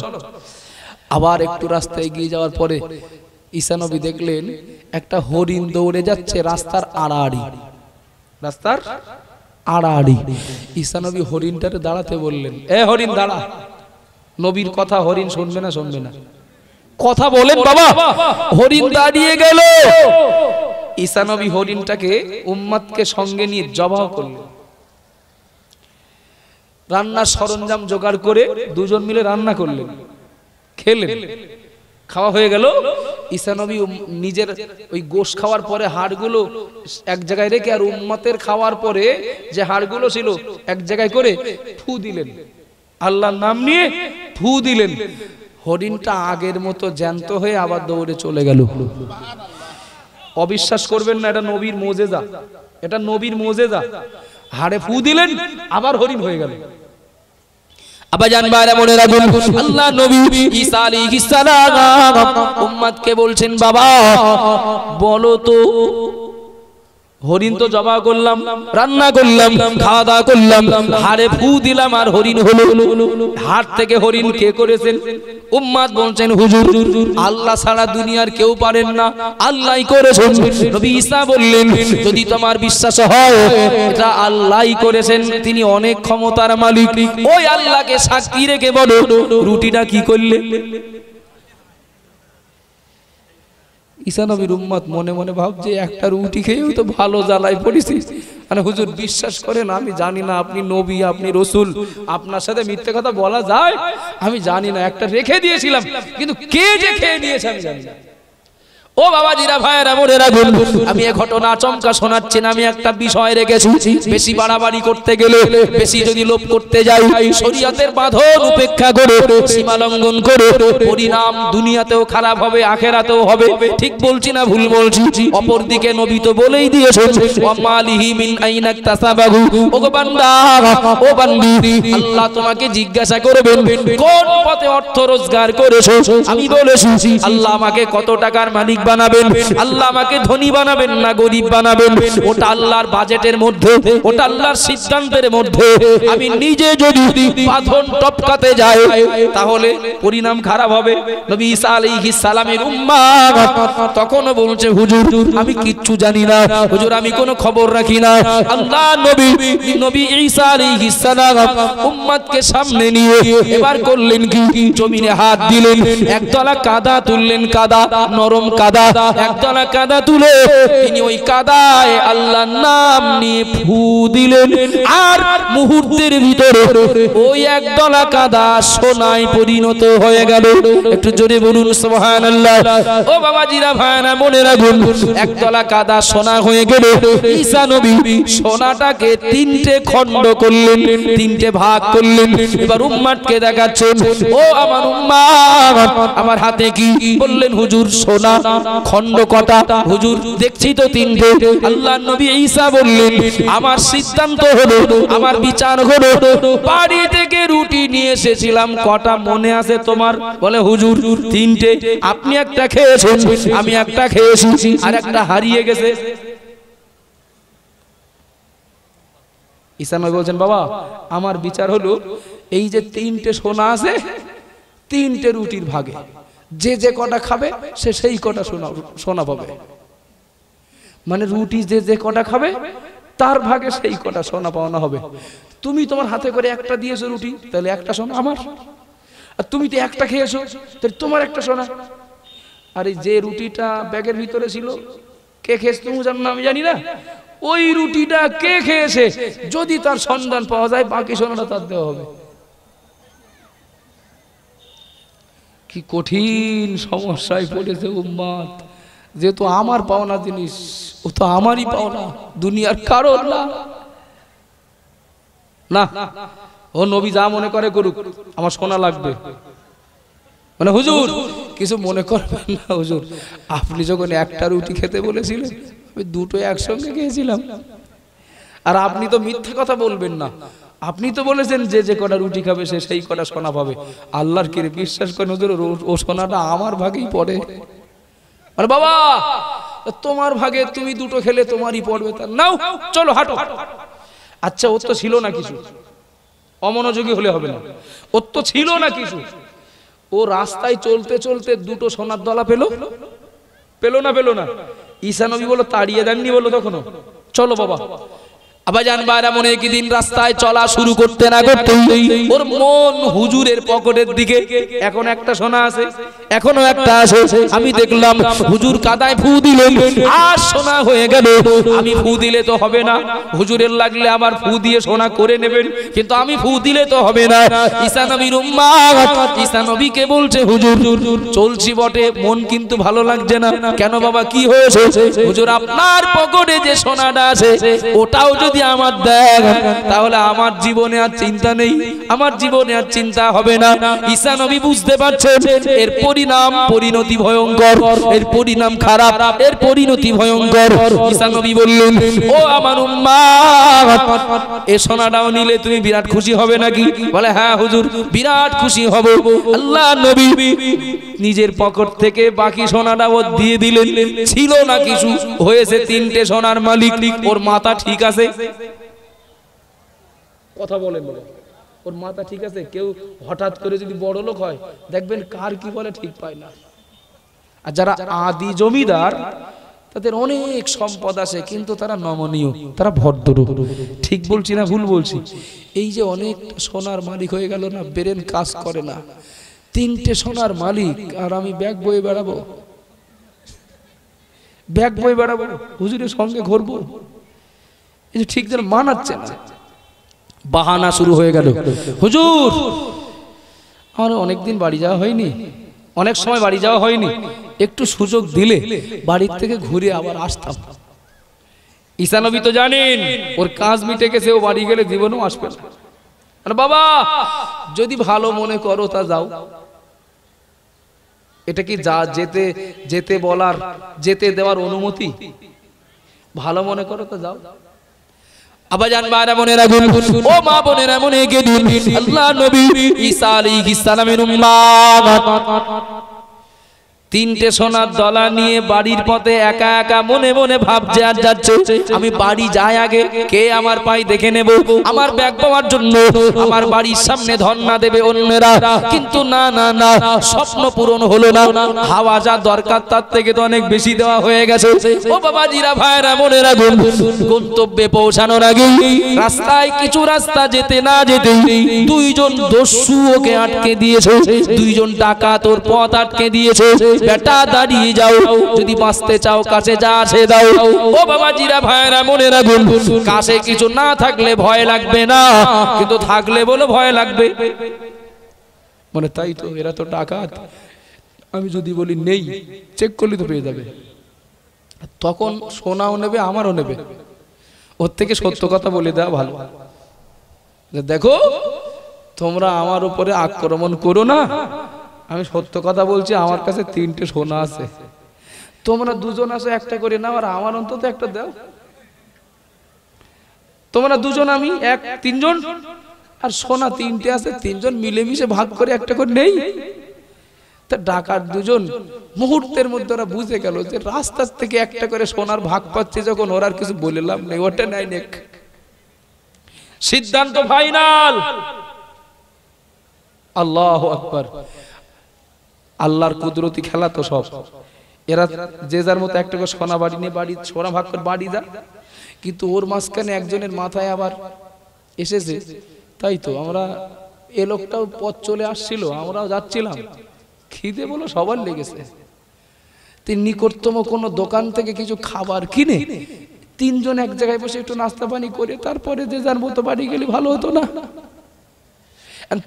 আবার একটু রাস্তায় এগিয়ে যাওয়ার পরে ঈসা নবী দেখলেন একটা হরিণ দৌড়ে যাচ্ছে রাস্তার আড়াআড়ি, রাস্তার আড়াআড়ি। ঈসা নবী হরিণটারে দাঁড়াতে বললেন, এ হরিণ দাঁড়া। নবীর কথা হরিণ শুনবে না, শুনবে না, কথা বলেন বাবা। হরিণ দাঁড়িয়ে গেল। ঈসা নবী হরিণটাকে উম্মতকে সঙ্গে নিয়ে জবাহ করলেন। রান্নার সরঞ্জাম জোগাড় করে দুজন মিলে রান্না করলেন, খেলেন। খাওয়া হয়ে গেল। ঈসা নবী নিজের ওই গোশত খাওয়ার পরে হাড়গুলো এক জায়গায় রেখে আর উম্মতের খাওয়ার পরে যে হাড়গুলো ছিল এক জায়গায় করে ফু দিলেন, আল্লাহর নাম নিয়ে ফু দিলেন। হরিণটা আগের মতো জ্যান্ত হয়ে আবার দৌড়ে চলে গেল। অবিশ্বাস করবেন না, এটা নবীর মুজিজা, এটা নবীর মুজিজা। হাড়ে ফু দিলেন, আবার হরিণ হয়ে গেল। আবাজান ভাইরা মনে রাখুন, আল্লাহ নবী ঈসা আলাইহিস সালাম উম্মতকে বলছেন, বাবা বলো তো, হরিণ তো জবাই করলাম, রান্না করলাম, খাওয়া দাওয়া করলাম, হাড়ে ফু দিলাম আর হরিণ হলো। হাড় থেকে হরিণ কে করেছেন? উম্মত বলছেন, হুজুর আল্লাহ ছাড়া দুনিয়ার কেউ পারেন না, আল্লাহই করেছেন। নবী ঈসা বললেন, যদি তোমার বিশ্বাস হয় এটা আল্লাহই করেছেন, তিনি অনেক ক্ষমতার মালিক, ওই আল্লাহকে সাক্ষী রেখে বলো রুটিটা কি করলে। ঈসা নবীর উম্মত মনে মনে ভাবছে, একটা রুটি খেয়েও তো ভালো জ্বালায় পড়েছি। মানে হুজুর বিশ্বাস করেন, আমি জানি না আপনি নবী, আপনি রসুল, আপনার সাথে মিথ্যে কথা বলা যায় আমি জানি না, একটা রেখে দিয়েছিলাম, কিন্তু কে যে খেয়ে নিয়েছে আমি জানি না। ও বাবাজিরা ভাইয়েরা মনে রাখুন, আমি এই ঘটনা চমকা শোনাচ্ছি না, আমি একটা বিষয় রেখেছি। বেশি বাড়াবাড়ি করতে গেলে, বেশি যদি লোভ করতে যাই, শরীয়তের বাঁধন উপেক্ষা করে, সীমা লঙ্ঘন করে, পরিণাম দুনিয়াতেও খারাপ হবে, আখেরাতেও হবে। ঠিক বলছি না ভুল বলছি? অপরদিকে নবী তো বলেই দিয়েছেন, ওয়ামালিহি মিন আইনা তাসাবাহু, ও বান্দা, ও বান্দি, আল্লাহ তোমাকে জিজ্ঞাসা করবেন কোন পথে অর্থ রোজগার করেছো। আমি বলেছি আল্লাহ আমাকে কত টাকার মালিক বানাবেন, আল্লাহ আমাকে ধনী বানাবেন না গরিব বানাবেন, ওটা আল্লাহর বাজেটের মধ্যে, ওটা আল্লাহর সিদ্ধান্তের মধ্যে। আমি নিজে যদি বাঁধন টপকাতে যাই তাহলে পরিণাম খারাপ হবে। নবী ঈসা আলাইহিস সালামের উম্মত তখনও বলছে, হুজুর আমি কিচ্ছু জানি না, হুজুর আমি কোনো খবর রাখি না। আল্লাহ নবী ঈসা আলাইহিস সালাম উম্মতকে সামনে নিয়ে এবার করলেন কি, জমিনে হাত দিলেন, একতলা কাদা তুললেন, কাদা নরম কাদা, একতলা কাদা তুলে তিনি ওই কাদায় আল্লাহর নাম নিয়ে ফু দিলেন, আর মুহূর্তের ভিতরে ওই একতলা কাদা সোনায় পরিণত হয়ে গেল। একটু জোরে বলুন সুবহানাল্লাহ। ও বাবাজিরা ভাইরা মনে রাখুন, একতলা কাদা সোনা হয়ে গেল। ঈসা নবী সোনাটাকে তিনটে খণ্ড করলেন, তিনটে ভাগ করলেন। এবার উম্মতকে দেখাচ্ছেন, ও আমার উম্মত আমার হাতে কি? বললেন হুজুর সোনা। খণ্ড কটা? হুজুর দেখছি তো তিনটে। আল্লাহর নবী ঈসা বললেন, আমার সিদ্ধান্ত হলো, আমার বিচার হলো, বাড়ি থেকে রুটি নিয়ে এসেছিলাম, কটা মনে আছে তোমার? বলে হুজুর তিনটে। আপনি একটা খেয়েছেন, আমি একটা খেয়েছি, আর একটা হারিয়ে গেছে। ঈসা নবী বলছেন, বাবা আমার বিচার হলো, এই যে তিনটে সোনা আছে, তিনটে রুটির ভাগে যে যে কটা খাবে সে সেই কটা সোনা পাবে। মানে রুটি যে যে কটা খাবে তার ভাগে সেই কটা সোনা পাওনা হবে। তুমি তোমার হাতে করে একটা দিয়েছো রুটি, তাহলে একটা সোনা আমার। আর তুমি তো একটা খেয়েছো, তাহলে তোমার একটা সোনা। আর এই যে রুটিটা ব্যাগের ভিতরে ছিল, কে খেয়েছে তুমি জানো না, আমি জানি না। ওই রুটিটা কে খেয়েছে যদি তার সন্ধান পাওয়া যায়, বাকি সোনাটা তার দেওয়া হবে। কি কঠিন সমস্যায় পড়েছে উম্মত। যেহেতু আমার পাওনা জিনিস, ও তো আমারই পাওনা, দুনিয়ার কারণ না। না, ও নবী যা মনে করে করুক, আমার সোনা লাগবে। মানে হুজুর কিছু মনে করবেন না হুজুর, আপনি যখন একটা রুটি খেতে বলেছিলেন, আমি দুটো একসঙ্গে খেয়েছিলাম। আর আপনি তো মিথ্যে কথা বলবেন না, আপনি তো বলেছেন যে যে কটা রুটি খাবে সে সেই কটা সোনা পাবে। আল্লাহর কি বিশ্বাস করেন হুজুর, ও সোনাটা আমার ভাগেই পড়ে। আর বাবা তোমার ভাগে তুমি দুটো খেলে তোমারই পড়বে, তার নাও চলো হাঁটো। আচ্ছা ওর তো ছিল না কিছু, অমনোযোগী হলে হবে না। ওর তো ছিল না কিছু, ও রাস্তায় চলতে চলতে দুটো সোনার দলা পেলো, পেলো না? পেলো না? ঈসা নবী বলো তাড়িয়ে দেননি? বলো তখনো চলো বাবা। আবাজান বাইরা মনে একদিন রাস্তায় চলা শুরু করতে না করতে ওর মন হুজুরের পকেটের দিকে। এখন একটা সোনা আছে, এখনো একটা আছে। আমি দেখলাম হুজুর কাদায় ফু দিলেন, আর সোনা হয়ে গেল। আমি ফু দিলে তো হবে না, হুজুরের লাগলে আমার ফু দিয়ে সোনা করে নেবেন, কিন্তু আমি ফু দিলে তো হবে না। ঈসা নবীর উম্মাত ঈসা নবীকে বলছে, হুজুর চলছি বটে, মন কিন্তু ভালো লাগছে না। কেন বাবা কি হয়েছে? হুজুর আপনার পকেটে যে সোনাটা আছে ওটাও যদি আমার দেখ, তাহলে আমার জীবনে আর চিন্তা নেই, আমার জীবনে আর চিন্তা হবে না। ঈসা নবী বুঝতে পারছেন এর পরিণাম পরিণতি ভয়ঙ্কর, এর পরিণাম খারাপ, এর পরিণতি ভয়ঙ্কর। ঈসা নবী বললেন, ও আমার উম্মাত, এই সোনাটাও নিলে তুমি বিরাট খুশি হবে নাকি? বলে হ্যাঁ হুজুর বিরাট খুশি হব। আল্লাহ নবী নিজের পকেট থেকে বাকি সোনাটাও দিয়ে দিলেন। ছিল না কিছু, হয়েছে তিনটে সোনার মালিক। ওর মাথা ঠিক আছে? কথা বলেন বাবা, ওর মাথা ঠিক আছে? কেউ হঠাৎ করে যদি বড় লোক হয় দেখবেন কার কি বলে ঠিক পায় না। আর যারা আদি জমিদার তাদের অনেক সম্পদ আছে, কিন্তু তারা নমনীয়, তারা ভদ্র। ঠিক বলছি না ভুল বলছি? এই যে অনেক সোনার মালিক হয়ে গেল না, ব্রেন কাজ করে না। তিনটে সোনার মালিক, আর আমি ব্যাগ বয়ে বেড়াবো, ব্যাগ বয়ে বেড়াবো, হুজুরের সঙ্গে ঘুরবো, এই ঠিক যেন মানাচ্ছে না। বাহানা শুরু হয়ে গেল, হুজুর আমার অনেকদিন বাড়ি যাওয়া হয়নি, অনেক সময় বাড়ি যাওয়া হয়নি, একটু সুযোগ দিলে বাড়ির থেকে ঘুরে আবার আসতাম। ঈসা নবী তো জানেন ওর কাজ মিটে গেছে, ও বাড়ি গেলে জীবনও আসবে না। বাবা যদি ভালো মনে করো তা যাও। এটা কি যা যেতে যেতে বলার, যেতে দেওয়ার অনুমতি? ভালো মনে করো তা যাও। আবাজান মারা মনে রাখুন, ও মা বোনেরা মনে গিয়ে দিন, আল্লাহ নবী ঈসা আলাইহিস সালামের উম্মাত তিনটে সোনার দলা নিয়ে বাড়ির পথে একা একা মনে মনে ভাবছে আর যাচ্ছে, আমি বাড়ি যাই আগে, কে আমার পাই দেখে নেব, আমার ব্যাগ পাওয়ার জন্য আমার বাড়ির সামনে ধর্ণা দেবে অন্যরা। কিন্তু না না না, স্বপ্ন পূরণ হলো না। হাওয়া যা দরকার তার থেকে তো অনেক বেশি দেওয়া হয়ে গেছে। ও বাবাজিরা ভাইরা মনে রাখুন, গন্তব্যে পৌঁছানোর আগে রাস্তায় কিছু রাস্তা যেতে না যেতে দুইজন দস্যু ওকে আটকে দিয়েছে, দুইজন ডাকাত ওর পথ আটকে দিয়েছে। বেটা দাঁড়িয়ে যাও, যদি বাঁচতে চাও কাছে যা আছে দাও। ও বাবাজিরা ভাইরা মনে রাখুন, কাছে কিছু না থাকলে ভয় লাগবে না, কিন্তু থাকলে বলে ভয় লাগবে। মানে তাই তো, এরা তো ডাকাত, আমি যদি বলি নেই, চেক করলে তো পেয়ে যাবে। তখন সোনাও নেবে, আমারও নেবে। ওর থেকে সত্য কথা বলে দেওয়া ভালো। দেখো তোমরা আমার উপরে আক্রমণ করো না, আমি সত্য কথা বলছি, আমার কাছে তিনটে সোনা আছে, তোমরা দুজন আসো একটা করে নাও, আর আমার অন্তত একটা দাও। তোমরা দুজন আমি এক, তিনজন, আর সোনা তিনটে আছে, তিনজন মিলেমিশে ভাগ করে একটা করে নেই। তা ডাকাত দুজন মুহূর্তের মধ্যে ওরা বুঝে গেল যে রাস্তা থেকে একটা করে সোনার ভাগ পাচ্ছে যখন, ওরা আর কিছু বলে লাভ নেই, ওটা নাই নেক। সিদ্ধান্ত ফাইনাল। আল্লাহু আকবার। আল্লাহর কুদরতি খেলা তো সব। এরা যে যার মতো একটা করে সোনা বাড়ি নিয়ে বাড়ি সোনা ভাগ করে বাড়ি যা, কিন্তু ওর মাঝখানে একজনের মাথায় আবার এসেছে, তাই তো আমরা এ লোকটাও পথ চলে আসছিল, আমরাও যাচ্ছিলাম, খিদে বলো সবার লেগেছে। তিনি নিকটতম কোনো দোকান থেকে কিছু খাবার কিনে তিনজন এক জায়গায় বসে একটু নাস্তা পানি করে তারপরে যে যার মতো বাড়ি গেলে ভালো হতো না?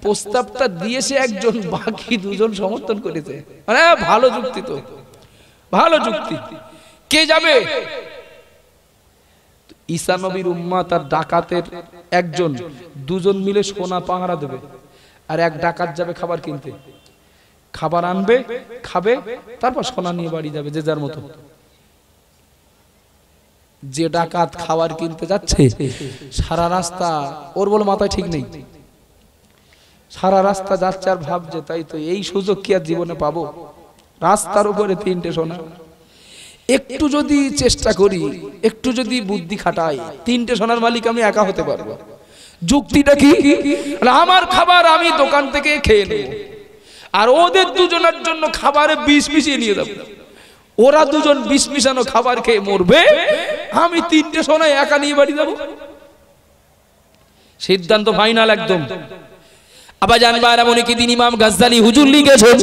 প্রস্তাবটা দিয়েছে একজন, বাকি দুজন সমর্থন করেছে। মানে ভালো যুক্তি তো, ভালো যুক্তি। কে যাবে? ঈসা নবীর উম্মত আর ডাকাতের একজন, দুজন মিলে সোনা পাহারা দেবে, আর এক ডাকাত যাবে খাবার কিনতে, খাবার আনবে, খাবে, তারপর সোনা নিয়ে বাড়ি যাবে যে যার মতো। যে ডাকাত খাবার কিনতে যাচ্ছে সারা রাস্তা, ওর বলে মাথায় ঠিক নেই, সারা রাস্তা যাচ্ছে আর ভাবছে তাই তো এই সুযোগ কি আর জীবনে পাবো? রাস্তার উপরে তিনটে সোনা, একটু যদি চেষ্টা করি, একটু যদি বুদ্ধি খাটাই, তিনটে সোনার মালিক আমি একা হতে পারবো। যুক্তিটা কি? আমার খাবার আমি দোকান থেকে খেয়ে নেব, আর ওদের দুজনের জন্য খাবারে বিষ মিশিয়ে নিয়ে যাবো। ওরা দুজন বিষ মিশানো খাবার খেয়ে মরবে, আমি তিনটে সোনা একা নিয়ে বাড়ি যাবো। সিদ্ধান্ত ফাইনাল একদম। আবার জানবার এমন কি দিন ইমাম গাজ্জালি হুজুর লিখেছেন,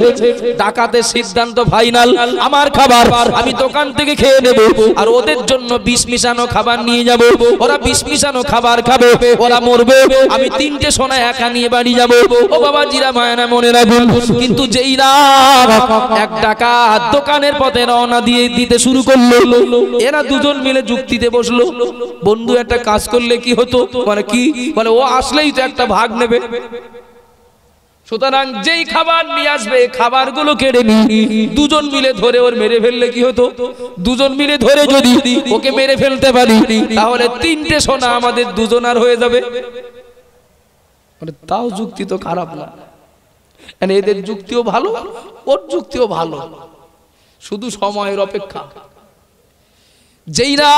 ডাকাতের সিদ্ধান্ত ফাইনাল, আমার খাবার আমি দোকান থেকে খেয়ে নেব, আর ওদের জন্য বিষ মিশানো খাবার নিয়ে যাব। ওরা বিষ মিশানো খাবার খাবে, ওরা মরবে, আমি তিনটে সোনা একা নিয়ে বাড়ি যাব। ও বাবা জিরা মায়ানা মনে রাখুন। কিন্তু যেই না এক ডাকাত দোকানের পথে রওনা দিতে শুরু করলো, এরা দুজন মিলে যুক্তিতে বসলো, বন্ধু একটা কাজ করলে কি হতো? মানে কি? মানে ও আসলেই তো একটা ভাগ নেবে, সুতরাং যেই খাবার নিয়ে আসবে খাবারগুলো কেড়ে নি, দুজন মিলে ধরে ওর মেরে ফেললে কি হতো? দুজন মিলে ধরে যদি ওকে মেরে ফেলতে পারি তাহলে তিনটে সোনা আমাদের দুজনার হয়ে যাবে। মানে তাও যুক্তি তো খারাপ না, এদের যুক্তিও ভালো, ওর যুক্তিও ভালো, শুধু সময়ের অপেক্ষা। যেই না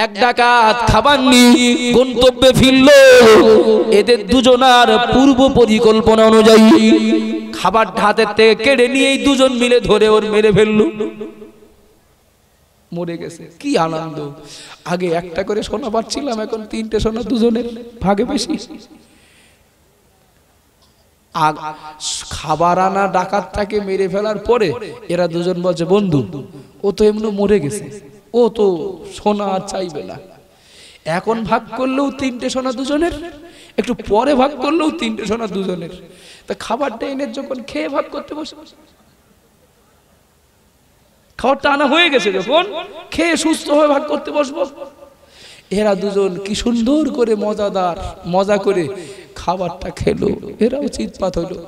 এক ডাকাত খাবার নিয়ে গন্তব্যে ফিরল, এদের দুজনার পূর্ব পরিকল্পনা অনুযায়ী খাবার হাতের থেকে কেড়ে নিয়ে দুজন মিলে ধরে ওর মেরে ফেললো, মরে গেছে। কি আনন্দ! আগে একটা করে সোনা পাচ্ছিলাম, এখন তিনটে সোনা দুজনের ভাগে বেশি। খাবার আনা ডাকাতটাকে মেরে ফেলার পরে এরা দুজন বলছে, বন্ধু ও তো এমনি মরে গেছে, ও তো সোনা আর চাইবে না, এখন ভাগ করলেও তিনটে সোনা দুজনের, একটু পরে ভাগ করলেও তিনটে সোনা দুজনের। তা খাবারটা এনে যখন খেয়ে ভাগ করতে বসে, খাবারটা আনা হয়ে গেছে, যখন খেয়ে সুস্থ হয়ে ভাগ করতে বসবো, এরা দুজন কি সুন্দর করে মজা করে খাবারটা খেলো, এরাও চিৎপাত হলো।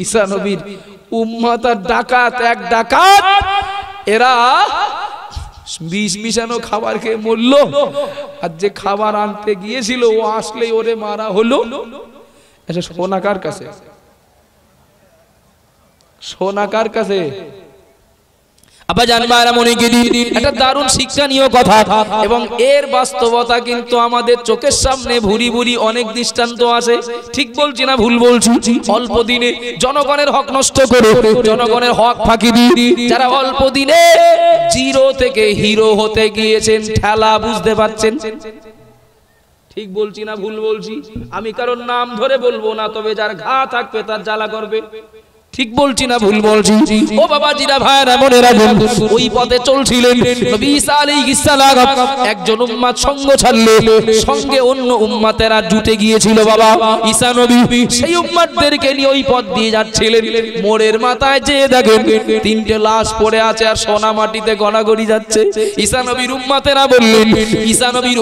ঈসা নবীর উম্মত আর ডাকাত, এক ডাকাত, এরা বিষ মিশানো খাবার খেয়ে মরলো, আর যে খাবার আনতে গিয়েছিল ও আসলেই ওরে মারা হলো। আচ্ছা, সোনা কার কাছে? সোনা কার কাছে? আবার জানবার মনে গেলি একটা দারুণ শিক্ষণীয় কথা, এবং এর বাস্তবতা কিন্তু আমাদের চোখের সামনে ভুরি ভুরি অনেক দৃষ্টান্ত আছে। ঠিক বলছি না ভুল বলছি? অল্প দিনে জনগণের হক নষ্ট করে, জনগণের হক ফাঁকি দিয়ে যারা অল্প দিনে জিরো থেকে হিরো হতে গিয়েছেন, ঠেলা বুঝতে পারছেন? ঠিক বলছি না ভুল বলছি? আমি কারোর নাম ধরে বলবো না, তবে যার ঘা থাকবে তার জ্বালা করবে। ঠিক বলছি না ভুল বলছি? ও বাবাজিরা ভাইরা মনে রাখুন, ওই পথে চলছিলেন নবী ঈসা আলাইহিস সালাম, একজন উম্মত সঙ্গ ছাড়লে সঙ্গে অন্য উম্মতেরা জুটে গিয়েছিল। বাবা ঈসা নবী সেই উম্মতদেরকে নিয়ে ওই পথ দিয়ে যাচ্ছিলেন, মোড়ের মাথায় যে দেখেন তিনটে লাশ পড়ে আছে আর সোনা মাটিতে গড়াগড়ি যাচ্ছে। ঈসা নবীর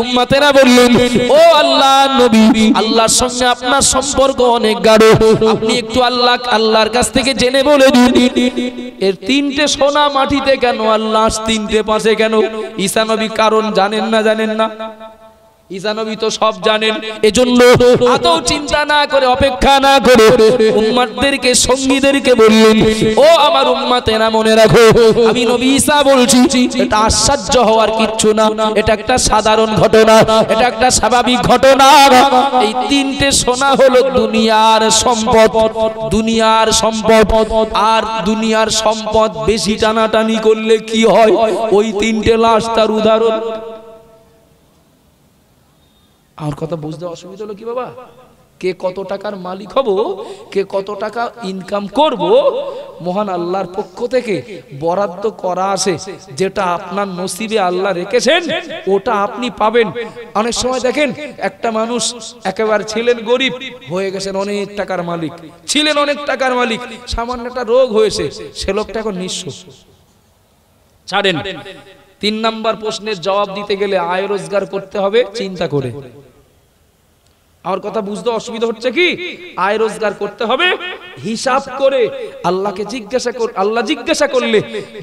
উম্মতেরা বললেন, ও আল্লাহর নবী, আল্লাহর সঙ্গে আপনার সম্পর্ক অনেক গাঢ়, আপনি একটু আল্লাহর কাছ থেকে থেকে জেনে বলে দিন, এর তিনটে সোনা মাটিতে কেন আর লাশ তিনটে পাশে কেন? ঈসা নবী কারণ জানেন না? জানেন না? ঈসা নবী তো সব জানেন। এজন্য আদৌ চিন্তা না করে, অপেক্ষা না করে উম্মতদেরকে, সঙ্গীদেরকে বললেন, ও আমার উম্মতেরা মনে রাখো, আমি নবী ঈসা বলছি। এটা আশ্চর্য হওয়ার কিচ্ছু না, এটা একটা সাধারণ ঘটনা, এটা একটা স্বাভাবিক ঘটনা। এই তিনটে সোনা হলো দুনিয়ার সম্পদ। দুনিয়ার সম্পদ, আর দুনিয়ার সম্পদ বেশি টানাটানি করলে কি হয়? ওই তিনটে লাশ তার উদাহরণ। আর কথা বুঝতে অসুবিধা হলো কি বাবা? কে কত টাকার মালিক হব, কে কত টাকা ইনকাম করব, মহান আল্লাহর পক্ষ থেকে বরাদ্দ করা আছে। যেটা আপনার নসিবে আল্লাহ রেখেছেন ওটা আপনি পাবেন। অনেক সময় দেখেন একটা মানুষ একেবারে ছিলেন গরিব, হয়ে গেছেন অনেক টাকার মালিক, ছিলেন অনেক টাকার মালিক, সামান্য একটা রোগ হয়েছে, সে লোকটা এখন নিঃস্ব। ছাড়েন। 3 নাম্বার প্রশ্নের জবাব দিতে গেলে আয় রোজগার করতে হবে চিন্তা করে। আমার কথা বুঝতে অসুবিধা হচ্ছে কি? আয় রোজগার করতে হবে হিসাব করে। আল্লাহকে জিজ্ঞাসা কর, আল্লাহ জিজ্ঞাসা করলে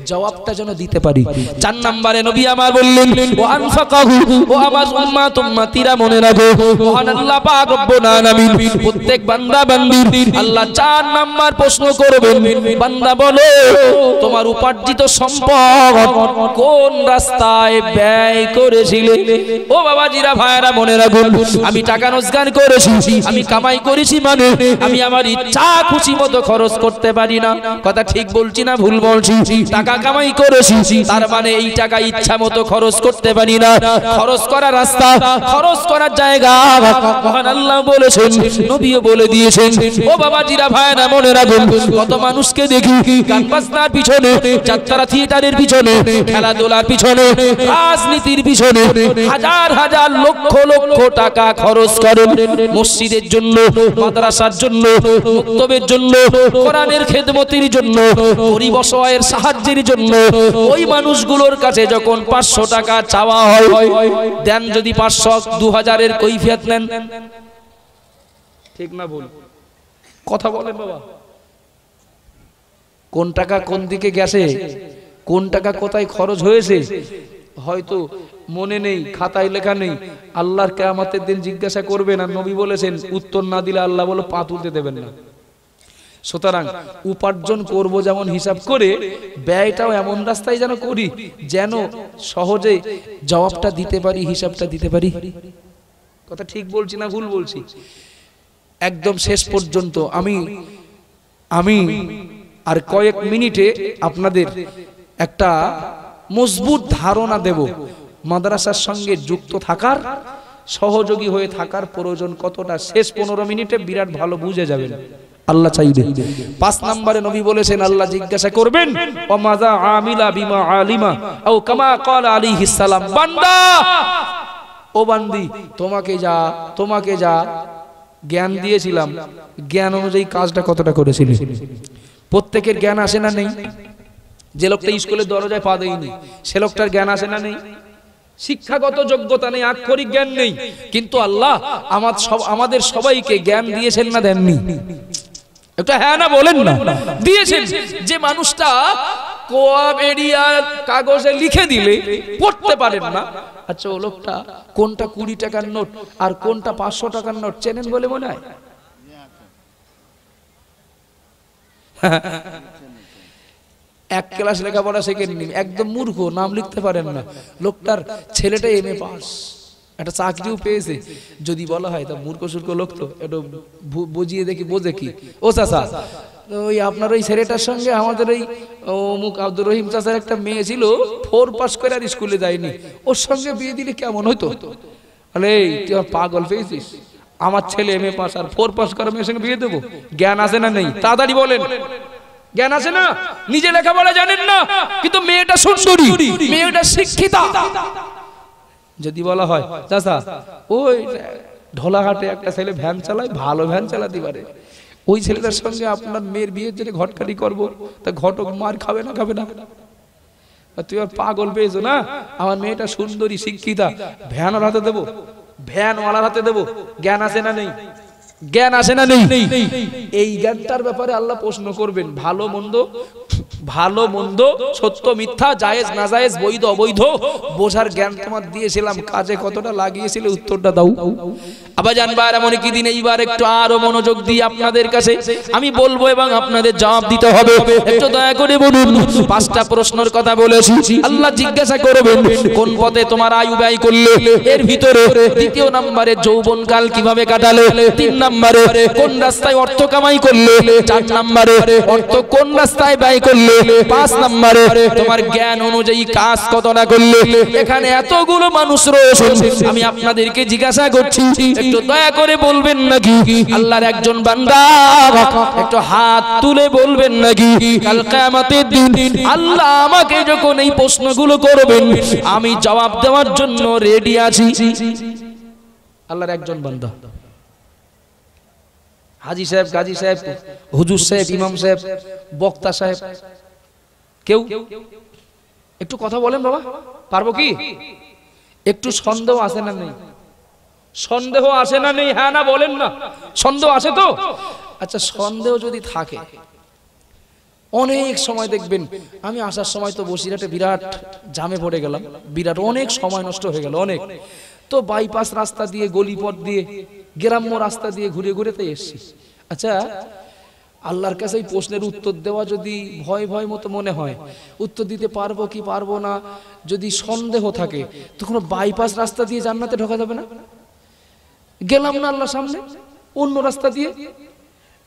জবাবটা যেন দিতে পারি। 4 নম্বরে নবী আমার বললেন, ও আনফাকাহু, ও আমার উম্মাত উম্মতিরা মনে রাখো, মহান আল্লাহ পাক রব্বুল আলামিন প্রত্যেক বান্দা বান্দির আল্লাহ 4 নাম্বার প্রশ্ন করবেন। বান্দা বলো, তোমার উপার্জিত সম্পদ কোন রাস্তায় ব্যয় করেছিলে? ও বাবাজিরা, ভাইরা মনে রাখুন, আমি টাকা রোজগার করেছি, আমি কামাই করেছি, মানে আমি আমার ইচ্ছা খুশি মতো খরচ করতে পারি না। কথা ঠিক বলছি না ভুল বলছি? টাকা কামাই করেছি, তার মানে এই টাকা ইচ্ছা মতো খরচ করতে পারি না। খরচ করার রাস্তা, খরচ করার জায়গা মহান আল্লাহ বলেছেন, নবীও বলে দিয়েছেন। ও বাবাজিরা, ভাইরা মনে রাখুন, কত মানুষকে দেখি গান বাজনার পিছনে, যাত্রা থিয়েটারের পিছনে, খেলাধুলার পিছনে, রাজনীতির পিছনে হাজার হাজার লক্ষ লক্ষ টাকা খরচ করেন। মসজিদের জন্য, মাদ্রাসার জন্য, মুক্তবের জন্য, কোরআনের খেদমতের জন্য, গরিব অসহায়ের সাহায্যের জন্য। ওই মানুষগুলোর কাছে যখন 500 টাকা চাওয়া হয়, দেন যদি 500, 2000 এর কৈফিয়ত নেন। ঠিক না ভুল? কথা বলেন বাবা। কোন টাকা কোন দিকে গেছে, কোন টাকা কোথায় খরচ হয়েছে হয়তো মনে নেই, খাতায় লেখা নেই। আল্লাহর কিয়ামতের দিন জিজ্ঞাসা করবেন, আর নবী বলেছেন উত্তর না দিলে আল্লাহ বলে পা তুলতে দেবেন না। সুতরাং উপার্জন করব যেমন হিসাব করে, ব্যয়টাও এমন রাস্তায় যেন করি যেন সহজে জবাবটা দিতে পারি, হিসাবটা দিতে পারি। কথা ঠিক বলছি না ভুল বলছি? একদম শেষ পর্যন্ত আমি আর কয়েক মিনিটে আপনাদের একটা মজবুত ধারণা দেব মাদ্রাসার সঙ্গে যুক্ত থাকার, সহযোগী হয়ে থাকার প্রয়োজন কতটা। শেষ 15 মিনিটে বিরাট ভালো বুঝে যাবেন আল্লাহ চাইবে। 5 নম্বরে নবী বলেছেন, আল্লাহ জিজ্ঞাসা করবেন, ও মাজা আমিলা বিমা আলিমা আও কামা ক্বালা আলাইহিস সালাম, বান্দা ও বান্দি, তোমাকে যা জ্ঞান দিয়েছিলাম, জ্ঞান অনুযায়ী কাজটা কতটা করেছিলে? প্রত্যেকের জ্ঞান আসে না নেই? যে লোকটা স্কুলের দরজায় পা দেয়নি, সে লোকটার জ্ঞান আসে না নেই? শিক্ষাগত যোগ্যতা নেই, আক্ষরিক জ্ঞান নেই, কিন্তু আল্লাহ আমাদের সবাইকে জ্ঞান দিয়েছেন না দেননি? একটা হ্যাঁ না বলেন না? দিয়েছেন। যে মানুষটা কোয়াব এরিয়া কাগজে লিখে দিলে পড়তে পারেন না, আচ্ছা ও লোকটা কোনটা 20 টাকার নোট আর কোনটা 500 টাকার নোট চেনেন বলে মনে হয়? এক ক্লাস লেখাপড়া শেখেননি, একদম মূর্খ, নাম লিখতে পারেন না। লোকটার ছেলেটা MA পাস, একটা চাকরিও পেয়েছে। যদি বলা হয় তা মূর্খ সুর্খ লোক তো একটু বুঝিয়ে দেখি, বোঝে কি? ও চাচা, ওই আপনার ওই ছেলেটার সঙ্গে আমাদের ওই অমুক আব্দুর রহিম চাচার একটা মেয়ে ছিল, 4 পাস করে আর স্কুলে যায়নি, ওর সঙ্গে বিয়ে দিলে কেমন হইতো? আরে তুই পাগল পেয়েছিস? আমার ছেলে MA পাস আর 4 পাস করা মেয়ের সঙ্গে বিয়ে দেবো? জ্ঞান আছে না নেই? তাড়াতাড়ি বলেন। জ্ঞান আছে না? নিজে লেখাপড়া জানেন না, কিন্তু মেয়েটা সুন্দরী, মেয়েটা শিক্ষিতা। যদি বলা হয় চাচা ওই ঢোলাঘাটে একটা ছেলে ভ্যান চালায়, ভালো ভ্যান চালাতে পারে, ওই ছেলেটার সঙ্গে আপনার মেয়ের বিয়ের জন্য ঘটকারি করবো, তা ঘটক মার খাবে না? খাবে না। তুই আর পাগল পেয়েছো না? আমার মেয়েটা সুন্দরী শিক্ষিতা, ভ্যান ওর হাতে দেবো, ভ্যান ওয়ালার হাতে দেবো? জ্ঞান আছে না নেই? জ্ঞান আসে না নেই? এই জ্ঞানটার ব্যাপারে আল্লাহ প্রশ্ন করবেন। ভালো মন্দ, ভালো মন্দ, সত্য মিথ্যা, জায়েজ না জায়েজ, বৈধ অবৈধ বোঝার জ্ঞান তোমার দিয়েছিলাম, কাজে কতটা লাগিয়েছিলে উত্তরটা দাও। আবার জানবার এমন কি দিন, এইবার একটু আরো মনোযোগ দিয়ে আপনাদের কাছে আমি বলবো এবং আপনাদের জবাব দিতে হবে। একটু দয়া করে বলুন, 5টা প্রশ্নের কথা বলেছি। আল্লাহ জিজ্ঞাসা করবেন কোন পথে তোমার আয়ু ব্যয় করলে, এর ভিতরে 2 নম্বরে যৌবনকাল কিভাবে কাটালে, 3 নম্বরে কোন রাস্তায় অর্থ কামাই করলে, 4 নম্বরে অর্থ কোন রাস্তায় ব্যয় করলে, 5 নম্বরে তোমার জ্ঞান অনুযায়ী কাজ কতটা করলে। এখানে এতগুলো মানুষ রয়েছে, আমি আপনাদেরকে জিজ্ঞাসা করছি, একটু দয়া করে বলবেন নাকি আল্লাহর একজন বান্দা একটু হাত তুলে বলবেন নাকি কাল কিয়ামতের দিন আল্লাহ আমাকে যখন এই প্রশ্নগুলো করবেন আমি জবাব দেওয়ার জন্য রেডি আছি? আল্লাহর একজন বান্দা, হাজী সাহেব, গাজী সাহেব, হুজুর সাহেব, ইমাম সাহেব, বক্তা সাহেব, কেউ একটু কথা বলেন বাবা, পারবো কি? একটু সন্দেহ আছে না নেই? সন্দেহ আসে না নেই? হ্যাঁ না বলেন না, সন্দেহ আছে তো? আচ্ছা, সন্দেহ যদি থাকে, অনেক সময় দেখবেন আমি আসার সময় তো বসিরহাটে বিরাট জামে পড়ে গেলাম, বিরাট অনেক সময় নষ্ট হয়ে গেল, অনেক। তো বাইপাস রাস্তা দিয়ে, গলিপথ দিয়ে, গ্রাম্য রাস্তা দিয়ে ঘুরে ঘুরে তাই এসছি। আচ্ছা, আল্লাহর কাছে এই প্রশ্নের উত্তর দেওয়া যদি ভয় ভয় মতো মনে হয়, উত্তর দিতে পারবো কি পারবো না যদি সন্দেহ থাকে, তখন বাইপাস রাস্তা দিয়ে জান্নাতে ঢোকা যাবে না? গেলাম না আল্লাহর সামনে, অন্য রাস্তা দিয়ে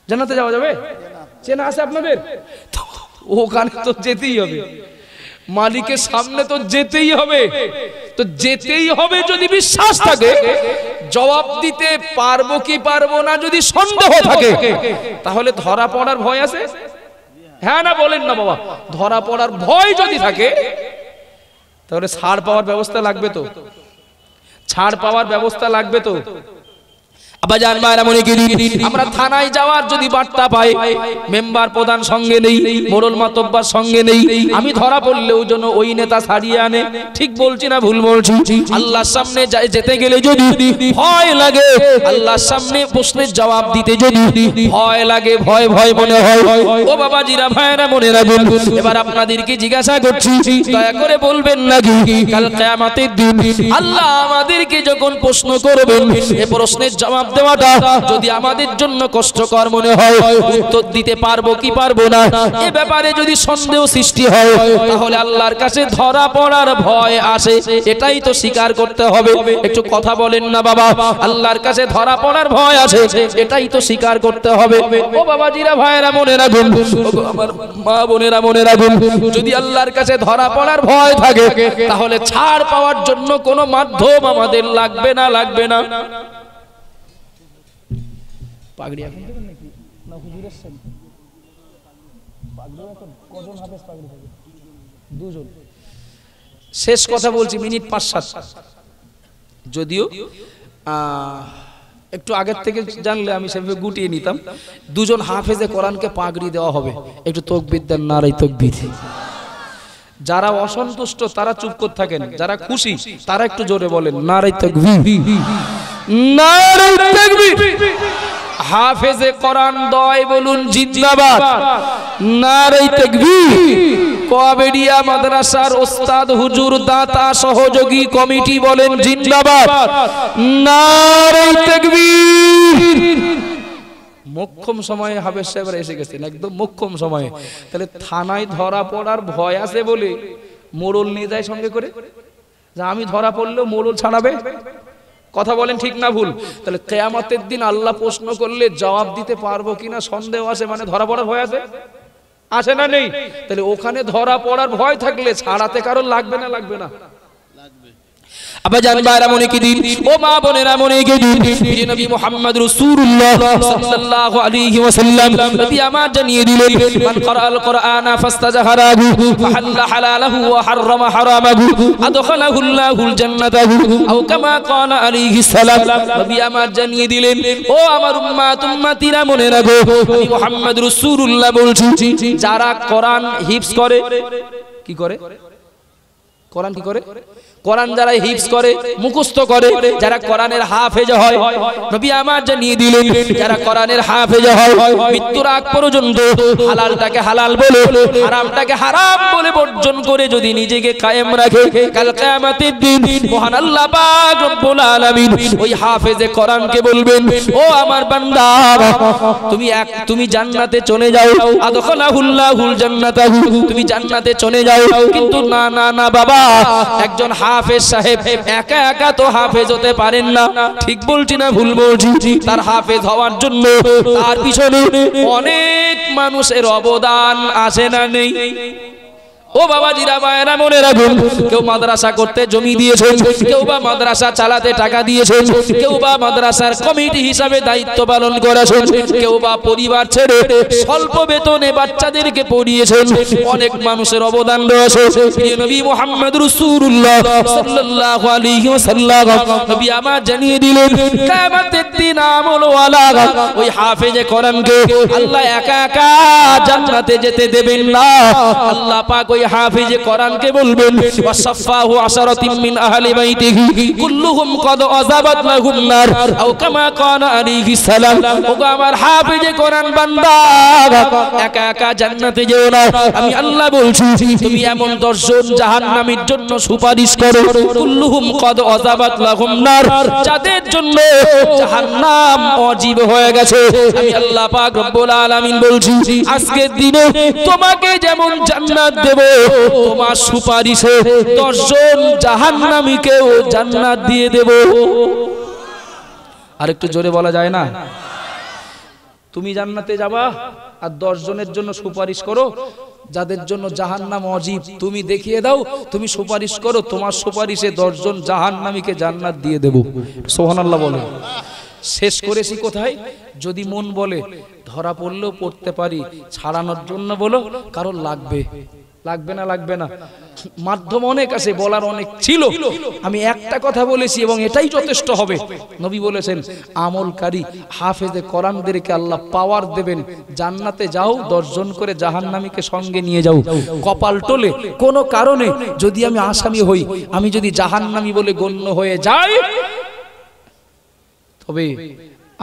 জান্নাতে যাওয়া যাবে? চেনা আছে আপনাদের? ওখানে তো যেতেই হবে, মালিকের সামনে তো যেতেই হবে। তো যেতেই হবে যদি বিশ্বাস থাকে, জবাব দিতে পারবো কি পারবো না যদি সন্দেহ থাকে, তাহলে ধরা পড়ার ভয় আছে? হ্যাঁ না বলেন না বাবা? ধরা পড়ার ভয় যদি থাকে, তাহলে ছাড় পাওয়ার ব্যবস্থা লাগবে তো, ছাড় পাওয়ার ব্যবস্থা লাগবে তো। আবার জানবার এমন কি আমরা থানায় যাওয়ার যদি বার্তা পাই, মেম্বার প্রধান সঙ্গে নেই, মোড়ল মাতব্বার সঙ্গে নেই, আমি ধরা পড়লেও যেন ওই নেতা ছাড়িয়ে আনে। ঠিক বলছি না ভুল বলছি? আল্লাহর সামনে যেতে গেলে যদি ভয় লাগে, আল্লাহর সামনে প্রশ্নের জবাব দিতে যদি ভয় লাগে, ভয় ভয় মনে হয়, ও বাবাজিরা, ভাইরা, মনে রাখুন। এবার আপনাদেরকে জিজ্ঞাসা করছি, দয়া করে বলবেন নাকি কাল কিয়ামতের দিন আল্লাহ আমাদেরকে যখন প্রশ্ন করবেন, এই প্রশ্নের জবাব দেওয়াটা যদি আমাদের জন্য কষ্টকর মনে হয়, উত্তর দিতে পারবো কি পারবো না এ ব্যাপারে যদি সন্দেহ সৃষ্টি হয়, তাহলে আল্লাহর কাছে ধরা পড়ার ভয় আসে, এটাই তো স্বীকার করতে হবে। একটু কথা বলেন না বাবা? আল্লাহর কাছে ধরা পড়ার ভয় আছে, এটাই তো স্বীকার করতে হবে। ও বাবাজিরা, ভাইরা, মনে রাখুন, আমার মা বোনেরা মনে রাখুন, যদি আল্লাহর কাছে ধরা পড়ার ভয় থাকে, তাহলে ছাড় পাওয়ার জন্য কোনো মাধ্যম আমাদের লাগবে না, লাগবে না। পাগড়ি এখন দেবেন নাকি না হুজুরের সাথে? পাগড়ি এখন কজন হাফেজ পাগড়ি থাকে? 2 জন। শেষ কথা বলছি, মিনিট 5-7। যদিও একটু আগের থেকে জানলে আমি সেভাবে গুটিয়ে নিতাম। 2 জন হাফেজে কোরআনকে পাগড়ি দেওয়া হবে। একটু তাকবীর দেন, নারায়ে তাকবীর। যারা অসন্তুষ্ট তারা চুপ করে থাকেন, যারা খুশি তারা একটু জোরে বলেন নারায়ে তাকবীর, নারায়ে তাকবীর। হাফেজে কোরআন দয় বলুন জিন্দাবাদ, নারায়ে তাকবীর। কবেরিয়া মাদ্রাসার ওস্তাদ হুজুর দাতা সহযোগী কমিটি বলেন জিন্দাবাদ, নারায়ে তাকবীর। মোক্ষম সময়ে হাফেজ সাহেবরা এসে গেছেন, একদম মোক্ষম সময়ে। তাহলে থানায় ধরা পড়ার ভয় আছে বলে মোড়ল নিয়ে যায় সঙ্গে করে, যে আমি ধরা পড়লেও মোড়ল ছাড়াবে। কথা বলেন ঠিক না ভুল? তাহলে কিয়ামতের দিন আল্লাহ প্রশ্ন করলে জবাব দিতে পারবো কিনা সন্দেহ আছে, মানে ধরা পড়ার ভয় আছে, আছে না নেই? তাহলে ওখানে ধরা পড়ার ভয় থাকলে ছাড়াতে কারণ লাগবে না, লাগবে না? আবার জানবার এমন কি দিন, ও মা বোনেরা, এমন কি দিন যে নবী মুহাম্মদ রাসূলুল্লাহ সাল্লাল্লাহু আলাইহি ওয়াসাল্লাম নবী আমার জানিয়ে দিলেন, মান ক্বারাআল কুরআনা ফাস্তাজহারাহু ফাহাল্লা হালালাহু ওয়া হাররামা হারামাহু আদখালাহু আল্লাহুল জান্নাতাহু আও কামা ক্বালা আলাইহিস সালাম। নবী আমার জানিয়ে দিলেন, ও আমার উম্মত উম্মতিরা, মনে রাখো আমি মুহাম্মদ রাসূলুল্লাহ বলছি, যারা কোরআন হিফজ করে, কি করে? কোরআন কি করে? কোরআন যারা হিফজ করে, মুখস্থ করে, যারা কোরআনের হাফেজ হয়, নবী আমার জানিয়ে দিলেন যারা কোরআনের হাফেজ হয় মৃত্যুর আগ পর্যন্ত হালালটাকে হালাল বলে, হারামটাকে হারাম বলে বর্জন করে যদি নিজেকে কায়েম রাখে, কাল কিয়ামতের দিন মহান আল্লাহ পাক রব্বুল আলামিন ওই হাফেজে কোরআনকে বলবেন, ও আমার বান্দা তুমি জান্নাতে চলে যাও, আদখালাহুল্লাহুল জান্নাতাহু, তুমি জান্নাতে চলে যাও। কিন্তু না না না বাবা, একজন হাফেজ সাহেব একা একা তো হাফেজ হতে পারেন না। ঠিক বলছি না ভুল বলছি? তার হাফেজ হওয়ার জন্য তার পিছনে অনেক মানুষের অবদান আছে না নেই? ও বাবাজিরা মায়েরা মনে রাখুন, কেউ মাদ্রাসা করতে জমি দিয়েছেন, কেউ বা মাদ্রাসা চালাতে টাকা দিয়েছেন, কেউ বা মাদ্রাসার কমিটি হিসাবে দায়িত্ব পালন করেছেন, কেউ বা পরিবার ছেড়ে স্বল্প বেতনে বাচ্চাদেরকে পড়িয়েছেন। অনেক মানুষের অবদান রয়েছে। প্রিয় নবী মুহাম্মদ রাসূলুল্লাহ সাল্লাল্লাহু আলাইহি ওয়াসাল্লাম নবী আমার জানিয়ে দিলেন, কিয়ামতের দিন আমলওয়ালা ওই হাফেজে কোরআনকে আল্লাহ একা একা জান্নাতে যেতে দেবেন না। আল্লাহ পাক ওই হাফেজে কোরআনকে বলবেন, ওয়াসাফাহু আশরাতিন মিন আহলি বাইতিহি কুল্লুহুম কদ আযাবাত লাহুম নার আও কামা কানা আলাইহিস সালাম। ওগো আমার হাফেজে কোরআন বান্দা, একা একা জান্নাতে যেও না। আমি আল্লাহ বলছি, তুমি এমন 10 জন জাহান্নামীর জন্য সুপারিশ করো, কুল্লুহুম কদ আযাবাত লাহুম নার, যাদের জন্য জাহান্নাম ওয়াজিব হয়ে গেছে। আমি আল্লাহ পাক রব্বুল আলামিন বলছি, আজকের দিনে তোমাকে যেমন জান্নাত দেব, তোমার সুপারিশে 10 জন জাহান্নামীকেও জান্নাত দিয়ে দেব। আর একটু জোরে বলা যায় না? তুমি জান্নাতে যাবা আর 10 জনের জন্য সুপারিশ করো যাদের জন্য জাহান্নাম ওয়াজিব। তুমি দেখিয়ে দাও, তুমি সুপারিশ করো, তোমার সুপারিশে 10 জন জাহান্নামীকে জান্নাত দিয়ে দেব। সুবহানাল্লাহ বলে। শেষ করেছি কোথায়? যদি মন বলে ধরা পড়লেও পড়তে পারি, ছাড়ানোর জন্য বলো, কারণ লাগবে লাগবে না লাগবে না, মাধ্যম অনেক আছে, বলার অনেক ছিল, আমি একটা কথা বলেছি এবং এটাই যথেষ্ট হবে। নবী বলেছেন, আমলকারী হাফেজে কোরআনদেরকে আল্লাহ পাওয়ার দেবেন, জান্নাতে যাও, 10 জন করে জাহান্নামীকে সঙ্গে নিয়ে যাও। কপাল টলে কোনো কারণে যদি আমি আসামি হই, আমি যদি জাহান্নামী বলে গণ্য হয়ে যাই, তবে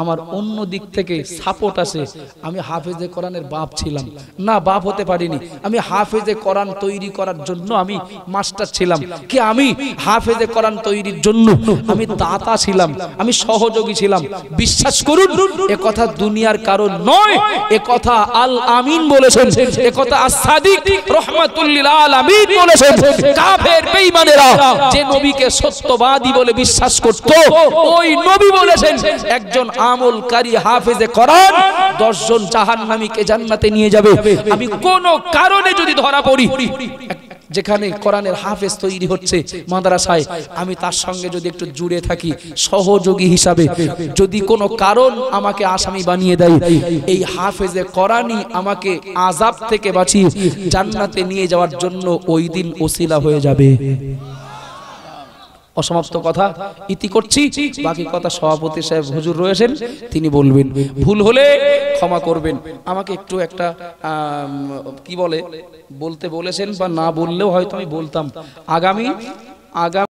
আমার অন্য দিক থেকে সাপোর্ট আছে। আমি হাফেজে কোরআনের বাপ ছিলাম না, বাপ হতে পারিনি, আমি হাফেজে কোরআন তৈরি করার জন্য আমি মাস্টার ছিলাম, কি আমি হাফেজে কোরআন তৈরির জন্য আমি দাতা ছিলাম, আমি সহযোগী ছিলাম। বিশ্বাস করুন, এ কথা দুনিয়ার কারণ নয়, এ কথা আল আমিন বলেছেন, এ কথা as-সাদিক রাহমাতুল লিল আলামিন বলেছেন। কাফের বেঈমানেরা যে নবীকে সত্যবাদী বলে বিশ্বাস করত, ওই নবী বলেছেন, একজন আমলকারী হাফেজে কোরআন 10 জন জাহান্নামীকে জান্নাতে নিয়ে যাবে। আমি কোন কারণে যদি ধরা পড়ি, যেখানে কোরআনের হাফেজ তৈরি হচ্ছে মাদ্রাসায়, আমি তার সঙ্গে যদি একটু জুড়ে থাকি সহযোগী হিসাবে, যদি কোনো কারণ আমাকে আসামি বানিয়ে দেয়, এই হাফেজে কোরআনই আমাকে আযাব থেকে বাঁচিয়ে জান্নাতে নিয়ে যাওয়ার জন্য ওই দিন ওসিলা হয়ে যাবে। অসমাপ্ত কথা ইতি করছি, বাকি কথা সভাপতি সাহেব হুজুর রয়েছেন, তিনি বলবেন। ভুল হলে ক্ষমা করবেন। আমাকে একটু একটা কি বলতে বলেছেন, বা না বললেও হয়তো আমি বলতাম। আগামী